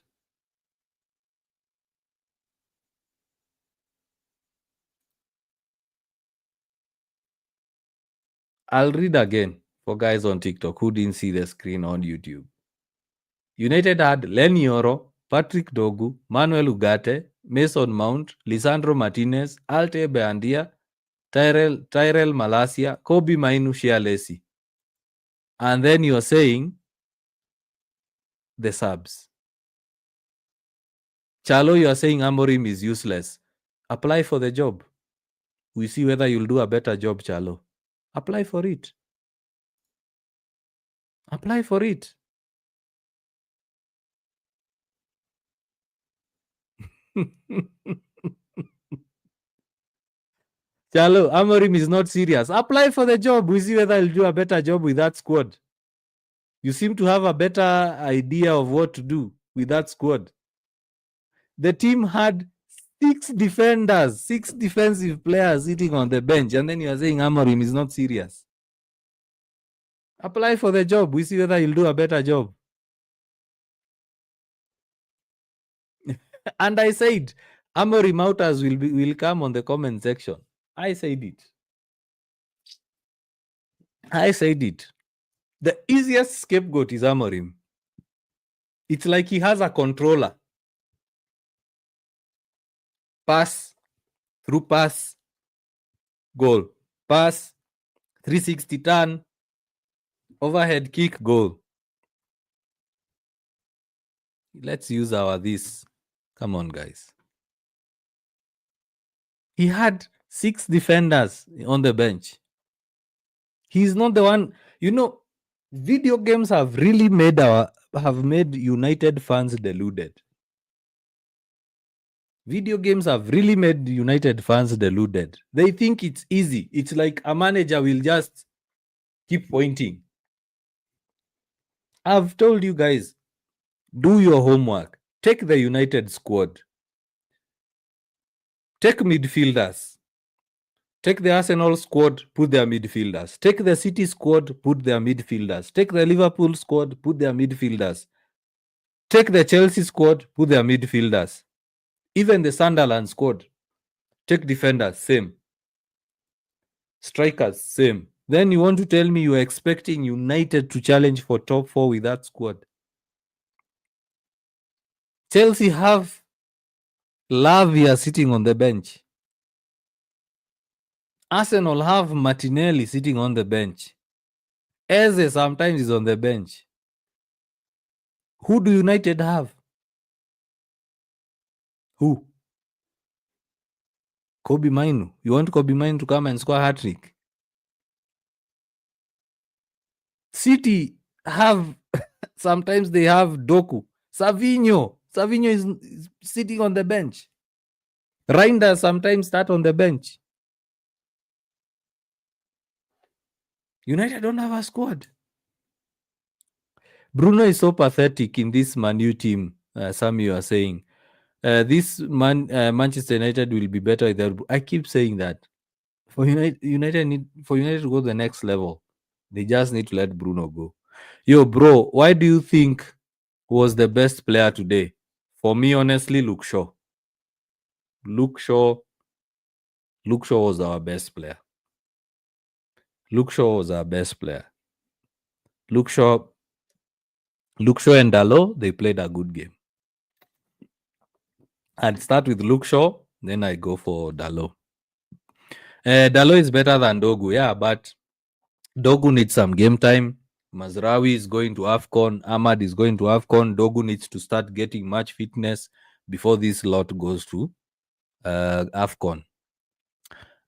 I'll read again for guys on TikTok who didn't see the screen on YouTube. United had Len Yoro, Patrick Dogu, Manuel Ugarte, Mason Mount, Lisandro Martinez, Alte Beandia, Tyrell Malasia, Kobe Mainu Shialesi. And then you're saying the subs. Chalo, you're saying Amorim is useless. Apply for the job. We see whether you'll do a better job, Chalo. Apply for it. Apply for it. Chalo, Amorim is not serious. Apply for the job. We see whether he'll do a better job with that squad. You seem to have a better idea of what to do with that squad. The team had 6 defenders, 6 defensive players sitting on the bench, and then you are saying Amorim is not serious. Apply for the job. We see whether he'll do a better job. And I said, Amorim outers will come on the comment section. I said it. I said it. The easiest scapegoat is Amorim. It's like he has a controller. Pass, through pass, goal. Pass, 360 turn, overhead kick, goal. Let's use our this. Come on, guys. He had 6 defenders on the bench. He's not the one. You know, video games have really made United fans deluded. Video games have really made United fans deluded. They think it's easy. It's like a manager will just keep pointing. I've told you guys, do your homework. Take the United squad. Take midfielders. Take the Arsenal squad, put their midfielders. Take the City squad, put their midfielders. Take the Liverpool squad, put their midfielders. Take the Chelsea squad, put their midfielders. Even the Sunderland squad. Take defenders, same. Strikers, same. Then you want to tell me you're expecting United to challenge for top 4 with that squad? Chelsea have Lavia sitting on the bench. Arsenal have Martinelli sitting on the bench. Eze sometimes is on the bench. Who do United have? Who? Kobe Mainu. You want Kobe Mainu to come and score a hat-trick? City have, sometimes they have Doku. Savinho is sitting on the bench. Reinders sometimes start on the bench. United don't have a squad. Bruno is so pathetic in this Man U team. Some you are saying this Manchester United will be better without. I keep saying that for United to go to the next level, they just need to let Bruno go. Yo, bro, why do you think was the best player today? For me, honestly, Luke Shaw. Luke Shaw was our best player. Luke Shaw was our best player. Luke Shaw and Dalot, they played a good game. I'd start with Luke Shaw, then I go for Dalot. Dalot is better than Dogu, yeah, but Dogu needs some game time. Mazraoui is going to AFCON. Ahmad is going to AFCON. Dogu needs to start getting match fitness before this lot goes to AFCON.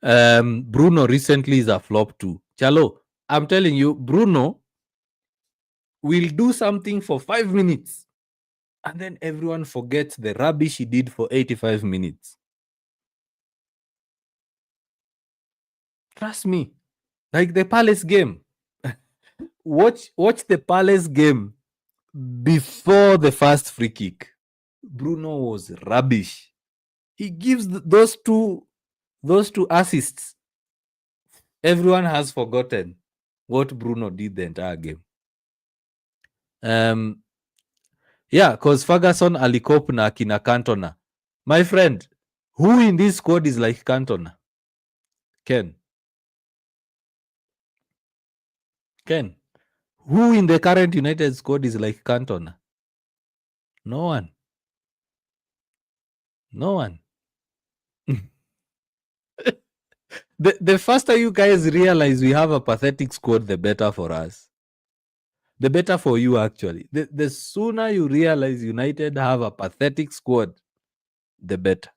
Bruno recently is a flop too. Chalo, I'm telling you, Bruno will do something for 5 minutes and then everyone forgets the rubbish he did for 85 minutes. Trust me. Like the Palace game. Watch the Palace game before the first free kick. Bruno was rubbish. He gives those two assists. Everyone has forgotten what Bruno did the entire game. Yeah, because Ferguson alikop na akina Cantona. My friend, who in this squad is like Cantona? Ken, who in the current United squad is like Cantona? No one. The faster you guys realize we have a pathetic squad, the better for us. The better for you, actually. The sooner you realize United have a pathetic squad, the better.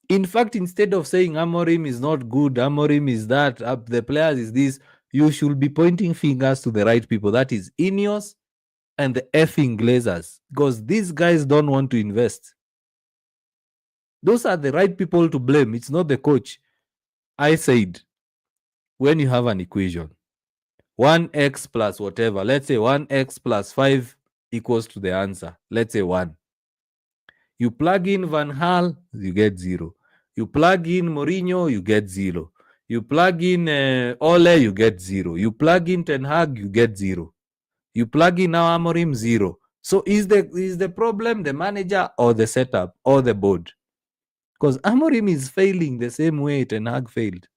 In fact, instead of saying Amorim is not good, Amorim is that, the players is this, you should be pointing fingers to the right people. That is Ineos and the effing Glazers, because these guys don't want to invest. Those are the right people to blame. It's not the coach. I said, when you have an equation, 1x plus whatever, let's say 1x plus 5 equals to the answer. Let's say 1. You plug in Van Gaal, you get 0. You plug in Mourinho, you get 0. You plug in Ole, you get 0. You plug in Ten Hag, you get 0. You plug in now Amorim, 0. So is the problem the manager or the setup or the board? Because Amorim is failing the same way Ten Hag failed.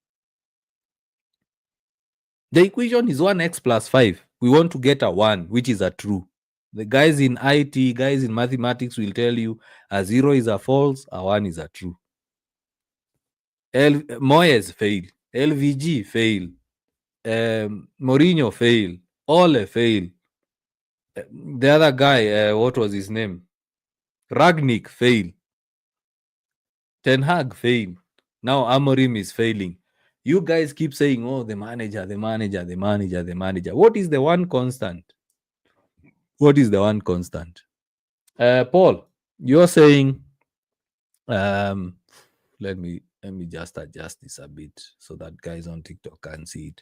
The equation is 1x plus 5. We want to get a 1, which is a true. The guys in IT, guys in mathematics will tell you a 0 is a false, a 1 is a true. Moyes fail. LVG fail. Mourinho fail. Ole fail. The other guy, what was his name? Ragnick fail. Ten Hag fail. Now Amorim is failing. You guys keep saying, oh, the manager. What is the one constant? Paul, you're saying, let me just adjust this a bit so that guys on TikTok can see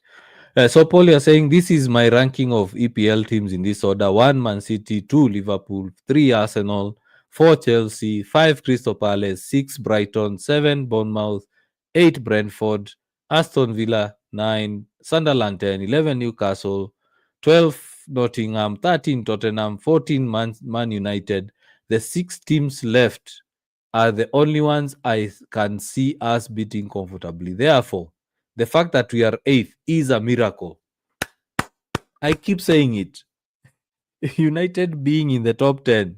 it. So Paul, you're saying this is my ranking of EPL teams in this order: 1 Man City, 2 Liverpool, 3 Arsenal, 4 Chelsea, 5 Crystal Palace, 6 Brighton, 7 Bournemouth, 8 Brentford, Aston Villa, 9 Sunderland, 10, 11 Newcastle, 12 Nottingham, 13 Tottenham, 14 Man United. The 6 teams left are the only ones I can see us beating comfortably. Therefore, the fact that we are 8th is a miracle. I keep saying it. United being in the top 10,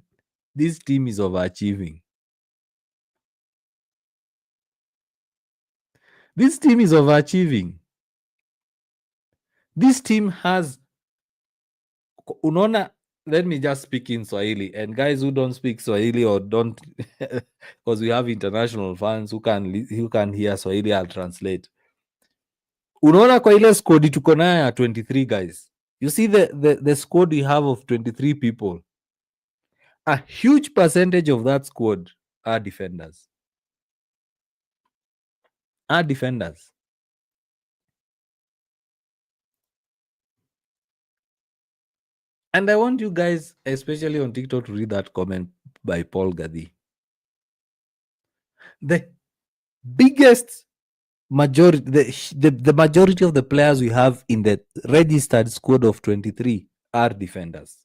this team is overachieving. This team has unaona. Let me just speak in Swahili, and guys who don't speak Swahili or don't, because we have international fans who can hear Swahili, I'll translate. Unaona kwa ile squad tuko nayo ya 23 guys, you see the squad we have of 23 people, a huge percentage of that squad are defenders. And I want you guys, especially on TikTok, to read that comment by Paul Gadi. The biggest majority, the majority of the players we have in the registered squad of 23 are defenders.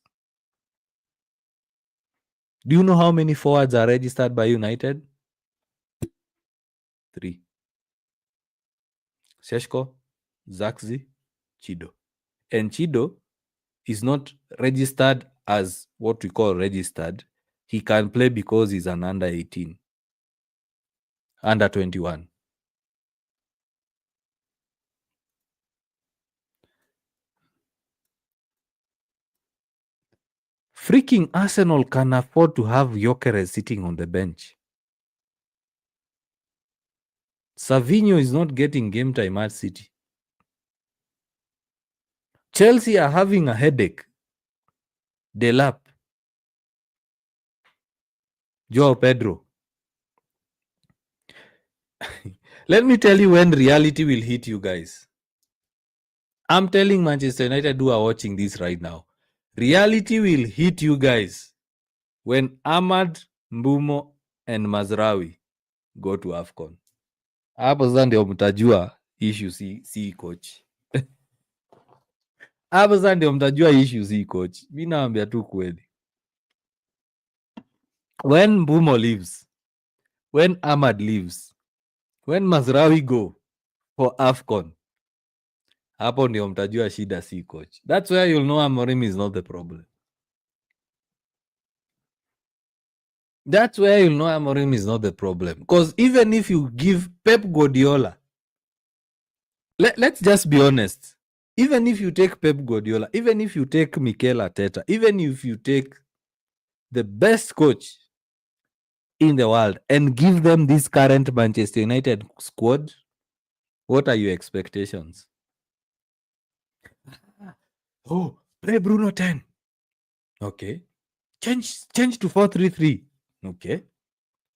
Do you know how many forwards are registered by United? 3. Seshko, Zaxi, Chido. And Chido is not registered as what we call registered. He can play because he's an under 18, under 21. Freaking Arsenal can afford to have Gyökeres sitting on the bench. Savinho is not getting game time at City. Chelsea are having a headache. Delap, Joao Pedro. Let me tell you when reality will hit you guys. I'm telling Manchester United who are watching this right now. Reality will hit you guys when Ahmad, Mbumo and Mazraoui go to AFCON. Hapo sasa ndio mtajua issue si coach. Hapo sasa ndio mtajua issue si coach. Mi naambia tu kweli, when Mbumo leaves, when Ahmad leaves, when Mazraoui go for AFCON, hapo ndio mtajua shida si coach. That's where you'll know Amorim is not the problem. That's where you'll know Amorim is not the problem. Because even if you give Pep Guardiola, let's just be honest, even if you take Pep Guardiola, even if you take Mikel Arteta, even if you take the best coach in the world and give them this current Manchester United squad, what are your expectations? Oh, play Bruno 10. Okay. Change to 4-3-3. Okay.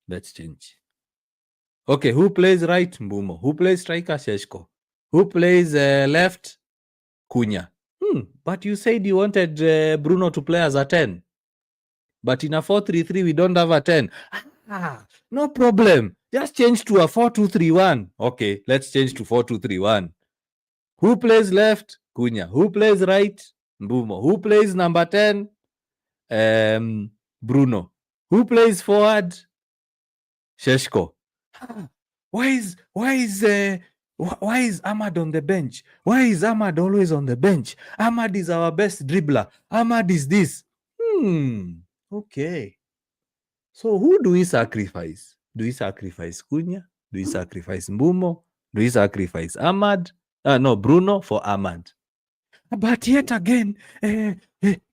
Let's change. Okay, who plays right? Mbumo. Who plays striker? Sheshko. Who plays left? Cunha. But you said you wanted Bruno to play as a 10. But in a 4-3-3, we don't have a 10. No problem. Just change to a 4-2-3-1. Okay, let's change to 4-2-3-1. Who plays left? Cunha. Who plays right? Mbumo. Who plays number 10? Bruno. Who plays forward? Sheshko. Why is Ahmad on the bench? Why is Ahmad always on the bench? Ahmad is our best dribbler. Ahmad is this. Okay. So who do we sacrifice? Do we sacrifice Cunha? Do we sacrifice Mbumo? Do we sacrifice Ahmad? No, Bruno for Ahmad. But yet again,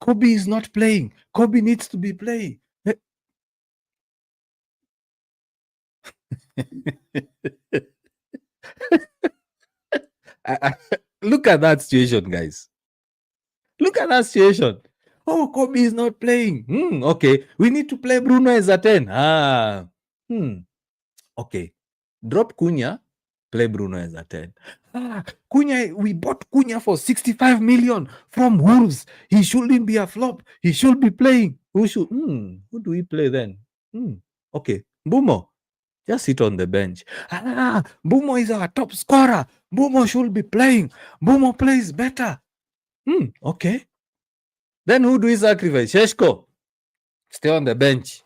Kobe is not playing. Kobe needs to be playing. Look at that situation, guys. Look at that situation. Oh, Kobe is not playing. Okay, we need to play Bruno as a 10. Okay, drop Cunha, play Bruno as a 10. Cunha, we bought Cunha for 65 million from Wolves. He shouldn't be a flop. He should be playing. Who do we play then? Okay, Mbumo, just sit on the bench. Mbumo is our top scorer. Mbumo should be playing. Mbumo plays better. Okay. Then who do we sacrifice? Sheshko, stay on the bench.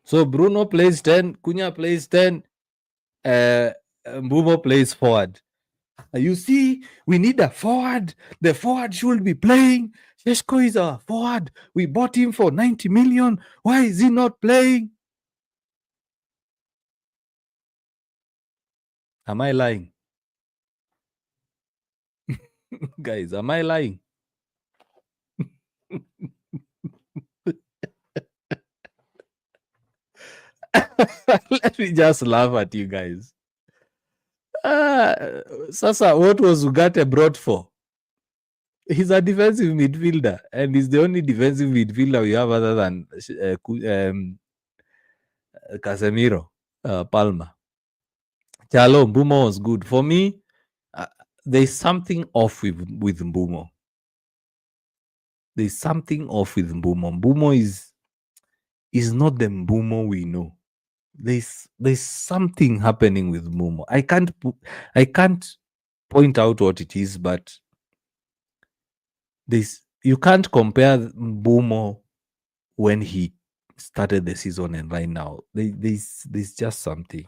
So Bruno plays 10, Cunha plays 10, Mbumo plays forward. You see, we need a forward. The forward should be playing. Sheshko is our forward. We bought him for 90 million. Why is he not playing? Am I lying? Guys, am I lying? Let me just laugh at you guys. Sasa, what was Ugarte brought for? He's a defensive midfielder, and he's the only defensive midfielder we have other than Casemiro, Palma. Chalo, Mbumo was good. For me, there's something off with Mbumo. There's something off with Mbumo. Mbumo is not the Mbumo we know. There's something happening with Mbumo. I can't point out what it is, but you can't compare Mbumo when he started the season and right now. There's just something.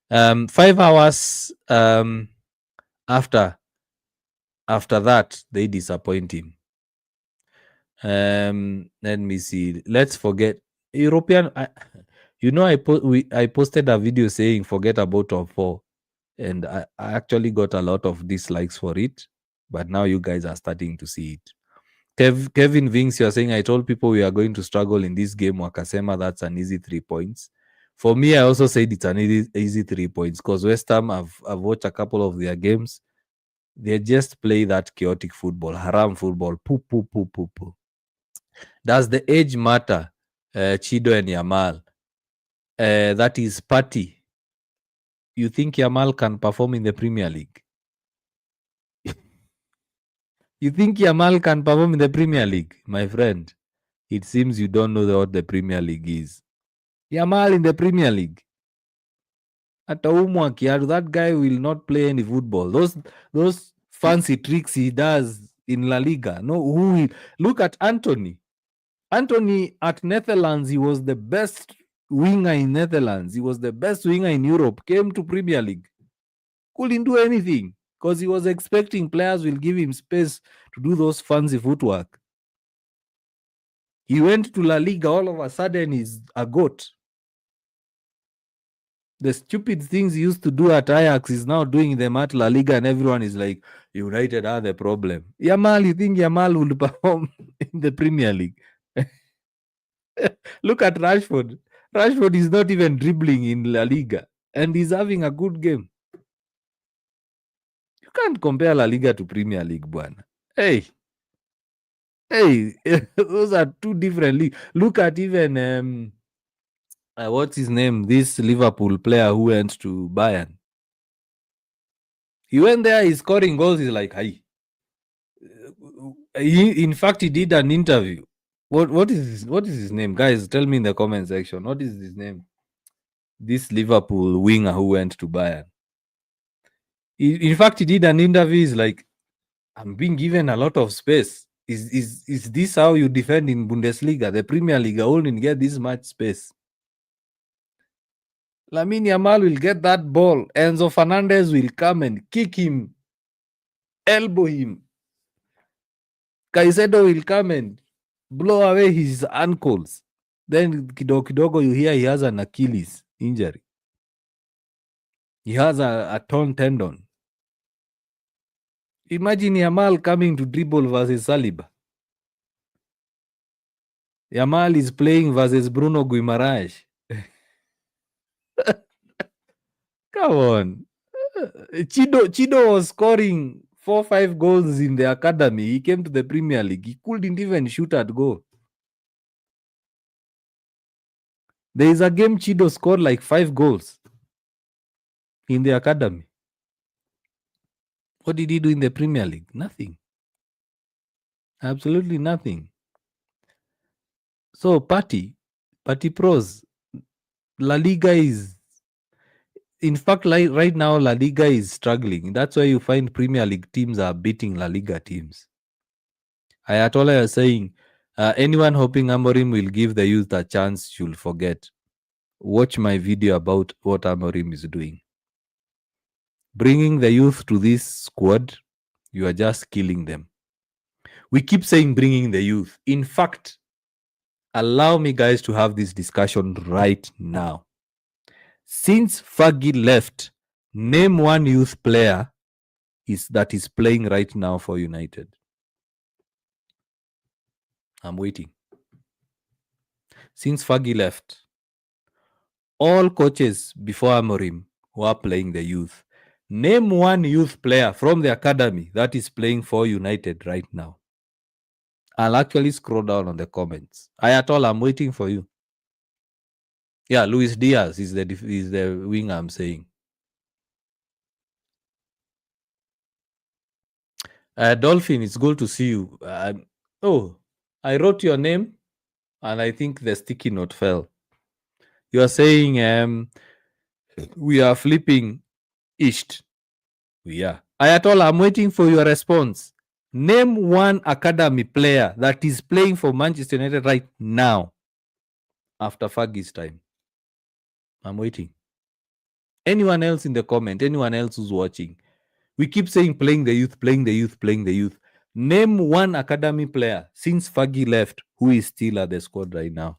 5 hours after that, they disappoint him. Let me see. Let's forget European. I posted a video saying forget about top 4, and I actually got a lot of dislikes for it. But now you guys are starting to see it. Kevin Vinks, you're saying I told people we are going to struggle in this game. Wakasema that's an easy 3 points. For me, I also said it's an easy 3 points because West Ham, I've watched a couple of their games. They just play that chaotic football, haram football. Poo. Does the age matter? Chido and Yamal. That is Party. You think Yamal can perform in the Premier League? You think Yamal can perform in the Premier League? My friend, it seems you don't know what the Premier League is. Yamal in the Premier League. That guy will not play any football. Those fancy tricks he does in La Liga. No, look at Anthony. Anthony at Netherlands, he was the best winger in Netherlands. He was the best winger in Europe. Came to Premier League, couldn't do anything because he was expecting players will give him space to do those fancy footwork. He went to La Liga, all of a sudden he's a goat. The stupid things he used to do at Ajax is now doing them at La Liga, and everyone is like, United are the problem. Yamal, you think Yamal will perform in the Premier League? Look at Rashford. Rashford is not even dribbling in La Liga, and he's having a good game. You can't compare La Liga to Premier League, buana. Hey, those are two different leagues. Look at even what's his name? This Liverpool player who went to Bayern. He went there, he's scoring goals. He's like, hey. In fact, he did an interview. What is his name? Guys, tell me in the comment section. What is his name? This Liverpool winger who went to Bayern. In fact, he did an interview. He's like, I'm being given a lot of space. Is this how you defend in Bundesliga? The Premier League only get this much space. Lamine Yamal will get that ball. Enzo Fernandez will come and kick him, elbow him. Caicedo will come and blow away his ankles. Then kidogo you hear he has an Achilles injury. He has a torn tendon. Imagine Yamal coming to dribble versus Saliba. Yamal is playing versus Bruno Guimaraes. Come on. Chido was scoring 4-5 goals in the academy. He came to the Premier League. He couldn't even shoot at goal. There is a game Chido scored like 5 goals in the academy. What did he do in the Premier League? Nothing. Absolutely nothing. So, Party Pros, La Liga is, in fact, right now, La Liga is struggling. That's why you find Premier League teams are beating La Liga teams. Ayatollah is saying, anyone hoping Amorim will give the youth a chance should forget. Watch my video about what Amorim is doing. Bringing the youth to this squad, you are just killing them. We keep saying bringing the youth. In fact, allow me, guys, to have this discussion right now. Since Fergie left, name one youth player that is playing right now for United. I'm waiting. Since Fergie left, all coaches before Amorim who are playing the youth. Name one youth player from the academy that is playing for United right now. I'll actually scroll down on the comments. Ayatollah, I'm waiting for you. Yeah, Luis Diaz is the winger I'm saying. Dolphin, it's good to see you. I wrote your name and I think the sticky note fell. You are saying we are flipping Isht. Yeah. Ayatollah, I'm waiting for your response. Name one academy player that is playing for Manchester United right now after Fergie's time. I'm waiting. Anyone else in the comment, anyone else who's watching. We keep saying playing the youth, playing the youth, playing the youth. Name one academy player since Fergie left who is still at the squad right now.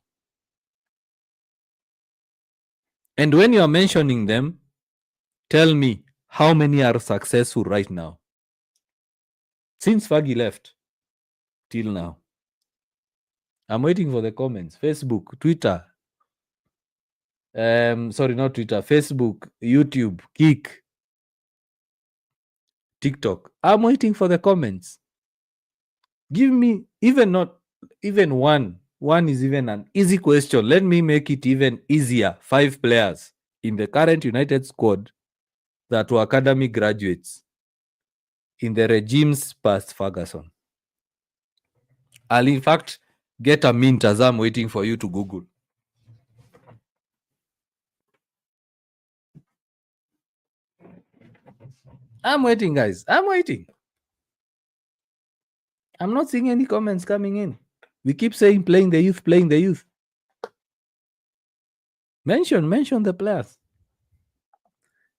And when you are mentioning them, tell me how many are successful right now. Since Fergie left till now. I'm waiting for the comments. Facebook, Twitter. Sorry, not Twitter. Facebook, YouTube, Kik, TikTok. I'm waiting for the comments. Give me even one. One is even an easy question. Let me make it even easier. 5 players in the current United squad that were academy graduates in the regimes past Ferguson. I'll in fact get a mint as I'm waiting for you to Google. I'm waiting, guys. I'm waiting. I'm not seeing any comments coming in. We keep saying playing the youth, playing the youth. Mention the players.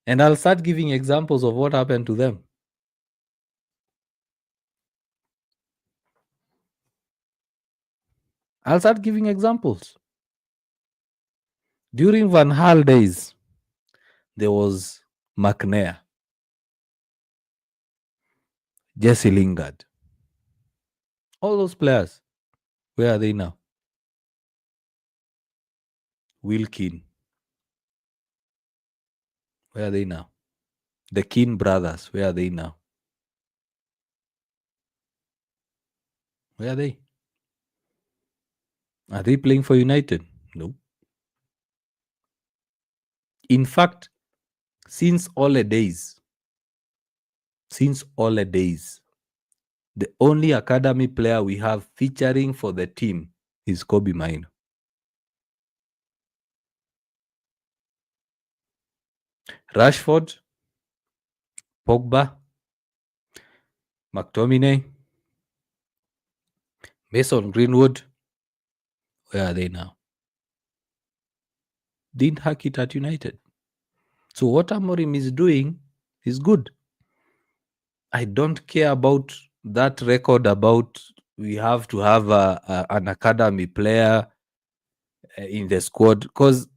And I'll start giving examples of what happened to them. I'll start giving examples. During Van Gaal days, there was McNair, Jesse Lingard. All those players, where are they now? Wilkin, where are they now? The Keane brothers, where are they now? Where are they? Are they playing for United? No. In fact, since Ole days, the only academy player we have featuring for the team is Kobbie Mainoo. Rashford, Pogba, McTominay, Mason Greenwood, where are they now? Didn't hack it at United. So what Amorim is doing is good. I don't care about that record about we have to have an academy player in the squad, because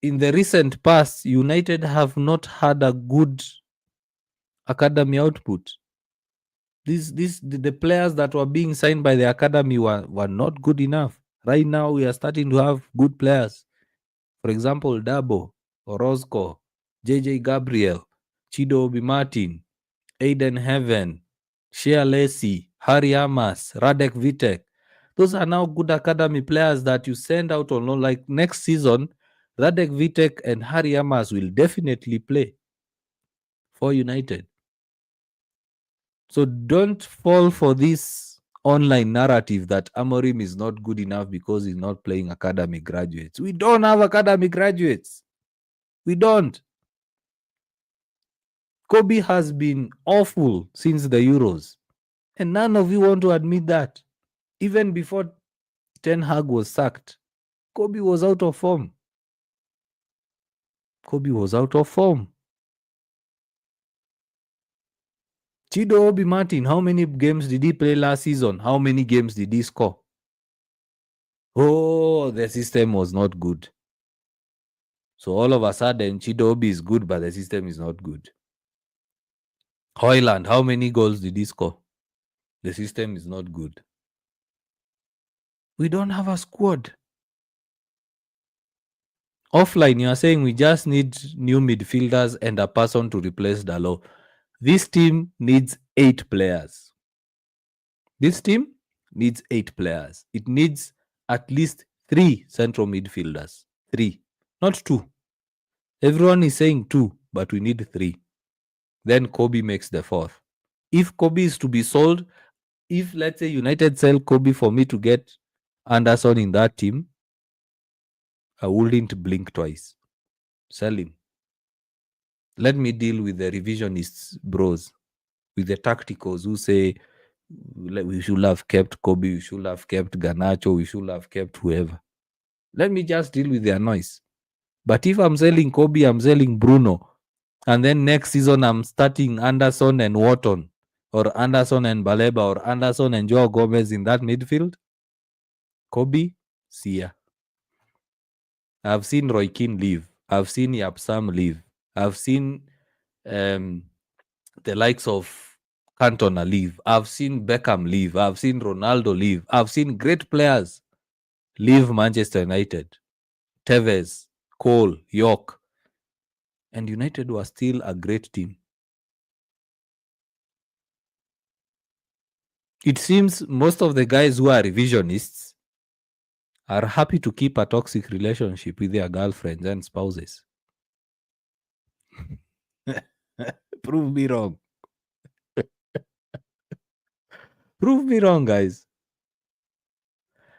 in the recent past, United have not had a good academy output. The players that were being signed by the academy were not good enough. Right now, we are starting to have good players. For example, Dabo, Orozco, JJ Gabriel, Chido Obi Martin, Aiden Heaven, Shea Lacy, Harry Amas, Radek Vitek. Those are now good academy players that you send out on loan. Like next season, Radek Vitek and Harry Amas will definitely play for United. So don't fall for this online narrative that Amorim is not good enough because he's not playing academy graduates. We don't have academy graduates. We don't. Kobbie has been awful since the Euros. And none of you want to admit that. Even before Ten Hag was sacked, Kobbie was out of form. Chido Obi Martin, how many games did he play last season? How many games did he score? Oh, the system was not good. So all of a sudden, Chido Obi is good, but the system is not good. Højlund, how many goals did he score? The system is not good. We don't have a squad. Offline, you are saying we just need new midfielders and a person to replace Dalot. This team needs 8 players. It needs at least 3 central midfielders. 3, not 2. Everyone is saying 2, but we need 3. Then Kobbie makes the 4th. If Kobbie is to be sold, if let's say United sell Kobbie for me to get Anderson in that team, I wouldn't blink twice. Sell him. Let me deal with the revisionists bros, with the tacticals who say we should have kept Kobbie, we should have kept Garnacho, we should have kept whoever. Let me just deal with their noise. But if I'm selling Kobbie, I'm selling Bruno, and then next season I'm starting Anderson and Wharton, or Anderson and Baleba, or Anderson and Joao Gomez in that midfield, Kobbie, see ya. I've seen Roy Keane leave. I've seen Yapsam leave. I've seen the likes of Cantona leave. I've seen Beckham leave. I've seen Ronaldo leave. I've seen great players leave Manchester United. Tevez, Cole, York. And United was still a great team. It seems most of the guys who are revisionists are happy to keep a toxic relationship with their girlfriends and spouses. Prove me wrong. Prove me wrong, guys.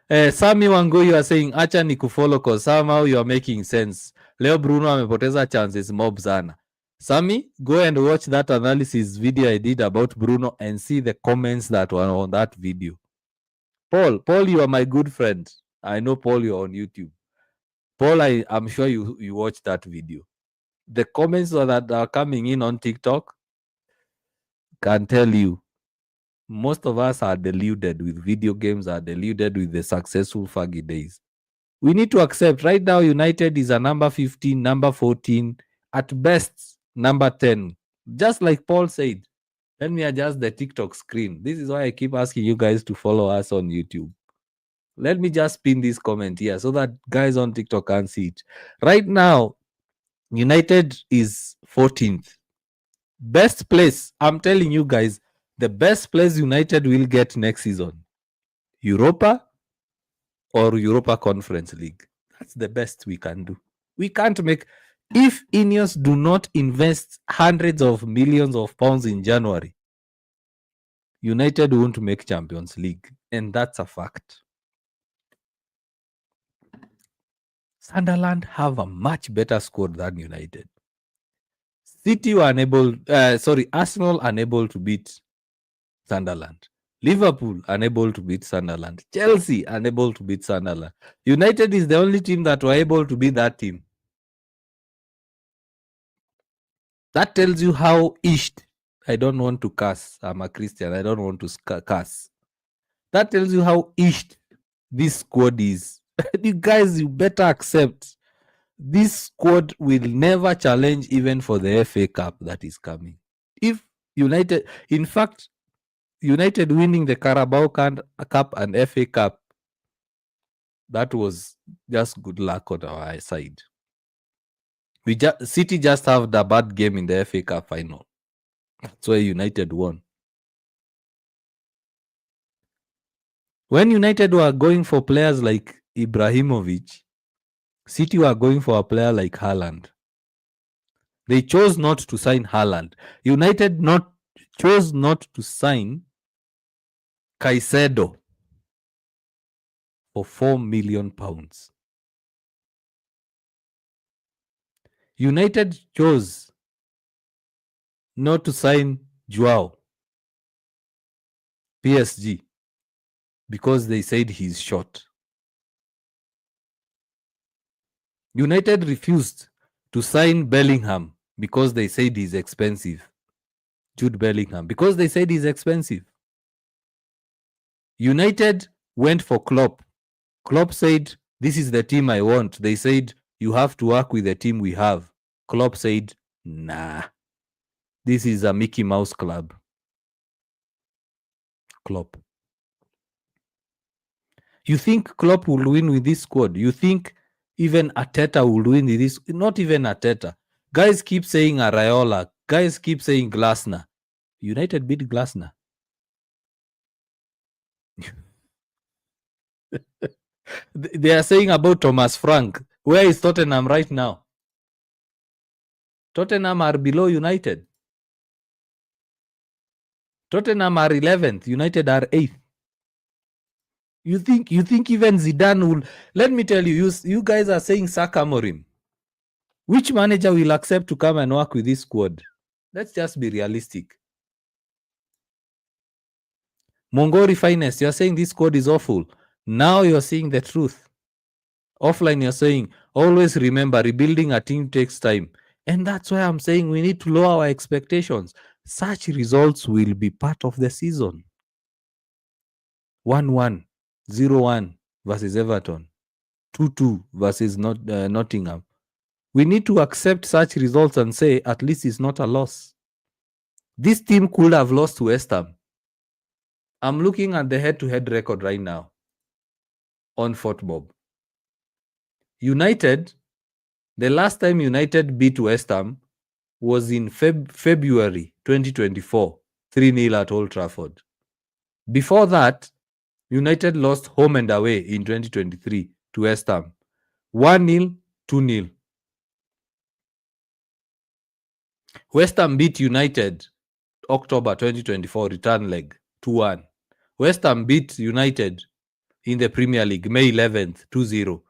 Sami Wango, you are saying acha ni kufollow cause somehow you are making sense. Leo Bruno amepoteza chances mob sana. Sammy, go and watch that analysis video I did about Bruno and see the comments that were on that video. Paul, you are my good friend. I know, Paul, you're on YouTube. Paul, I'm sure you watched that video. The comments that are coming in on TikTok can tell you most of us are deluded with video games, are deluded with the successful Fergie days. We need to accept right now United is a number 15, number 14, at best number 10. Just like Paul said, let me adjust the TikTok screen. This is why I keep asking you guys to follow us on YouTube. Let me just pin this comment here so that guys on TikTok can see it. Right now, United is 14th. Best place, I'm telling you guys, the best place United will get next season, Europa or Europa Conference League. That's the best we can do. We can't make... If Ineos do not invest hundreds of millions of pounds in January, United won't make Champions League. And that's a fact. Sunderland have a much better squad than United. City were unable... Arsenal unable to beat Sunderland. Liverpool unable to beat Sunderland. Chelsea unable to beat Sunderland. United is the only team that were able to beat that team. That tells you how ished... I don't want to curse. I'm a Christian. I don't want to curse. That tells you how ished this squad is. You guys, you better accept this squad will never challenge even for the FA Cup that is coming. If United... In fact, United winning the Carabao Cup and FA Cup, that was just good luck on our side. City just have the bad game in the FA Cup final. That's why United won. When United were going for players like Ibrahimovic, City were going for a player like Haaland. They chose not to sign Haaland. United chose not to sign Caicedo for £4 million. United chose not to sign Joao, PSG, because they said he's short. United refused to sign Bellingham because they said he's expensive. Jude Bellingham, because they said he's expensive. United went for Klopp. Klopp said, this is the team I want. They said, you have to work with the team we have. Klopp said, nah, this is a Mickey Mouse club. Klopp. You think Klopp will win with this squad? You think even Arteta will win with this? Not even Arteta. Guys keep saying Araola. Guys keep saying Glasner. United beat Glasner. They are saying about Thomas Frank. Where is Tottenham right now? Tottenham are below United. Tottenham are 11th. United are 8th. You think even Zidane will... Let me tell you, you guys are saying Saka Amorim. Which manager will accept to come and work with this squad? Let's just be realistic. Mongori Finest, you're saying this squad is awful. Now you're seeing the truth. Offline, you're saying, always remember, rebuilding a team takes time. And that's why I'm saying we need to lower our expectations. Such results will be part of the season. 1-1, 0-1 versus Everton, 2-2 versus Nottingham. We need to accept such results and say, at least it's not a loss. This team could have lost to West Ham. I'm looking at the head-to-head record right now on FootMob. United, the last time United beat West Ham was in February 2024, 3-0 at Old Trafford. Before that, United lost home and away in 2023 to West Ham. 1-0, 2-0. West Ham beat United October 2024 return leg 2-1. West Ham beat United in the Premier League May 11th 2-0.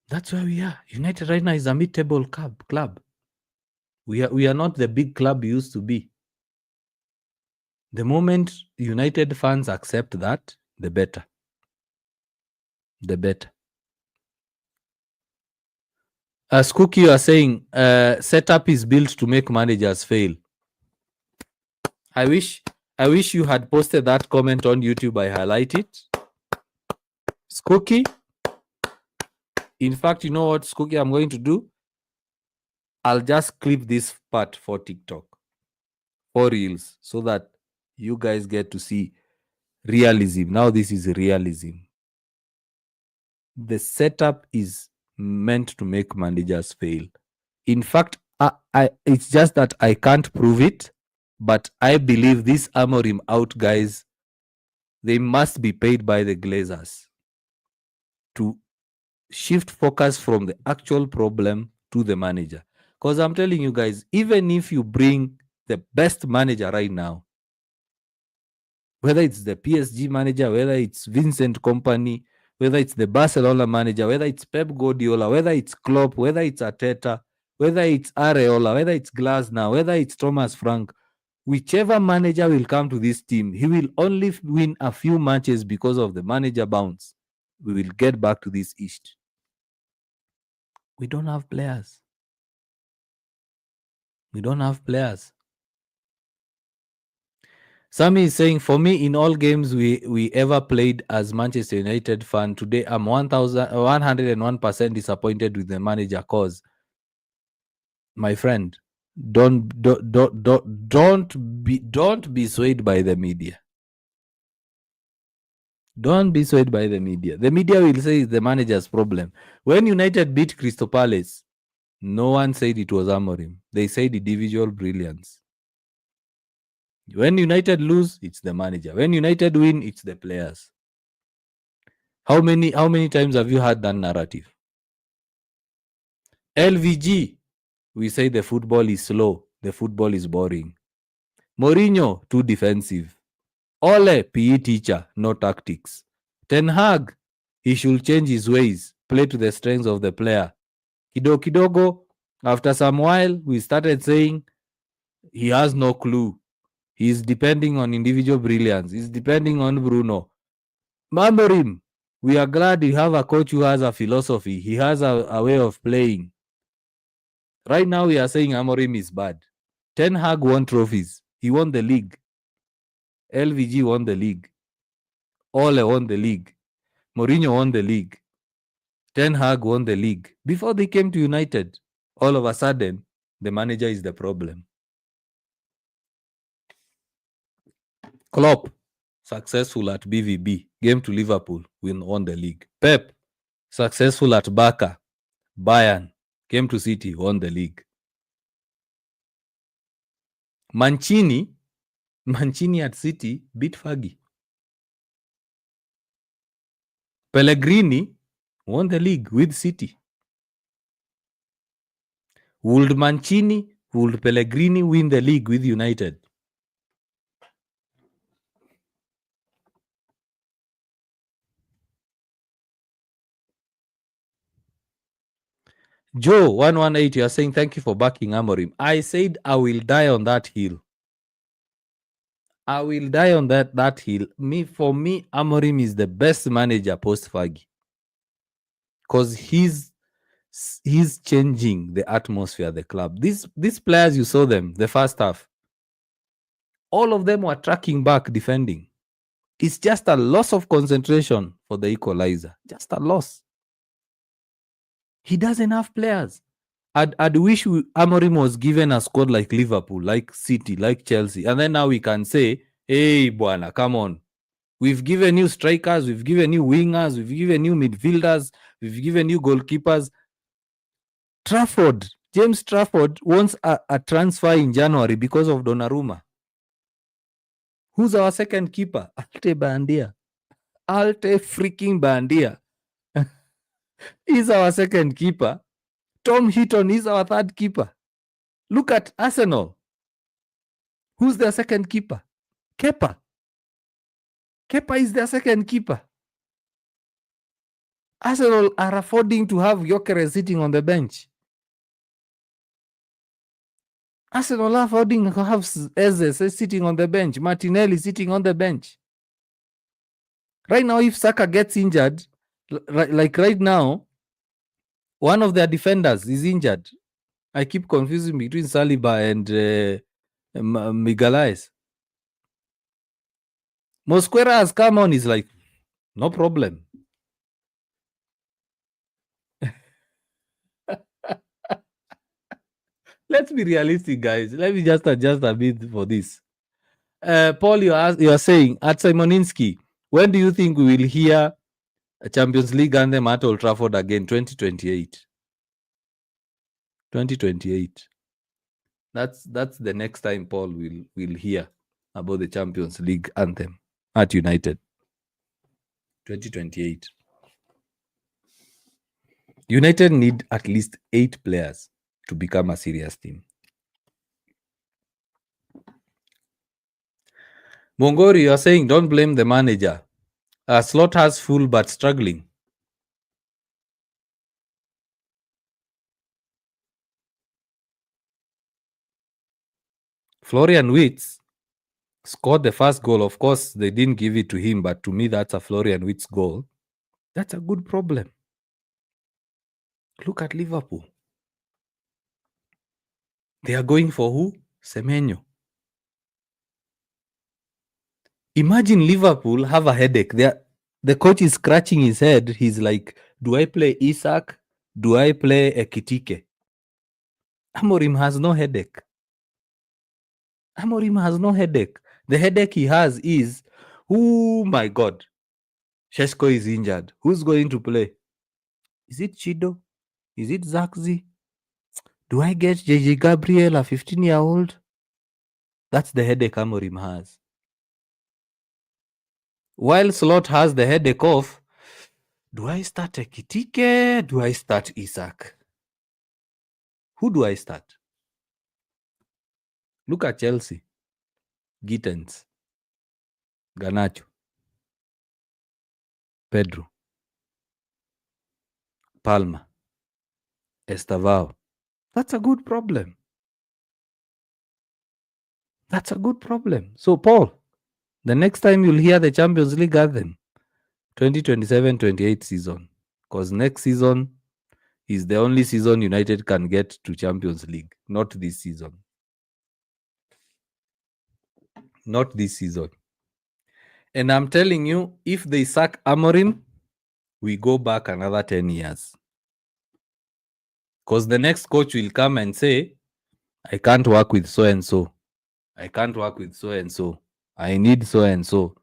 That's where we are. United right now is a mid-table club. We are not the big club we used to be. The moment United fans accept that, the better. The better. As Cookie, you are saying, setup is built to make managers fail. I wish you had posted that comment on YouTube. I highlight it. Cookie. In fact, you know what, Cookie, I'm going to do? I'll just clip this part for TikTok, for Reels, so that you guys get to see realism. Now this is realism. The setup is meant to make managers fail. In fact, it's just that I can't prove it, but I believe these Amorim out guys, they must be paid by the Glazers to shift focus from the actual problem to the manager. Because I'm telling you guys, even if you bring the best manager right now, whether it's the PSG manager, whether it's Vincent Kompany, whether it's the Barcelona manager, whether it's Pep Guardiola, whether it's Klopp, whether it's Arteta, whether it's Areola, whether it's Glasner, whether it's Thomas Frank, whichever manager will come to this team, he will only win a few matches because of the manager bounce. We will get back to this issue. We don't have players. We don't have players. Sammy is saying, for me, in all games we ever played as Manchester United fan, today I'm 101% disappointed with the manager. Cause, my friend, don't be swayed by the media. Don't be swayed by the media. The media will say it's the manager's problem. When United beat Crystal Palace, no one said it was Amorim. They said individual brilliance. When United lose, it's the manager. When United win, it's the players. How many times have you heard that narrative? LVG, we say the football is slow, the football is boring. Mourinho, too defensive. Ole, PE teacher, no tactics. Ten Hag, he should change his ways, play to the strengths of the player. Kidogo, after some while, we started saying he has no clue. He's depending on individual brilliance. He's depending on Bruno. Amorim, we are glad you have a coach who has a philosophy. He has a way of playing. Right now, we are saying Amorim is bad. Ten Hag won trophies. He won the league. LVG won the league. Ole won the league. Mourinho won the league. Ten Hag won the league. Before they came to United, all of a sudden, the manager is the problem. Klopp, successful at BVB, came to Liverpool, won the league. Pep, successful at Barca, Bayern, came to City, won the league. Mancini at City beat Fergie. Pellegrini won the league with City. Would Pellegrini win the league with United? Joe 118, you are saying thank you for backing Amorim. I said I will die on that hill. I will die on that hill. For me, Amorim is the best manager post Fergie. Because he's changing the atmosphere of the club. These players, you saw them, the first half. All of them were tracking back, defending. It's just a loss of concentration for the equalizer. Just a loss. He doesn't have players. I'd wish Amorim was given a squad like Liverpool, like City, like Chelsea. And then now we can say, hey, Buana, come on. We've given you strikers, we've given you wingers, we've given you midfielders, we've given you goalkeepers. James Trafford wants a transfer in January because of Donnarumma. Who's our second keeper? Alte Bandia. Alte freaking Bandia. He's our second keeper. Tom Heaton is our third keeper. Look at Arsenal. Who's their second keeper? Kepa. Kepa is their second keeper. Arsenal are affording to have Gyökeres sitting on the bench. Arsenal are affording to have Eze sitting on the bench, Martinelli sitting on the bench. Right now, if Saka gets injured, like right now, one of their defenders is injured. I keep confusing between Saliba and Migalaes. Mosquera has come on, is like, no problem. Let's be realistic, guys. Let me just adjust a bit for this. Paul, you are saying at Simoninski, when do you think we will hear a Champions League anthem at Old Trafford again? 2028. 2028. That's the next time Paul will hear about the Champions League anthem at United. 2028. United need at least 8 players to become a serious team. Mongori, you are saying don't blame the manager. Slot has full but struggling. Florian Wirtz scored the first goal. Of course, they didn't give it to him, but to me, that's a Florian Wirtz goal. That's a good problem. Look at Liverpool. They are going for who? Semenyo. Imagine Liverpool have a headache. The coach is scratching his head. He's like, do I play Isak? Do I play Ekitike? Amorim has no headache. Amorim has no headache. The headache he has is, oh my God, Sheshko is injured. Who's going to play? Is it Chido? Is it Zakzi? Do I get JJ Gabriel, a 15-year-old? That's the headache Amorim has. While Slot has the headache of, do I start Ekitike? Do I start Isak? Who do I start? Look at Chelsea. Gittens. Garnacho. Pedro. Palma. Estavao. That's a good problem. That's a good problem. So, Paul, the next time you'll hear the Champions League anthem, 2027-28 season. Because next season is the only season United can get to Champions League. Not this season. Not this season. And I'm telling you, if they sack Amorim, we go back another 10 years. Because the next coach will come and say, I can't work with so-and-so. I can't work with so-and-so. I need so-and-so.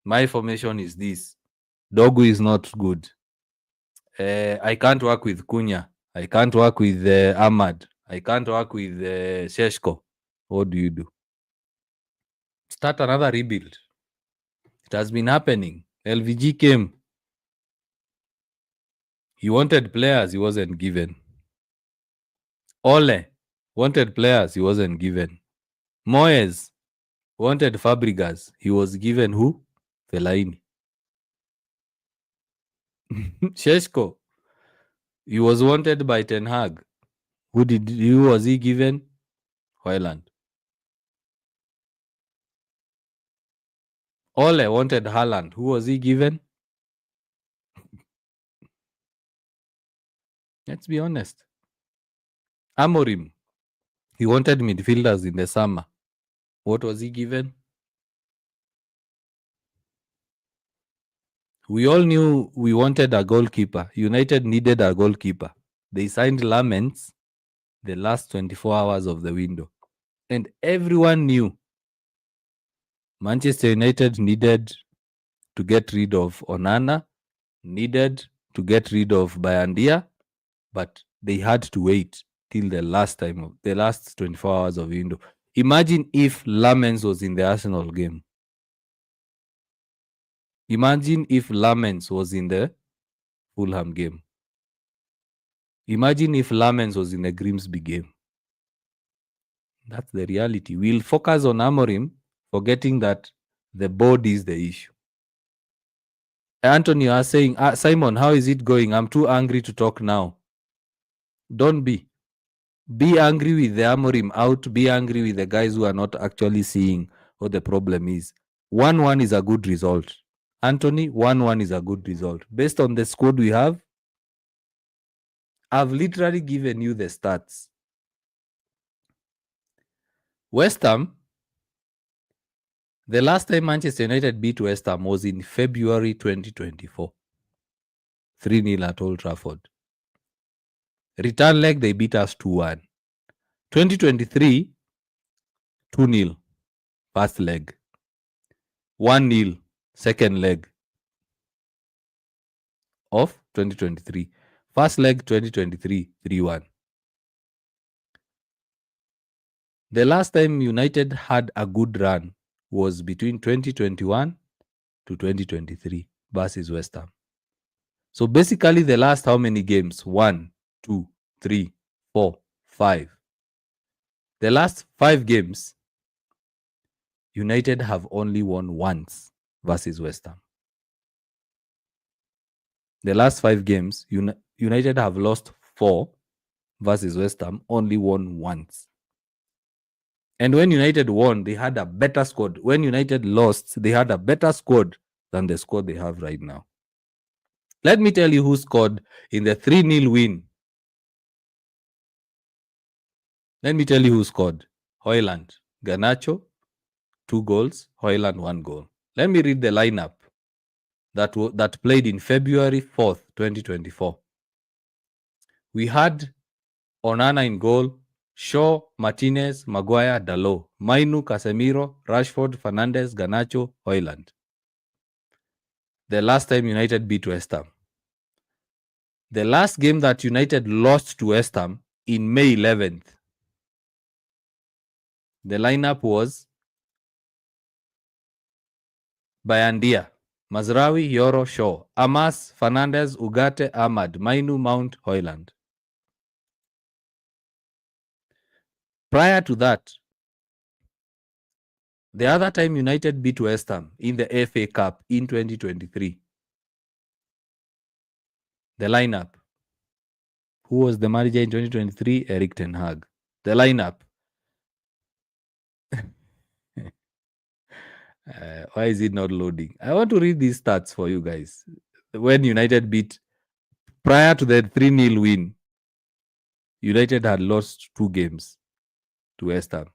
My formation is this. Dogu is not good. I can't work with Cunha. I can't work with Ahmad. I can't work with Sheshko. What do you do? Start another rebuild. It has been happening. LVG came. He wanted players, he wasn't given. Ole wanted players, he wasn't given. Moyes wanted Fabregas, he was given who? Fellaini. Sheshko, he was wanted by Ten Hag. Who was he given? Hoyland. Ole wanted Haaland. Who was he given? Let's be honest. Amorim. He wanted midfielders in the summer. What was he given? We all knew we wanted a goalkeeper. United needed a goalkeeper. They signed Laments the last 24 hours of the window. And everyone knew Manchester United needed to get rid of Onana, needed to get rid of Bayandia, but they had to wait till the last 24 hours of the window. Imagine if Lamens was in the Arsenal game. Imagine if Lamens was in the Fulham game. Imagine if Lamens was in the Grimsby game. That's the reality. We'll focus on Amorim, forgetting that the board is the issue. Anthony, you are saying, Simon, how is it going? I'm too angry to talk now. Don't be. Be angry with the Amorim out. Be angry with the guys who are not actually seeing what the problem is. 1-1 is a good result. Anthony, 1-1 is a good result. Based on the squad we have, I've literally given you the stats. West Ham, the last time Manchester United beat West Ham was in February 2024. 3-0 at Old Trafford. Return leg, they beat us 2-1. 2023, 2-0. First leg. 1-0. Second leg of 2023. First leg 2023, 3-1. The last time United had a good run was between 2021 to 2023 versus West Ham. So basically the last how many games? 1, 2, 3, 4, 5. The last 5 games, United have only won once versus West Ham. The last 5 games, United have lost 4 versus West Ham, only won once. And when United won, they had a better squad. When United lost, they had a better squad than the squad they have right now. Let me tell you who scored in the 3-0 win. Let me tell you who scored. Højlund, Garnacho, 2 goals. Højlund, 1 goal. Let me read the lineup that played in February 4th, 2024. We had Onana in goal, Shaw, Martinez, Maguire, Dalot, Mainu, Casemiro, Rashford, Fernandes, Garnacho, Højlund. The last time United beat West Ham. The last game that United lost to West Ham in May 11th. The lineup was Bayandia, Mazraoui, Yoro, Shaw, Amas, Fernandes, Ugarte, Ahmad, Mainu, Mount, Højlund. Prior to that, the other time United beat West Ham in the FA Cup in 2023. The lineup. Who was the manager in 2023? Erik ten Hag. The lineup. Why is it not loading? I want to read these stats for you guys. When United beat, prior to the 3-0 win, United had lost 2 games to West Ham.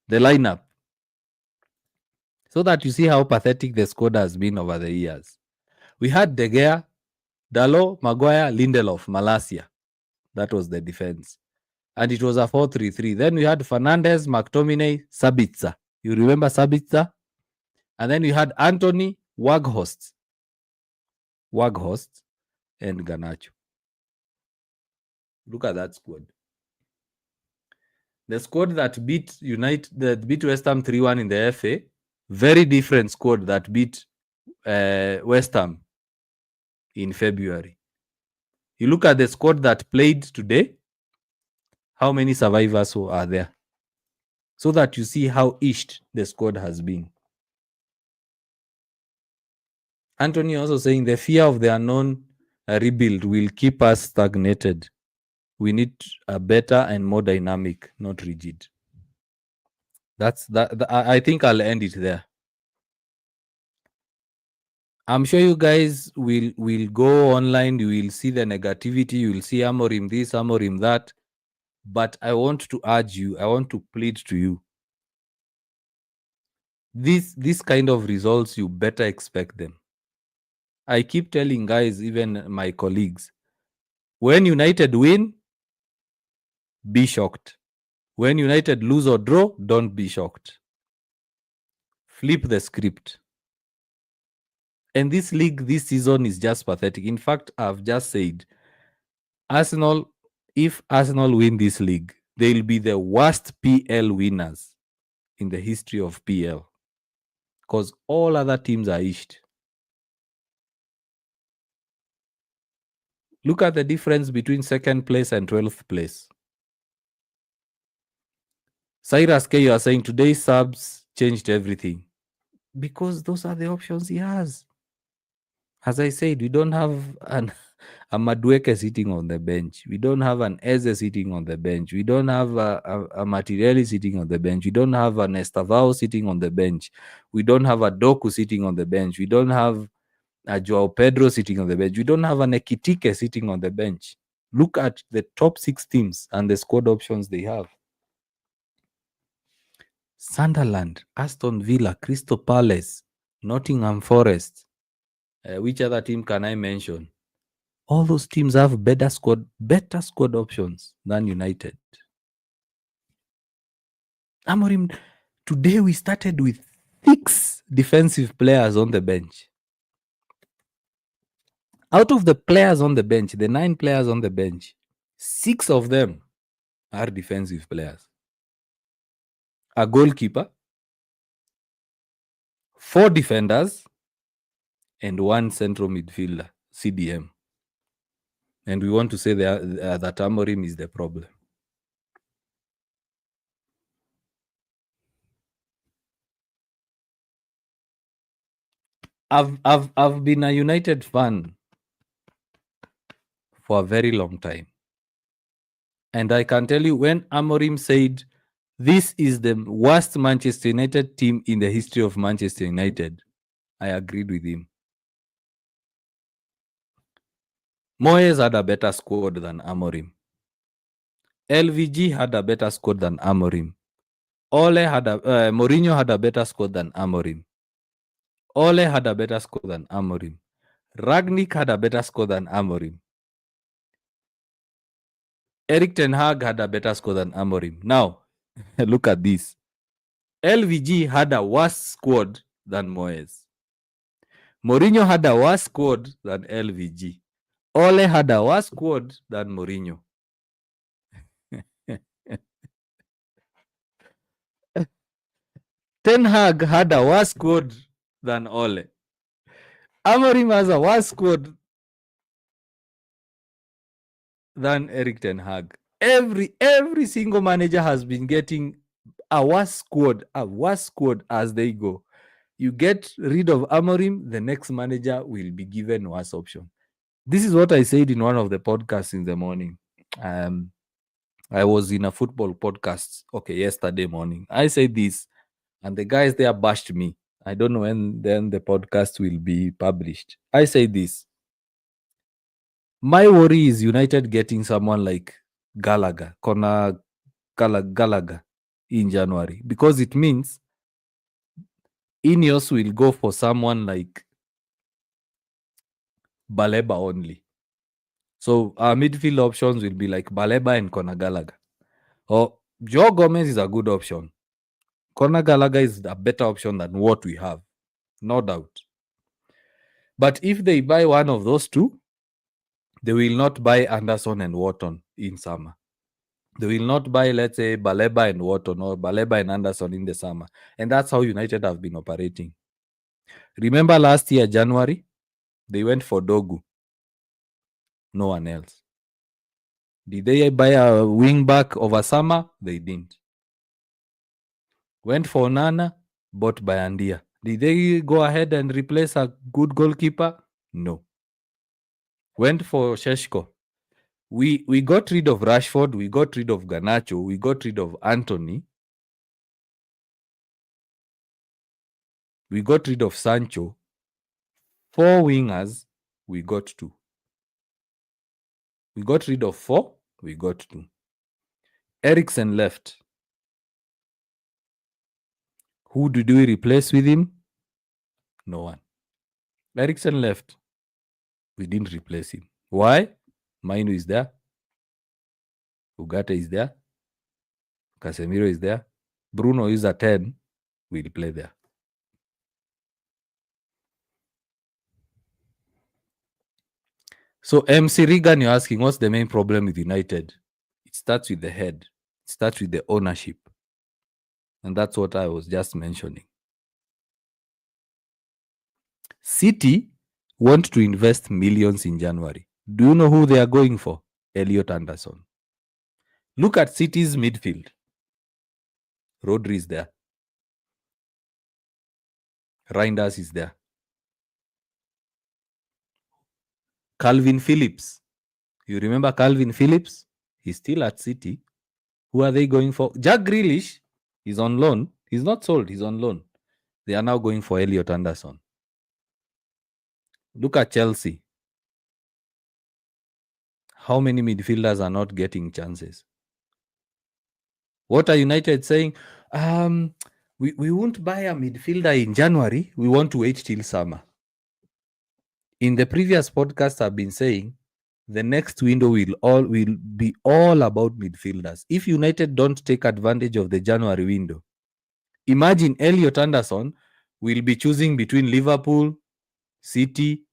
The lineup. So that you see how pathetic the squad has been over the years. We had De Gea, Dalot, Maguire, Lindelof, Malacia. That was the defense. And it was a 4-3-3. Then we had Fernandes, McTominay, Sabitzer. You remember Sabitzer? And then we had Anthony, Weghorst, and Garnacho. Look at that squad. The squad that beat West Ham 3-1 in the FA, very different squad that beat West Ham in February. You look at the squad that played today, how many survivors are there? So that you see how ished the squad has been. Anthony also saying the fear of the unknown rebuild will keep us stagnated. We need a better and more dynamic, not rigid. That's that. I think I'll end it there. I'm sure you guys will go online. You will see the negativity. You will see Amorim this, Amorim that. But I want to urge you. I want to plead to you. This kind of results, you better expect them. I keep telling guys, even my colleagues, when United win, be shocked. When United lose or draw, don't be shocked. Flip the script. And this league this season is just pathetic. In fact, I've just said, Arsenal, if Arsenal win this league, they'll be the worst PL winners in the history of PL. Because all other teams are ished. Look at the difference between 2nd place and 12th place. Cyrus K, you are saying today's subs changed everything. Because those are the options he has. As I said, we don't have a Madueke sitting on the bench. We don't have an Eze sitting on the bench. We don't have a Martinelli sitting on the bench. We don't have an Estavao sitting on the bench. We don't have a Doku sitting on the bench. We don't have a Joao Pedro sitting on the bench. We don't have an Ekitike sitting on the bench. Look at the top 6 teams and the squad options they have. Sunderland, Aston Villa, Crystal Palace, Nottingham Forest. Which other team can I mention? All those teams have better squad options than United. Amorim, today we started with 6 defensive players on the bench. Out of the players on the bench, the 9 players on the bench, 6 of them are defensive players. A goalkeeper, 4 defenders, and 1 central midfielder, CDM. And we want to say that Amorim is the problem. I've been a United fan for a very long time. And I can tell you, when Amorim said, this is the worst Manchester United team in the history of Manchester United, I agreed with him. Moyes had a better squad than Amorim. LVG had a better squad than Amorim. Mourinho had a better squad than Amorim. Ole had a better score than Amorim. Ragnick had a better score than Amorim. Erik ten Hag had a better score than Amorim. Now, look at this. LVG had a worse squad than Moyes. Mourinho had a worse squad than LVG. Ole had a worse squad than Mourinho. Ten Hag had a worse squad than Ole. Amorim has a worse squad than Erik ten Hag. Every single manager has been getting a worse squad as they go. You get rid of Amorim, the next manager will be given worse option. This is what I said in one of the podcasts in the morning. I was in a football podcast, yesterday morning. I said this, and the guys there bashed me. I don't know when then the podcast will be published. I say this. My worry is United getting someone like Gallagher, Conor Gallagher in January, because it means Ineos will go for someone like Baleba only. So our midfield options will be like Baleba and Conor Gallagher. Or Joe Gomez is a good option. Conor Gallagher is a better option than what we have, no doubt. But if they buy one of those two, they will not buy Anderson and Wharton in summer. They will not buy, let's say, Baleba and Wharton or Baleba and Anderson in the summer. And that's how United have been operating. Remember last year, January, they went for Dogu. No one else. Did they buy a wing back over summer? They didn't. Went for Nana, bought by Andia. Did they go ahead and replace a good goalkeeper? No. Went for Sheshko. We got rid of Rashford, we got rid of Garnacho, we got rid of Anthony, we got rid of Sancho. 4 wingers, we got 2. We got rid of 4, we got 2. Eriksen left. Who did we replace with him? No one. Eriksen left. We didn't replace him. Why? Mainu is there. Ugarte is there. Casemiro is there. Bruno is a 10. We'll play there. So MC Regan, you're asking, what's the main problem with United? It starts with the head. It starts with the ownership. And that's what I was just mentioning. City want to invest millions in January. Do you know who they are going for? Elliot Anderson. Look at City's midfield. Rodri is there. Reinders is there. Calvin Phillips. You remember Calvin Phillips? He's still at City. Who are they going for? Jack Grealish is on loan. He's not sold. He's on loan. They are now going for Elliot Anderson. Look at Chelsea. How many midfielders are not getting chances? What are United saying? We won't buy a midfielder in January. We want to wait till summer. In the previous podcast, I've been saying the next window will be all about midfielders. If United don't take advantage of the January window, imagine Elliot Anderson will be choosing between Liverpool, City,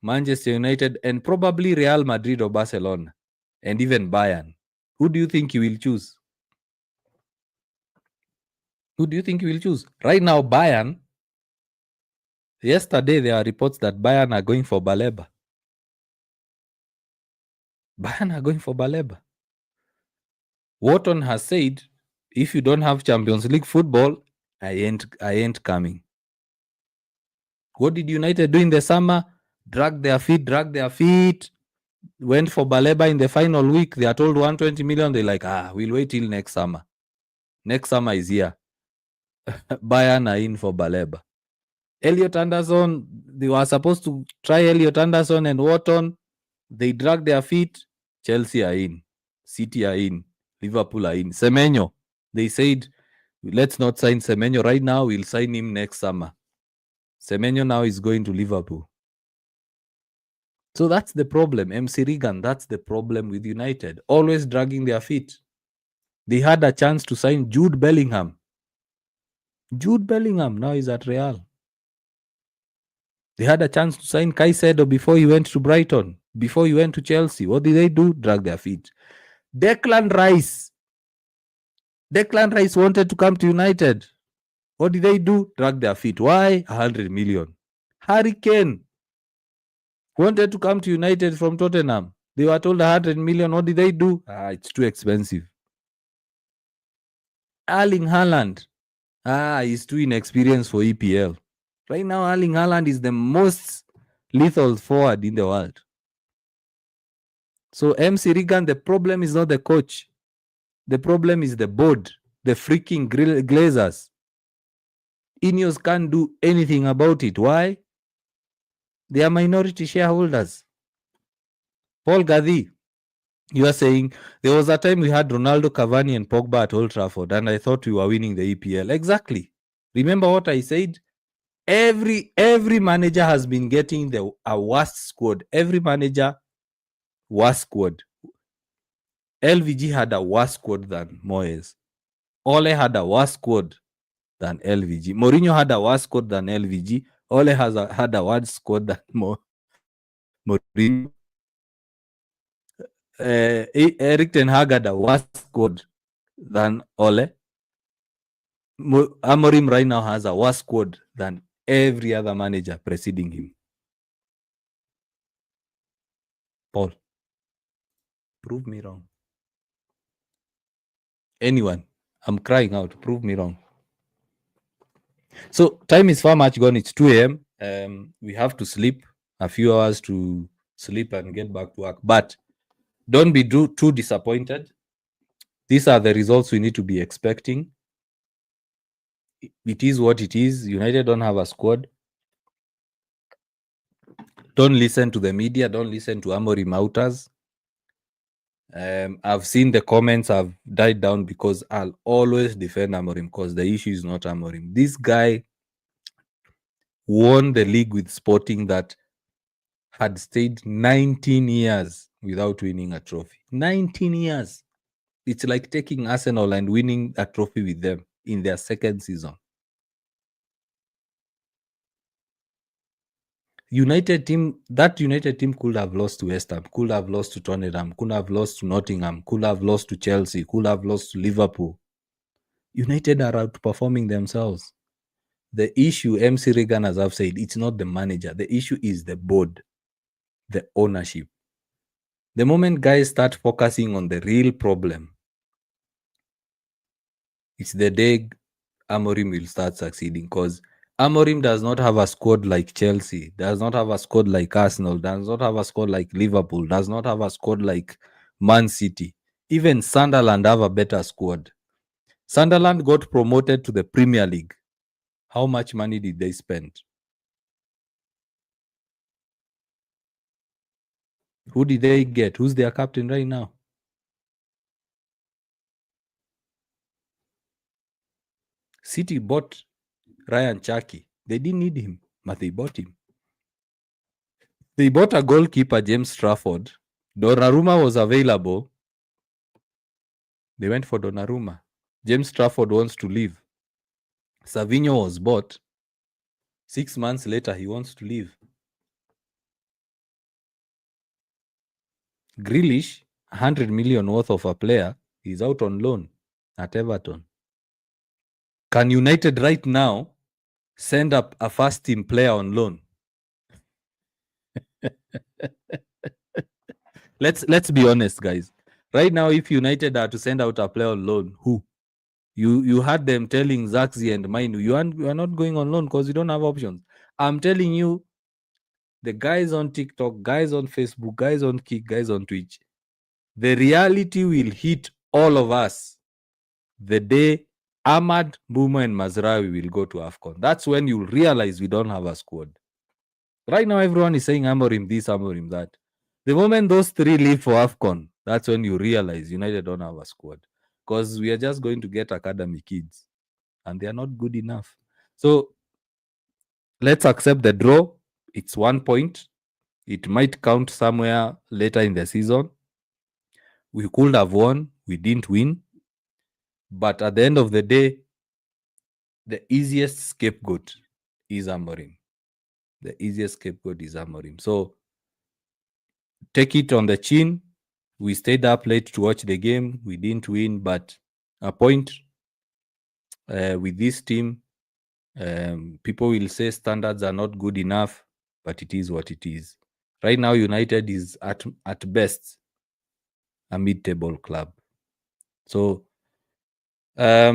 Manchester United, and probably Real Madrid or Barcelona, and even Bayern. Who do you think he will choose? Who do you think he will choose? Right now, Bayern. Yesterday, there are reports that Bayern are going for Baleba. Bayern are going for Baleba. Wharton has said, if you don't have Champions League football, I ain't coming. What did United do in the summer? Drag their feet. Went for Baleba in the final week. They are told 120 million. They're like, we'll wait till next summer. Next summer is here. Bayern are in for Baleba. Elliot Anderson, they were supposed to try Elliot Anderson and Wharton. They dragged their feet. Chelsea are in. City are in. Liverpool are in. Semenyo, they said, let's not sign Semenyo right now. We'll sign him next summer. Semenyo now is going to Liverpool. So that's the problem. MC Regan, that's the problem with United. Always dragging their feet. They had a chance to sign Jude Bellingham. Jude Bellingham now is at Real. They had a chance to sign Caicedo before he went to Brighton, before he went to Chelsea. What did they do? Drag their feet. Declan Rice wanted to come to United. What did they do? Drag their feet. Why? 100 million. Harry Kane wanted to come to United from Tottenham. They were told 100 million. What did they do? It's too expensive. Erling Haaland. He's too inexperienced for EPL. Right now, Erling Haaland is the most lethal forward in the world. So MC Regan, the problem is not the coach. The problem is the board, the freaking Glazers. Ineos can't do anything about it. Why? They are minority shareholders. Paul Gadhi, you are saying there was a time we had Ronaldo, Cavani, and Pogba at Old Trafford, and I thought we were winning the EPL. Exactly. Remember what I said? Every manager has been getting a worst squad. Every manager, worst squad. LVG had a worse squad than Moyes. Ole had a worse squad than LVG. Mourinho had a worse squad than LVG. Ole had a worse squad than Mourinho. Erik Ten Hag had a worse squad than Ole. Amorim right now has a worse squad than every other manager preceding him. Paul, prove me wrong. Anyone, I'm crying out, prove me wrong. So time is far much gone. It's 2 a.m. We have to sleep, a few hours to sleep and get back to work. But don't be too disappointed. These are the results we need to be expecting. It is what it is. United don't have a squad. Don't listen to the media. Don't listen to Amorim outers. I've seen the comments have died down because I'll always defend Amorim because the issue is not Amorim. This guy won the league with Sporting that had stayed 19 years without winning a trophy. 19 years. It's like taking Arsenal and winning a trophy with them in their second season. That United team could have lost to West Ham, could have lost to Tottenham, could have lost to Nottingham, could have lost to Chelsea, could have lost to Liverpool. United are outperforming themselves. The issue, MC Regan, as I've said, it's not the manager. The issue is the board, the ownership. The moment guys start focusing on the real problem, it's the day Amorim will start succeeding because Amorim does not have a squad like Chelsea, does not have a squad like Arsenal, does not have a squad like Liverpool, does not have a squad like Man City. Even Sunderland have a better squad. Sunderland got promoted to the Premier League. How much money did they spend? Who did they get? Who's their captain right now? City bought Ryan Chaki. They didn't need him, but they bought him. They bought a goalkeeper, James Trafford. Donnarumma was available. They went for Donnarumma. James Trafford wants to leave. Savinho was bought. 6 months later, he wants to leave. Grealish, 100 million worth of a player, is out on loan at Everton. Can United right now send up a first team player on loan? Let's be honest, guys. Right now, if United are to send out a player on loan, who? You had them telling Zaxi and Mainu, you are not going on loan because you don't have options. I'm telling you, the guys on TikTok, guys on Facebook, guys on Kick, guys on Twitch, the reality will hit all of us the day Ahmad, Buma, and Mazraoui will go to AFCON. That's when you'll realize we don't have a squad. Right now, everyone is saying Amorim this, Amorim that. The moment those three leave for AFCON, that's when you realize United don't have a squad. Because we are just going to get academy kids. And they are not good enough. So let's accept the draw. It's 1 point. It might count somewhere later in the season. We could have won. We didn't win. But at the end of the day, the easiest scapegoat is Amorim. The easiest scapegoat is Amorim. So take it on the chin. We stayed up late to watch the game. We didn't win, but a point with this team, people will say standards are not good enough, but it is what it is. Right now, United is at best a mid-table club. So I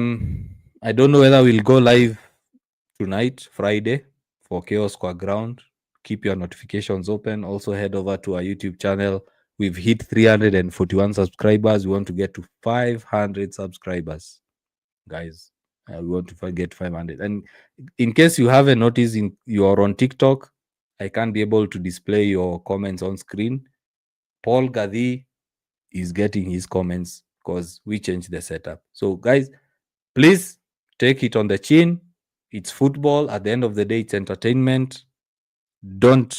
don't know whether we'll go live tonight, Friday, for Chaos Square Ground. Keep your notifications open. Also head over to our YouTube channel. We've hit 341 subscribers. We want to get to 500 subscribers, guys. We want to get 500. And in case you haven't noticed, you are on TikTok, I can't be able to display your comments on screen. Paul Gadi is getting his comments because we changed the setup. So, guys, please take it on the chin. It's football. At the end of the day, it's entertainment. Don't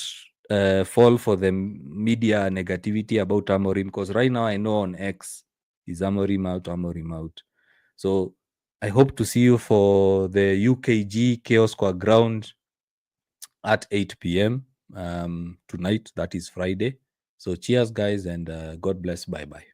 fall for the media negativity about Amorim, because right now I know on X is Amorim out, Amorim out. So I hope to see you for the UKG Chaos Square Ground at 8 p.m. Tonight. That is Friday. So cheers, guys, and God bless. Bye-bye.